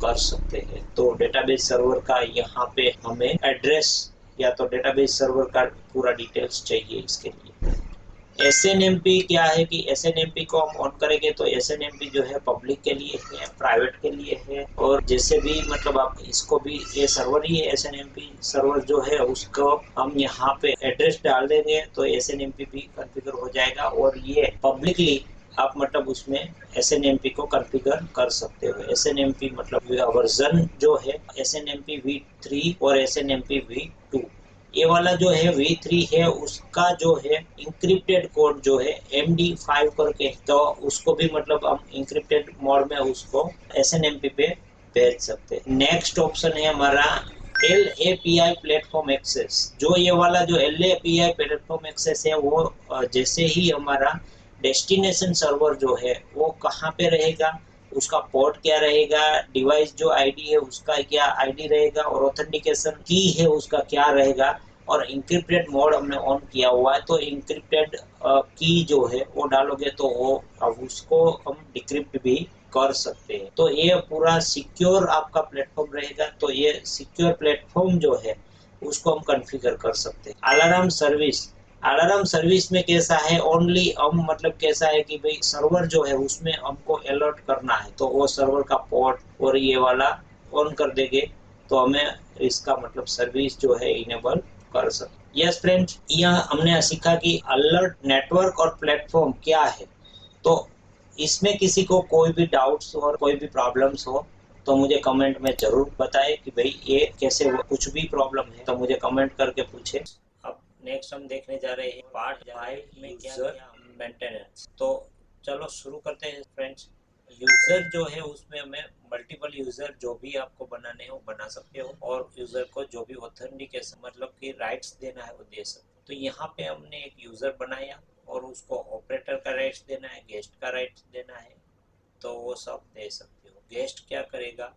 कर सकते हैं। तो डेटाबेस सर्वर का यहाँ पे हमें एड्रेस या तो डेटाबेस सर्वर का पूरा डिटेल्स चाहिए इसके लिए। SNMP क्या है कि SNMP को हम ऑन करेंगे तो SNMP जो है पब्लिक के लिए है, प्राइवेट के लिए है, और जैसे भी मतलब आप इसको भी ये सर्वर ही है SNMP सर्वर जो है उसको हम यहाँ पे एड्रेस डाल देंगे तो SNMP भी कॉन्फ़िगर हो जाएगा और ये पब्लिकली आप मतलब उसमें SNMP को कॉन्फ़िगर कर सकते हो। SNMP मतलब वर्जन जो है SNMP v3 और SNMP v2, ये वाला जो है V3 है उसका जो है इंक्रिप्टेड कोड जो है MD5 करके, तो उसको भी मतलब हम इंक्रिप्टेड मोड में उसको SNMP पे भेज सकते हैं। नेक्स्ट ऑप्शन है हमारा LAPI प्लेटफॉर्म एक्सेस। जो ये वाला जो LAPI प्लेटफॉर्म एक्सेस है वो जैसे ही हमारा डेस्टिनेशन सर्वर जो है वो कहाँ पे रहेगा, उसका पोर्ट क्या रहेगा, डिवाइस जो आईडी है उसका क्या आईडी रहेगा, और ऑथेंटिकेशन की है उसका क्या रहेगा। और इंक्रिप्टेड मोड हमने ऑन किया हुआ है, तो इंक्रिप्टेड की जो है वो डालोगे तो वो अब उसको हम डिक्रिप्ट भी कर सकते हैं। तो ये पूरा सिक्योर आपका प्लेटफॉर्म रहेगा। तो ये सिक्योर प्लेटफॉर्म जो है उसको हम कॉन्फ़िगर कर सकते हैं। अलार्म सर्विस, अलार्म सर्विस में कैसा है, ओनली हम मतलब कैसा है कि भाई सर्वर जो है उसमें हमको अलर्ट करना है, तो वो सर्वर का पोर्ट और ये वाला ऑन कर देंगे तो हमें इसका मतलब सर्विस जो है इनेबल कर सकते। यस फ्रेंड्स, यह हमने सीखा कि अलर्ट नेटवर्क और प्लेटफॉर्म क्या है। तो इसमें किसी को कोई भी डाउट्स और कोई भी प्रॉब्लम्स हो तो मुझे कमेंट में ज़रूर बताएं कि भाई ये कैसे हो, कुछ भी प्रॉब्लम है तो मुझे कमेंट करके पूछे। अब नेक्स्ट हम देखने जा रहे हैं पार्ट 5 में यूजर मेंटेनेंस। तो चलो शुरू करते हैं फ्रेंड्स। यूजर जो है उसमें हमें मल्टीपल यूजर जो भी आपको बनाने हो बना सकते हो, और यूजर को जो भी ऑथेंटिकेशन मतलब कि राइट्स देना है वो दे सकते हो। तो यहाँ पे हमने एक यूजर बनाया और उसको ऑपरेटर का राइट्स देना है, गेस्ट का राइट्स देना है, तो वो सब दे सकते हो। गेस्ट क्या करेगा,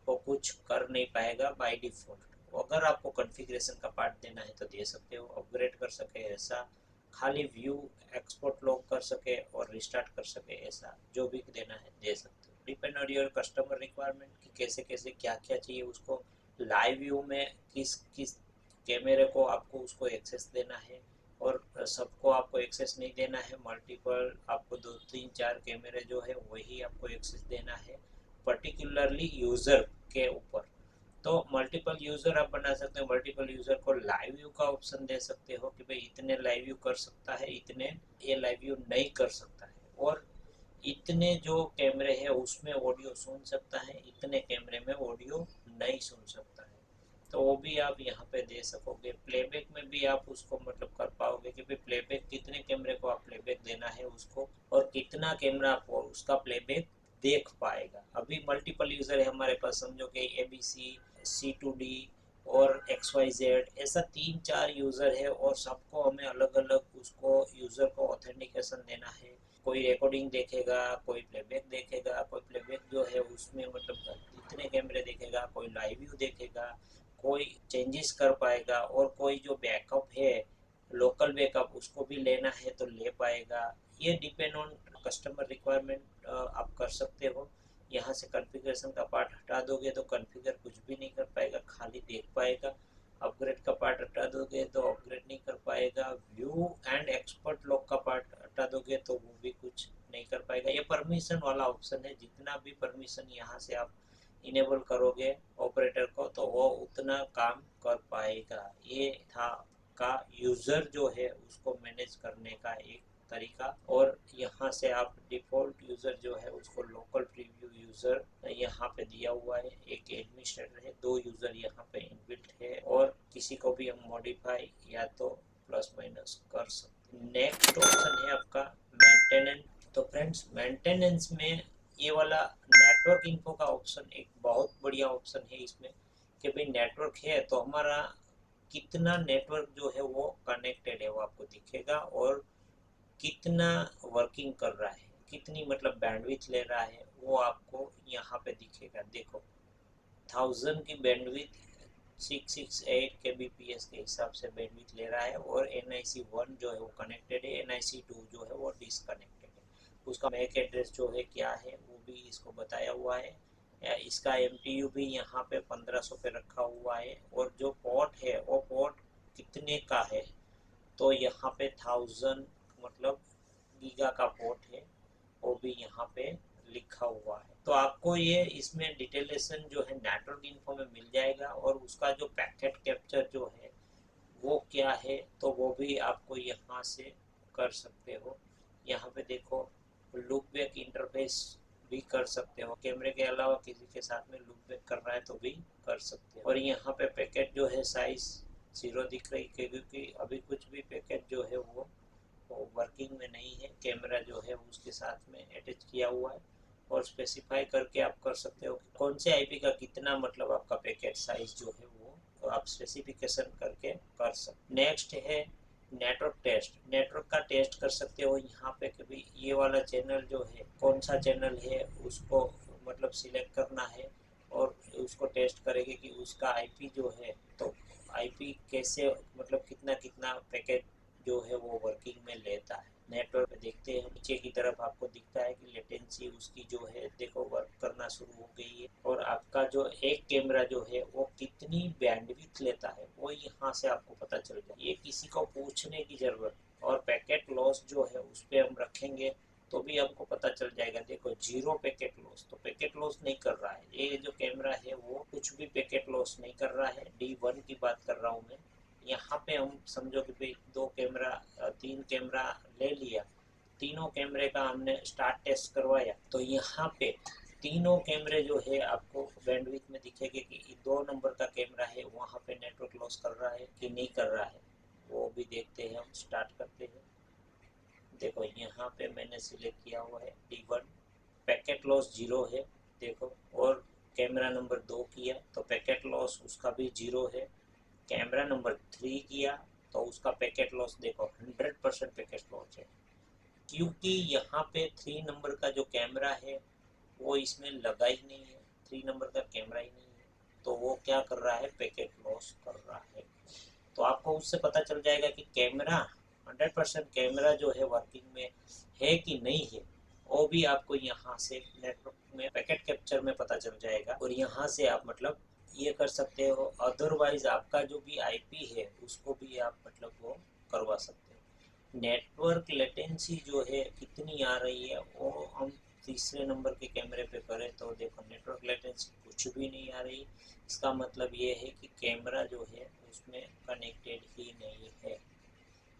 वो कुछ कर नहीं पाएगा बाय डिफॉल्ट। अगर आपको कॉन्फ़िगरेशन का पार्ट देना है तो दे सकते हो, अपग्रेड कर सके ऐसा, खाली व्यू एक्सपोर्ट लॉग कर सके और रिस्टार्ट कर सके ऐसा, जो भी देना है दे सकते हो। Depend on your customer requirement कि कैसे कैसे क्या क्या चाहिए उसको। लाइव व्यू में किस किस कैमरे को आपको उसको एक्सेस देना है, और सबको आपको एक्सेस नहीं देना है, मल्टीपल आपको 2 3 4 कैमरे जो है वही आपको एक्सेस देना है पर्टिकुलरली यूज़र के ऊपर। तो मल्टीपल यूज़र आप बना सकते हो। मल्टीपल यूज़र को लाइव व्यू का ऑप्शन दे सकते हो कि भाई इतने लाइव व्यू कर सकता है, इतने ये लाइव व्यू नहीं कर सकता है, और इतने जो कैमरे हैं उसमें ऑडियो सुन सकता है, इतने कैमरे में ऑडियो नहीं सुन सकता है। तो वो भी आप यहाँ पे दे सकोगे। प्लेबैक में भी आप उसको मतलब कर पाओगे कि भाई प्लेबैक कितने कैमरे को आप प्लेबैक देना है उसको, और कितना कैमरा आपको उसका प्लेबैक देख पाएगा। अभी मल्टीपल यूज़र है हमारे पास, समझो कि ABC, C2D और XYZ, ऐसा 3 4 यूज़र है, और सबको हमें अलग अलग उसको यूज़र को ऑथेंटिकेशन देना है। कोई रिकॉर्डिंग देखेगा, कोई प्लेबैक देखेगा, कोई प्लेबैक जो है उसमें मतलब इतने कैमरे देखेगा, कोई लाइव व्यू देखेगा, कोई चेंजेस कर पाएगा, और कोई जो बैकअप है लोकल बैकअप उसको भी लेना है तो ले पाएगा। ये डिपेंड ऑन कस्टमर रिक्वायरमेंट आप कर सकते हो। यहाँ से कॉन्फ़िगरेशन का पार्ट हटा दोगे तो कॉन्फ़िगर कुछ भी नहीं कर पाएगा, खाली देख पाएगा। अपग्रेड का पार्ट हटा दोगे तो अपग्रेड नहीं कर पाएगा। व्यू एंड एक्सपर्ट लॉक का पार्ट हटा दोगे तो वो भी कुछ नहीं कर पाएगा। ये परमिशन वाला ऑप्शन है, जितना भी परमिशन यहाँ से आप इनेबल करोगे ऑपरेटर को तो वो उतना काम कर पाएगा। ये था का यूज़र जो है उसको मैनेज करने का एक तरीका। और यहाँ से आप डिफ़ॉल्ट यूज़र जो है उसको लोकल प्रीव्यू यूज़र यहाँ पे दिया हुआ है, एक एडमिनिस्ट्रेटर है, 2 यूज़र यहाँ पे इनबिल्ट है, और किसी को भी हम मॉडिफाई या तो प्लस माइनस कर सकते हैं। नेक्स्ट ऑप्शन है आपका मेंटेनेंस। तो फ्रेंड्स मेंटेनेंस में ये वाला नेटवर्क इन्फो का ऑप्शन एक बहुत बढ़िया ऑप्शन है इसमें, कि भाई नेटवर्क है तो हमारा कितना नेटवर्क जो है वो कनेक्टेड है वो आपको दिखेगा, और कितना वर्किंग कर रहा है, कितनी मतलब बैंडविड्थ ले रहा है वो आपको यहाँ पे दिखेगा। देखो 1000 की बैंडविड्थ 668 kbps के हिसाब से बैंडविड्थ ले रहा है, और NIC1 जो है वो कनेक्टेड है, NIC2 जो है वो डिसकनेक्टेड है। उसका मैक एड्रेस जो है क्या है वो भी इसको बताया हुआ है। इसका MTU भी यहाँ पे 1500 पे रखा हुआ है, और जो पोर्ट है वो पोर्ट कितने का है, तो यहाँ पे 1000 मतलब गीगा का पोर्ट है, वो भी यहाँ पे लिखा हुआ है। तो आपको ये इसमें डिटेलेशन जो है नेटवर्क इन्फो में मिल जाएगा, और उसका जो पैकेट कैप्चर जो है वो क्या है तो वो भी आपको यहाँ से कर सकते हो। यहाँ पे देखो लूप बैक इंटरफेस भी कर सकते हो, कैमरे के अलावा किसी के साथ में लूप बैक कर रहा है तो भी कर सकते हो। और यहाँ पे पैकेट जो है साइज 0 दिख रही है, क्योंकि अभी कुछ भी पैकेट जो है वो वर्किंग में नहीं है, कैमरा जो है उसके साथ में अटैच किया हुआ है। और स्पेसिफाई करके आप कर सकते हो कि कौन से IP का कितना मतलब आपका पैकेट साइज जो है वो तो आप स्पेसिफिकेशन करके कर सकते। नेक्स्ट है नेटवर्क टेस्ट। नेटवर्क का टेस्ट कर सकते हो यहाँ पे कि भाई ये वाला चैनल जो है कौन सा चैनल है उसको मतलब सिलेक्ट करना है और उसको टेस्ट करेंगे कि उसका आईपी जो है, तो आईपी कैसे मतलब कितना कितना पैकेट जो है वो वर्किंग में लेता है। नेटवर्क पे देखते हैं नीचे की तरफ आपको दिखता है कि लेटेंसी उसकी जो है देखो वर्क करना शुरू हो गई है, और आपका जो एक कैमरा जो है वो कितनी बैंडविड्थ लेता है वो यहाँ से आपको पता चल जाए, ये किसी को पूछने की जरूरत। और पैकेट लॉस जो है उस पर हम रखेंगे तो भी हमको पता चल जाएगा। देखो 0 पैकेट लॉस, तो पैकेट लॉस नहीं कर रहा है ये जो कैमरा है, वो कुछ भी पैकेट लॉस नहीं कर रहा है। D1 की बात कर रहा हूँ मैं। यहाँ पे हम समझो कि भाई 2 कैमरा 3 कैमरा ले लिया, तीनों कैमरे का हमने स्टार्ट टेस्ट करवाया, तो यहाँ पे तीनों कैमरे जो है आपको बैंडविड्थ में दिखेंगे कि 2 नंबर का कैमरा है वहाँ पे नेटवर्क लॉस कर रहा है कि नहीं कर रहा है, वो भी देखते हैं। हम स्टार्ट करते हैं। देखो यहाँ पे मैंने सिलेक्ट किया हुआ है D1, पैकेट लॉस 0 है देखो। और कैमरा नंबर 2 किया तो पैकेट लॉस उसका भी 0 है। कैमरा नंबर 3 किया तो उसका पैकेट लॉस देखो 100% पैकेट लॉस है, क्योंकि यहाँ पे 3 नंबर का जो कैमरा है वो इसमें लगा ही नहीं है, 3 नंबर का कैमरा ही नहीं है, तो वो क्या कर रहा है, पैकेट लॉस कर रहा है। तो आपको उससे पता चल जाएगा कि कैमरा 100% कैमरा जो है वर्किंग में है कि नहीं है, वो भी आपको यहाँ से नेटवर्क में पैकेट कैप्चर में पता चल जाएगा, और यहाँ से आप मतलब ये कर सकते हो। अदरवाइज आपका जो भी आईपी है उसको भी आप मतलब वो करवा सकते हो। नेटवर्क लेटेंसी जो है कितनी आ रही है वो हम तीसरे नंबर के कैमरे पे करें तो देखो नेटवर्क लेटेंसी कुछ भी नहीं आ रही। इसका मतलब ये है कि कैमरा जो है उसमें कनेक्टेड ही नहीं है।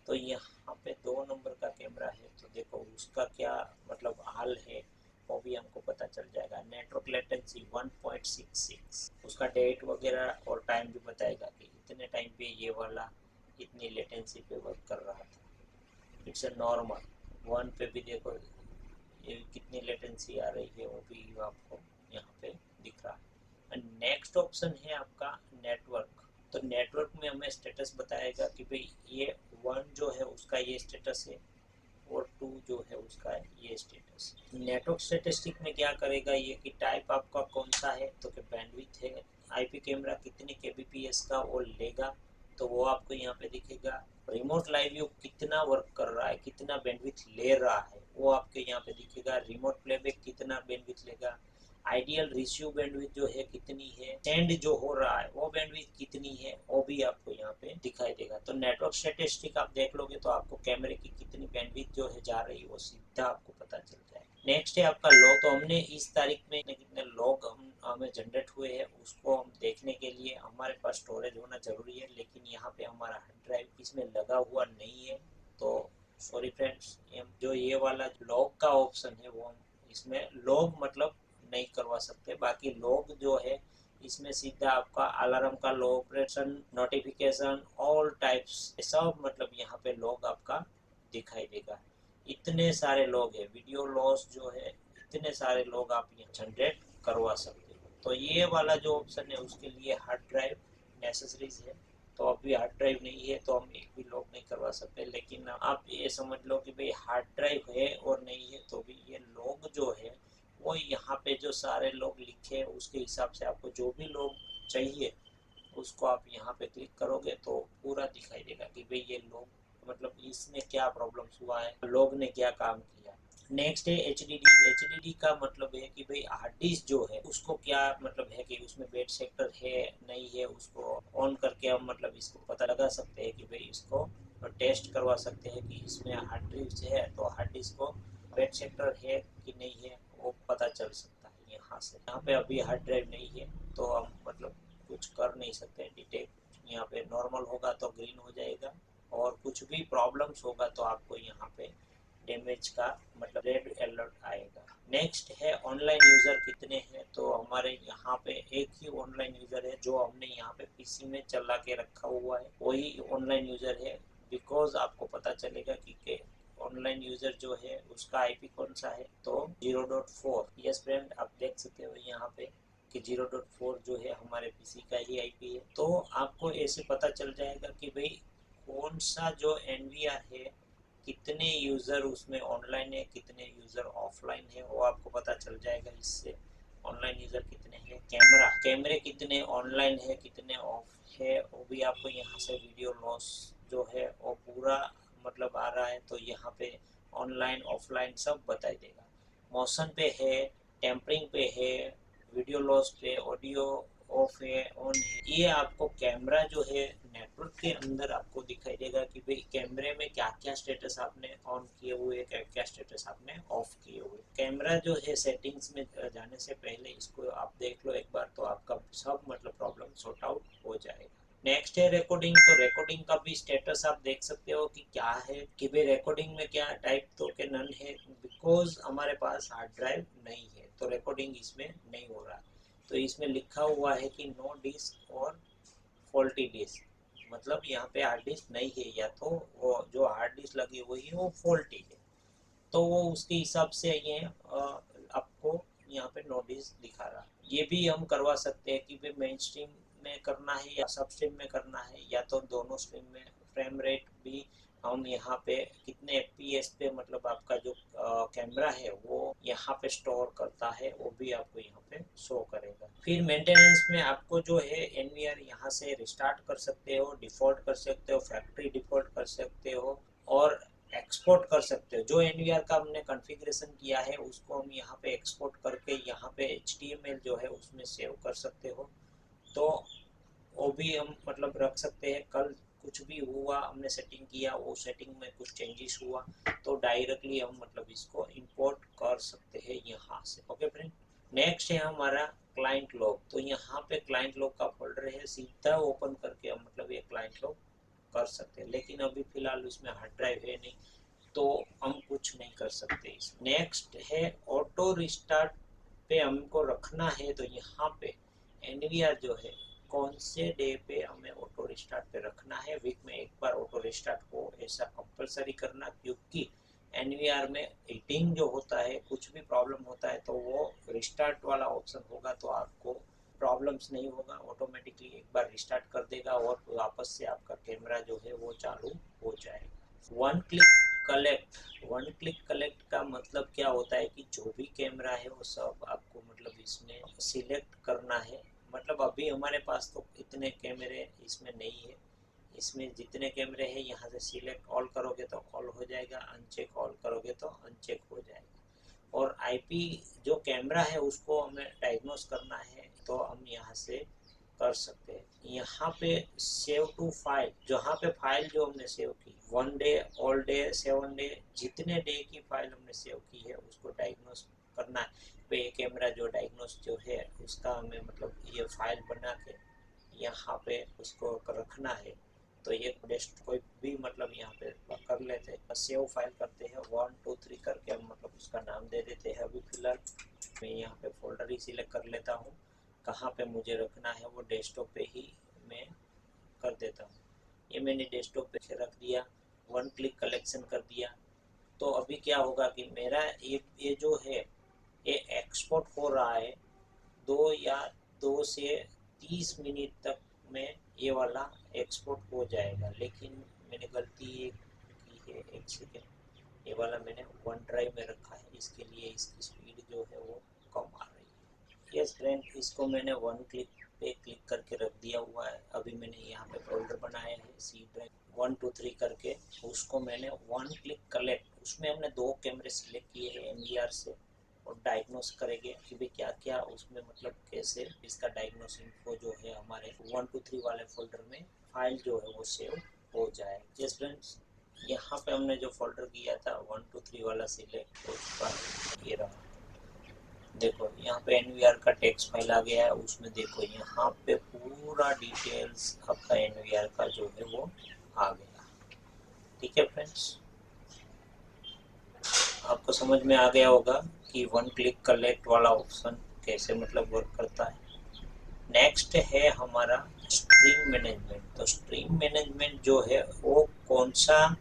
तो यहाँ पे 2 नंबर का कैमरा है तो देखो उसका क्या मतलब हाल है वो भी हमको पता चल जाएगा। नेटवर्क लेटेंसी 1.66, उसका डेट वगैरह और टाइम भी बताएगा कि इतने टाइम पे ये वाला इतनी लेटेंसी पे वर्क कर रहा था। It's a normal. 1 पे भी देखो ये कितनी लेटेंसी आ रही है वो भी आपको यहाँ पे दिख रहा है। नेक्स्ट ऑप्शन है आपका नेटवर्क। तो नेटवर्क में हमें स्टेटस बताएगा कि भाई ये 1 जो है उसका ये स्टेटस है और 2 जो है उसका है ये स्टेटस। नेटवर्क स्टेटिस्टिक में क्या करेगा ये कि टाइप आपका कौन सा है, तो कि बैंडविड्थ है, आईपी कैमरा कितने केबीपीएस का वो लेगा तो वो आपको यहाँ पे दिखेगा। रिमोट लाइव व्यू कितना वर्क कर रहा है, कितना बैंडविड्थ ले रहा है वो आपके यहाँ पे दिखेगा। रिमोट प्लेबैक कितना बैंडविड्थ लेगा, आइडियल रिसीव बैंडविड्थ जो है कितनी है, सेंड जो हो रहा है वो बैंडविड्थ कितनी है वो भी आपको यहाँ पे दिखाई देगा। तो नेटवर्क स्टैटिस्टिक आप देख लोगे तो आपको कैमरे की कितनी बैंडविड्थ जो है जा रही है वो सीधा आपको पता चल जाएगा। नेक्स्ट है आपका लॉग। तो हमने इस तारीख में कितने लॉग हमें जनरेट हुए हैं उसको हम देखने के लिए हमारे पास स्टोरेज होना जरूरी है, लेकिन यहाँ पे हमारा हार्ड ड्राइव इसमें लगा हुआ नहीं है। तो सॉरी फ्रेंड्स, जो ये वाला लॉग का ऑप्शन है वो हम इसमें लॉग मतलब नहीं करवा सकते। बाकी लॉग जो है इसमें सीधा आपका अलार्म का log, operation, notification, all types सब मतलब यहाँ पे लॉग आपका दिखाई देगा। इतने सारे लॉग है, वीडियो लॉस जो है इतने सारे लॉग आप यहाँ जनरेट करवा सकते हो। तो ये वाला जो ऑप्शन है उसके लिए हार्ड ड्राइव नेसेसरीज है। तो अभी हार्ड ड्राइव नहीं है तो हम एक भी लॉग नहीं करवा सकते, लेकिन आप ये समझ लो कि भाई हार्ड ड्राइव है और नहीं है तो भी ये लॉग जो है वो यहाँ पे जो सारे लोग लिखे हैं उसके हिसाब से आपको जो भी लोग चाहिए उसको आप यहाँ पे क्लिक करोगे तो पूरा दिखाई देगा कि भाई ये लोग मतलब इसमें क्या प्रॉब्लम्स हुआ है, लोग ने क्या काम किया। नेक्स्ट है एचडीडी। एचडीडी का मतलब है कि भाई हार्ड डिस्क जो है उसको क्या मतलब है कि उसमें बेड सेक्टर है नहीं है, उसको ऑन करके हम मतलब इसको पता लगा सकते हैं कि भाई इसको टेस्ट करवा सकते हैं कि इसमें हार्ड डिस्क है तो हार्ड डिस्क को बेड सेक्टर है कि नहीं है वो पता चल सकता है यहाँ से। यहाँ पे अभी हार्ड ड्राइव नहीं है तो हम मतलब कुछ कर नहीं सकते। डिटेक्ट यहाँ पे नॉर्मल होगा तो ग्रीन हो जाएगा, और कुछ भी प्रॉब्लम्स होगा तो आपको यहाँ पे डैमेज का मतलब रेड अलर्ट आएगा। नेक्स्ट है ऑनलाइन यूजर कितने हैं। तो हमारे यहाँ पे एक ही ऑनलाइन यूजर है जो हमने यहाँ पे पीसी में चला के रखा हुआ है, वही ऑनलाइन यूजर है। बिकॉज आपको पता चलेगा कि ऑनलाइन यूजर जो है उसका आईपी कौन सा है, तो 0.4। यस फ्रेंड, आप देख सकते हो यहाँ पे कि 0.4 जो है हमारे पीसी का ही आईपी है। तो आपको ऐसे पता चल जाएगा कि भाई कौन सा जो एनवीआर है, कितने यूज़र उसमें ऑनलाइन है, कितने यूज़र ऑफलाइन है, वो आपको पता चल जाएगा इससे। ऑनलाइन यूजर कितने हैं, कैमरे कितने ऑनलाइन है, कितने ऑफ है, वो भी आपको यहाँ से वीडियो लॉस जो है वो पूरा मतलब आ रहा है, तो यहाँ पे ऑनलाइन ऑफलाइन सब बताई देगा। मोशन पे है, टेम्परिंग पे है, वीडियो लॉस पे, ऑडियो ऑफ है ऑन है, ये आपको कैमरा जो है नेटवर्क के अंदर आपको दिखाई देगा कि भाई कैमरे में क्या क्या स्टेटस आपने ऑन किए हुए, क्या क्या स्टेटस आपने ऑफ किए हुए। कैमरा जो है सेटिंग्स में जाने से पहले इसको आप देख लो एक बार, तो आपका सब मतलब प्रॉब्लम सॉर्ट आउट हो जाएगा। नेक्स्ट है रिकॉर्डिंग, तो रिकॉर्डिंग का भी स्टेटस आप देख सकते हो कि क्या है, कि भाई रिकॉर्डिंग में क्या टाइप तो के नन है, बिकॉज हमारे पास हार्ड ड्राइव नहीं है तो रिकॉर्डिंग इसमें नहीं हो रहा। तो इसमें लिखा हुआ है कि नो डिस्क और फॉल्टी डिस्क, मतलब यहाँ पे हार्ड डिस्क नहीं है, या तो वो जो हार्ड डिस्क लगी हुई है वो फॉल्टी है, तो वो उसके हिसाब से ये आपको यहाँ पे नोटिस दिखा रहा। ये भी हम करवा सकते हैं कि भाई मेन स्ट्रीम में करना है या सब स्ट्रीम में करना है, या तो दोनों स्ट्रीम में। फ्रेम रेट भी हम यहाँ पे कितने एफपीएस पे मतलब आपका जो कैमरा है वो यहाँ पे स्टोर करता है, वो भी आपको यहाँ पे शो करेगा। फिर मेंटेनेंस में आपको जो है एनवीआर यहाँ से रिस्टार्ट कर सकते हो, डिफॉल्ट कर सकते हो, फैक्ट्री डिफॉल्ट कर सकते हो, और एक्सपोर्ट कर सकते हो। जो एनवीआर का हमने कॉन्फ़िगरेशन किया है उसको हम यहाँ पे एक्सपोर्ट करके यहाँ पे HTML जो है उसमें सेव कर सकते हो, तो वो भी हम मतलब रख सकते हैं। कल कुछ भी हुआ, हमने सेटिंग किया, वो सेटिंग में कुछ चेंजेस हुआ तो डायरेक्टली हम मतलब इसको इंपोर्ट कर सकते हैं यहाँ से। ओके फ्रेंड, नेक्स्ट है हमारा क्लाइंट लॉग। तो यहाँ पे क्लाइंट लॉग का फोल्डर है, सीधा ओपन करके हम मतलब ये क्लाइंट लॉग कर सकते हैं, लेकिन अभी फिलहाल उसमें हार्ड ड्राइव है नहीं तो हम कुछ नहीं कर सकते। नेक्स्ट है ऑटो रिस्टार्ट पे हमको रखना है, तो यहाँ पे एनवीआर जो है कौन से डे पे हमें ऑटो रिस्टार्ट पे रखना है, वीक में एक बार ऑटो रिस्टार्ट हो ऐसा कंपलसरी करना, क्योंकि एनवीआर में हीटिंग जो होता है कुछ भी प्रॉब्लम होता है तो वो रिस्टार्ट वाला ऑप्शन होगा तो आपको प्रॉब्लम्स नहीं होगा, ऑटोमेटिकली एक बार रिस्टार्ट कर देगा और वापस से आपका कैमरा जो है वो चालू हो जाएगा। One click collect, one click collect का मतलब क्या होता है कि जो भी कैमरा है वो सब आपको मतलब इसमें सिलेक्ट करना है। मतलब अभी हमारे पास तो इतने कैमरे इसमें नहीं है, इसमें जितने कैमरे हैं यहाँ से सिलेक्ट ऑल करोगे तो ऑल हो जाएगा, अनचेक ऑल करोगे तो अनचेक हो जाएगा। और आईपी जो कैमरा है उसको हमें डायग्नोस करना है तो हम यहाँ से कर सकते हैं। यहाँ पे सेव टू फाइल, जहाँ पे फाइल जो हमने सेव की 1 डे, ऑल डे, 7 डे, जितने डे की फाइल हमने सेव की है उसको डायग्नोस करना है। तो ये कैमरा जो डायग्नोस जो है उसका हमें मतलब ये फाइल बना के यहाँ पे उसको रखना है। तो ये डेस्ट कोई भी मतलब यहाँ पे कर लेते हैं, सेव फाइल करते हैं 1 2 3 करके हम मतलब उसका नाम दे देते हैं। अभी फिलहाल मैं यहाँ पे फोल्डर ही सिलेक्ट कर लेता हूँ, कहाँ पे मुझे रखना है वो डेस्कटॉप पे ही मैं कर देता हूँ। ये मैंने डेस्कटॉप पे रख दिया, वन क्लिक कलेक्शन कर दिया। तो अभी क्या होगा कि मेरा ये जो है ये एक्सपोर्ट हो रहा है 2 से 30 मिनट तक में ये वाला एक्सपोर्ट हो जाएगा, लेकिन मैंने गलती ये की है, एक सेकेंड, ये वाला मैंने वन ड्राइव में रखा है, इसके लिए इसकी स्पीड जो है वो कम आ रही है। यस फ्रेंड, इसको मैंने वन क्लिक पे क्लिक करके रख दिया हुआ है। अभी मैंने यहाँ पे फोल्डर बनाया है सी ड्राइव 1 2 3 करके, उसको मैंने वन क्लिक कलेक्ट, उसमें हमने 2 कैमरे सिलेक्ट किए हैं एनवीआर से और डायग्नोस करेंगे कि भाई क्या क्या उसमें मतलब कैसे इसका डायग्नोस इन्फो जो है हमारे 1 2 3 वाले फोल्डर में फाइल जो है वो सेव हो जाए। यस फ्रेंड्स, यहाँ पे हमने जो फोल्डर किया था 1 2 3 वाला सिलेक्ट हो चुका है, ये रहा। देखो यहाँ पे एनवीआर का टेक्स्ट फाइल आ गया है, उसमें देखो यहाँ पे पूरा डिटेल्स आपका एनवीआर का जो है वो आ गया। ठीक है फ्रेंड्स, आपको समझ में आ गया होगा कि वन क्लिक कलेक्ट वाला ऑप्शन कैसे मतलब वर्क करता है। नेक्स्ट है हमारा स्ट्रीम मैनेजमेंट। तो स्ट्रीम मैनेजमेंट जो है वो कौन सा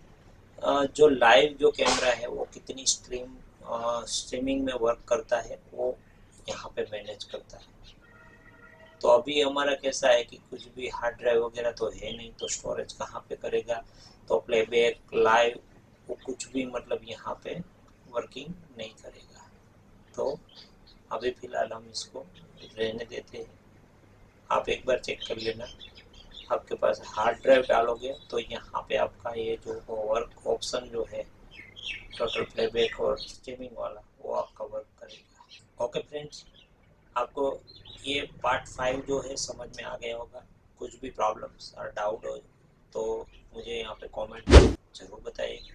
जो लाइव जो कैमरा है वो कितनी स्ट्रीमिंग में वर्क करता है वो यहाँ पे मैनेज करता है। तो अभी हमारा कैसा है कि कुछ भी हार्ड ड्राइव वगैरह तो है नहीं, तो स्टोरेज कहाँ पे करेगा, तो प्लेबैक लाइव वो कुछ भी मतलब यहाँ पे वर्किंग नहीं करेगा। तो अभी फिलहाल हम इसको रहने देते हैं। आप एक बार चेक कर लेना। आपके पास हार्ड ड्राइव डालोगे तो यहाँ पे आपका ये जो वर्क ऑप्शन जो है टोटल प्लेबैक और स्ट्रीमिंग वाला, वो आपका वर्क करेगा। ओके फ्रेंड्स, आपको ये पार्ट 5 जो है समझ में आ गया होगा। कुछ भी प्रॉब्लम्स और डाउट हो तो मुझे यहाँ पे कमेंट जरूर बताइएगा।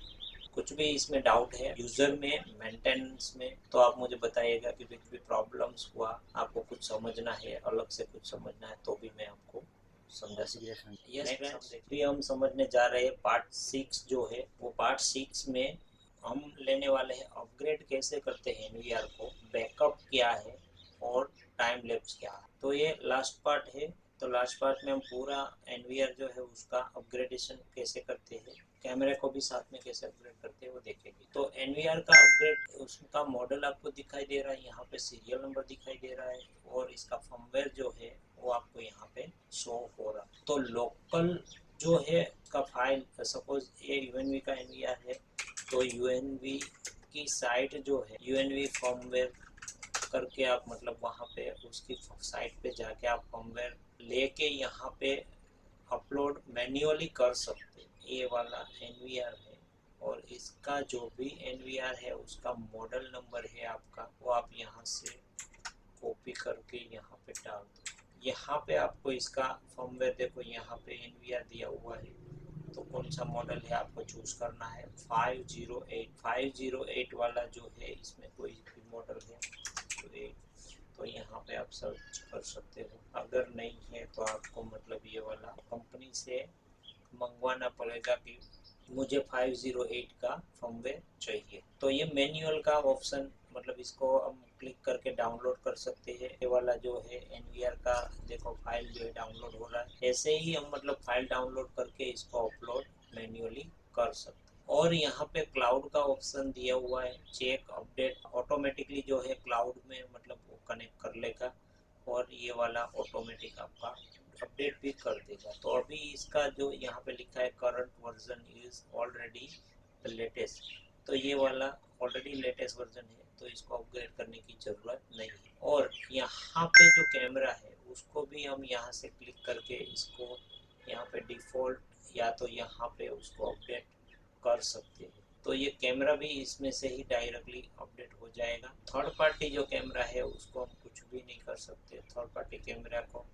कुछ भी इसमें डाउट है यूज़र में, मेंटेनेंस में, तो आप मुझे बताइएगा कि कुछ भी प्रॉब्लम्स हुआ, आपको कुछ समझना है, अलग से कुछ समझना है, तो भी मैं आपको समझा सकता हूँ। यस फ्रेंड्स, भी हम समझने जा रहे हैं पार्ट 6 जो है, वो पार्ट 6 में हम लेने वाले हैं अपग्रेड कैसे करते हैं एनवीआर को, बैकअप क्या है और टाइम लैप्स क्या है। तो ये लास्ट पार्ट है। तो लास्ट पार्ट में हम पूरा एनवीआर जो है उसका अपग्रेडेशन कैसे करते हैं, कैमरे को भी साथ में कैसे अपग्रेड करते हैं वो देखेंगे। तो एनवीआर का अपग्रेड, उसका मॉडल आपको दिखाई दे रहा है, यहाँ पे सीरियल नंबर दिखाई दे रहा है और इसका फर्मवेयर जो है वो आपको यहाँ पे शो हो रहा है। तो लोकल जो है का फाइल, सपोज ये यूएनवी का एनवीआर है, तो यूएनवी की साइट जो है यूएनवी फर्मवेयर करके आप मतलब वहाँ पे उसकी साइट पे जाके आप फर्मवेयर लेके यहाँ पे अपलोड मैन्युअली कर सकते हैं। ये वाला एनवीआर है और इसका जो भी एनवीआर है उसका मॉडल नंबर है आपका, वो आप यहाँ से कॉपी करके यहाँ पे डाल दो। यहाँ पे आपको इसका फर्मवेयर देखो, यहाँ पे एनवीआर दिया हुआ है, तो कौन सा मॉडल है आपको चूज करना है। 508 वाला जो है, इसमें कोई भी मॉडल है तो यहाँ पे आप सर्च कर सकते हो। अगर नहीं है तो आपको मतलब ये वाला कंपनी से मंगवाना पड़ेगा कि मुझे 508 का फर्मवेयर चाहिए। तो ये मैनुअल का ऑप्शन, मतलब इसको हम क्लिक करके डाउनलोड कर सकते हैं। ये वाला जो है एनवीआर का देखो फाइल जो है डाउनलोड हो रहा है। ऐसे ही हम मतलब फाइल डाउनलोड करके इसको अपलोड मैन्युअली कर सकते हैं। और यहाँ पे क्लाउड का ऑप्शन दिया हुआ है, चेक अपडेट ऑटोमेटिकली जो है क्लाउड में मतलब वो कनेक्ट कर लेगा और ये वाला ऑटोमेटिक आपका अपडेट भी कर देगा। तो अभी इसका जो यहाँ पे लिखा है current version is already the latest, तो ये वाला ऑलरेडी लेटेस्ट वर्जन है, तो इसको अपग्रेड करने की जरूरत नहीं है। और यहाँ पे जो कैमरा है उसको भी हम यहाँ से क्लिक करके इसको यहाँ पे डिफॉल्ट या तो यहाँ पे उसको अपडेट कर सकते हैं। तो ये कैमरा भी इसमें से ही डायरेक्टली अपडेट हो जाएगा। थर्ड पार्टी जो कैमरा है उसको हम कुछ भी नहीं कर सकते, थर्ड पार्टी कैमरा को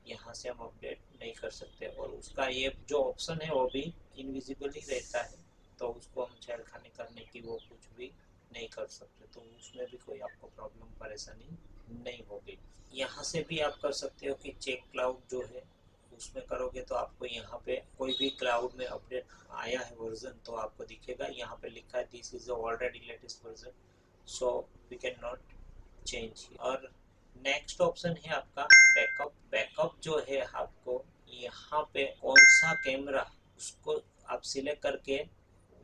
यहाँ से हम अपडेट नहीं कर सकते और उसका ये जो ऑप्शन है वो भी इनविजिबल ही रहता है, तो उसको हम छेड़खानी करने की वो कुछ भी नहीं कर सकते, तो उसमें भी कोई आपको प्रॉब्लम परेशानी नहीं होगी। यहाँ से भी आप कर सकते हो कि चेक क्लाउड जो है उसमें करोगे तो आपको यहाँ पे कोई भी क्लाउड में अपडेट आया है वर्जन तो आपको दिखेगा। यहाँ पे लिखा है this is already latest version, so we can not change. और नेक्स्ट ऑप्शन है आपका बैकअप। बैकअप जो है आपको यहाँ पे कौन सा कैमरा उसको आप सिलेक्ट करके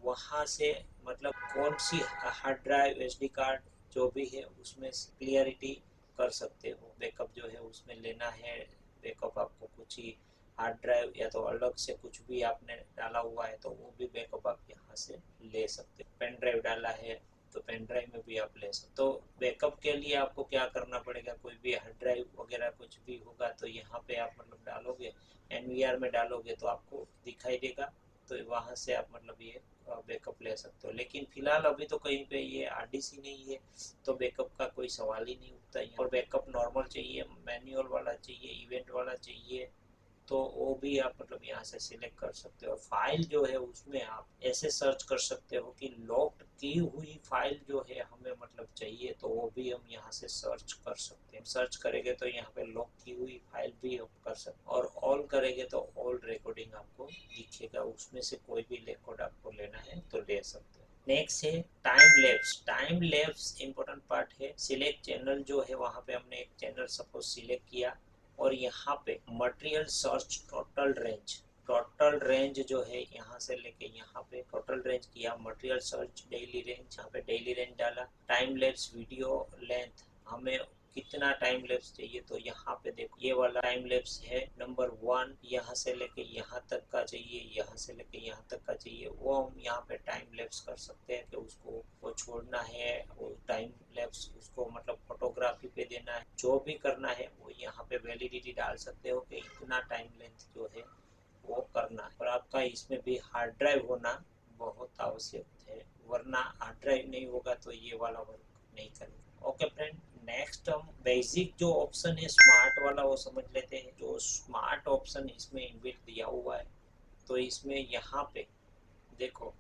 वहाँ से मतलब कौन सी हार्ड ड्राइव, एसडी कार्ड जो भी है उसमें क्लियरिटी कर सकते हो। बैकअप जो है उसमें लेना है, बैकअप आपको कुछ ही हार्ड ड्राइव या तो अलग से कुछ भी आपने डाला हुआ है तो वो भी बैकअप आप यहाँ से ले सकते हो। पेन ड्राइव डाला है तो पेन ड्राइव में भी आप ले सकते। तो बैकअप के लिए आपको क्या करना पड़ेगा, कोई भी हार्ड ड्राइव वगैरह कुछ भी होगा तो यहाँ पे आप मतलब डालोगे, एनवीआर में डालोगे तो आपको दिखाई देगा, तो वहाँ से आप मतलब ये बैकअप ले सकते हो। लेकिन फिलहाल अभी तो कहीं पे ये आरडीसी नहीं है तो बैकअप का कोई सवाल ही नहीं उठता है। और बैकअप नॉर्मल चाहिए, मैनुअल वाला चाहिए, इवेंट वाला चाहिए, तो वो भी आप मतलब यहाँ से सिलेक्ट कर सकते हो। फाइल जो है उसमें आप ऐसे सर्च कर सकते हो कि लॉक्ड की हुई फाइल जो है हमें मतलब चाहिए, तो वो भी हम यहाँ से सर्च कर सकते हैं। सर्च करेंगे तो यहाँ पे लॉक की हुई फाइल भी हम कर सकते हैं और ऑल करेंगे तो ऑल रिकॉर्डिंग आपको दिखेगा, उसमें से कोई भी रिकॉर्ड आपको लेना है तो ले सकते हैं। नेक्स्ट है time lapse. Time lapse important part है। सिलेक्ट चैनल जो है वहाँ पे हमने एक चैनल सपोज सिलेक्ट किया और यहाँ पे मटेरियल सर्च टोटल रेंज जो है यहाँ से लेके यहाँ पे टोटल रेंज किया, मटेरियल सर्च डेली रेंज, यहाँ पे डेली रेंज डाला। टाइम लैप्स वीडियो लेंथ हमें कितना टाइम लैप्स चाहिए, तो यहाँ पे देखो ये वाला टाइम लैप्स है नंबर 1, यहाँ से लेके यहाँ तक का चाहिए, यहाँ से लेके यहाँ तक का चाहिए, वो हम यहाँ पे टाइम लैप्स कर सकते हैं कि उसको वो छोड़ना है, वो टाइम लैप्स उसको मतलब फोटोग्राफी पे देना है, जो भी करना है वो यहाँ पे वैलिडिटी डाल सकते हो कि इतना टाइम लेंथ जो है वो करना है। और आपका इसमें भी हार्ड ड्राइव होना बहुत आवश्यक है, वरना हार्ड ड्राइव नहीं होगा तो ये वाला वर्क नहीं करेगा। ओके फ्रेंड, नेक्स्ट हम बेसिक जो ऑप्शन है स्मार्ट वाला वो समझ लेते हैं। जो स्मार्ट ऑप्शन इसमें इनबिल्ट दिया हुआ है, तो इसमें यहाँ पे देखो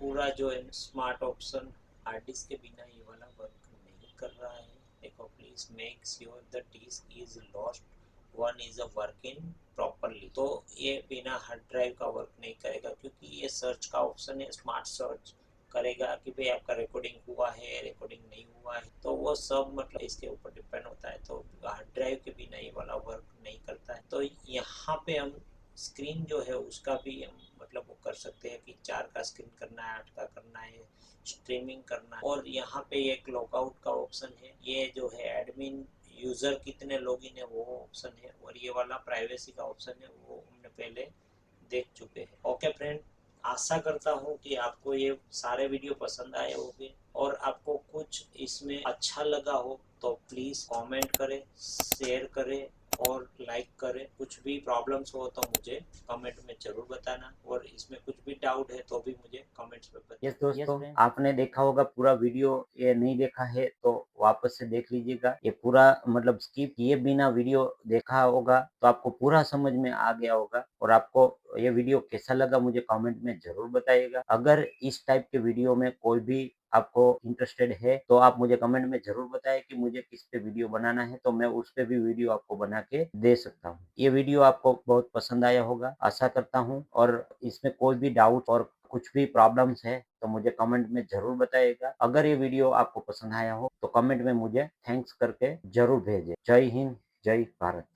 पूरा जो है स्मार्ट ऑप्शन हार्ड डिस्क के बिना ये वाला वर्क नहीं कर रहा है। देखो please make sure the disk is lost one is a working properly, तो ये बिना हार्ड ड्राइव का वर्क नहीं करेगा, क्योंकि ये सर्च का ऑप्शन है, स्मार्ट सर्च करेगा कि भाई आपका रिकॉर्डिंग हुआ है, रिकॉर्डिंग नहीं हुआ है, तो वो सब मतलब इसके ऊपर डिपेंड होता है। तो हार्ड ड्राइव के बिना ये वाला वर्क नहीं करता है। तो यहाँ पे हम स्क्रीन जो है उसका भी हम मतलब वो कर सकते हैं कि 4 का स्क्रीन करना है, 8 का करना है, स्ट्रीमिंग करना है। और यहाँ पे एक लॉगआउट का ऑप्शन है, ये जो है एडमिन यूजर कितने लॉगिन है वो ऑप्शन है, और ये वाला प्राइवेसी का ऑप्शन है वो हमने पहले देख चुके हैं। ओके फ्रेंड, आशा करता हूँ कि आपको ये सारे वीडियो पसंद आए होंगे, और आपको कुछ इसमें अच्छा लगा हो तो प्लीज कमेंट करें, शेयर करें और लाइक करें। कुछ भी प्रॉब्लम्स हो तो मुझे कमेंट में जरूर बताना, और इसमें कुछ भी डाउट है तो भी मुझे कमेंट्स में बताना। यस दोस्तों, आपने देखा होगा पूरा वीडियो, ये नहीं देखा है तो वापस से देख लीजिएगा। ये पूरा मतलब स्किप किए बिना वीडियो देखा होगा तो आपको पूरा समझ में आ गया होगा। और आपको ये वीडियो कैसा लगा मुझे कमेंट में ज़रूर बताइएगा। अगर इस टाइप के वीडियो में कोई भी आपको इंटरेस्टेड है तो आप मुझे कमेंट में ज़रूर बताएँ कि मुझे किस पे वीडियो बनाना है, तो मैं उस पे भी वीडियो आपको बना के दे सकता हूँ। ये वीडियो आपको बहुत पसंद आया होगा, आशा करता हूँ। और इसमें कोई भी डाउट और कुछ भी प्रॉब्लम्स है तो मुझे कमेंट में ज़रूर बताइएगा। अगर ये वीडियो आपको पसंद आया हो तो कमेंट में मुझे थैंक्स करके ज़रूर भेजें। जय हिंद, जय भारत।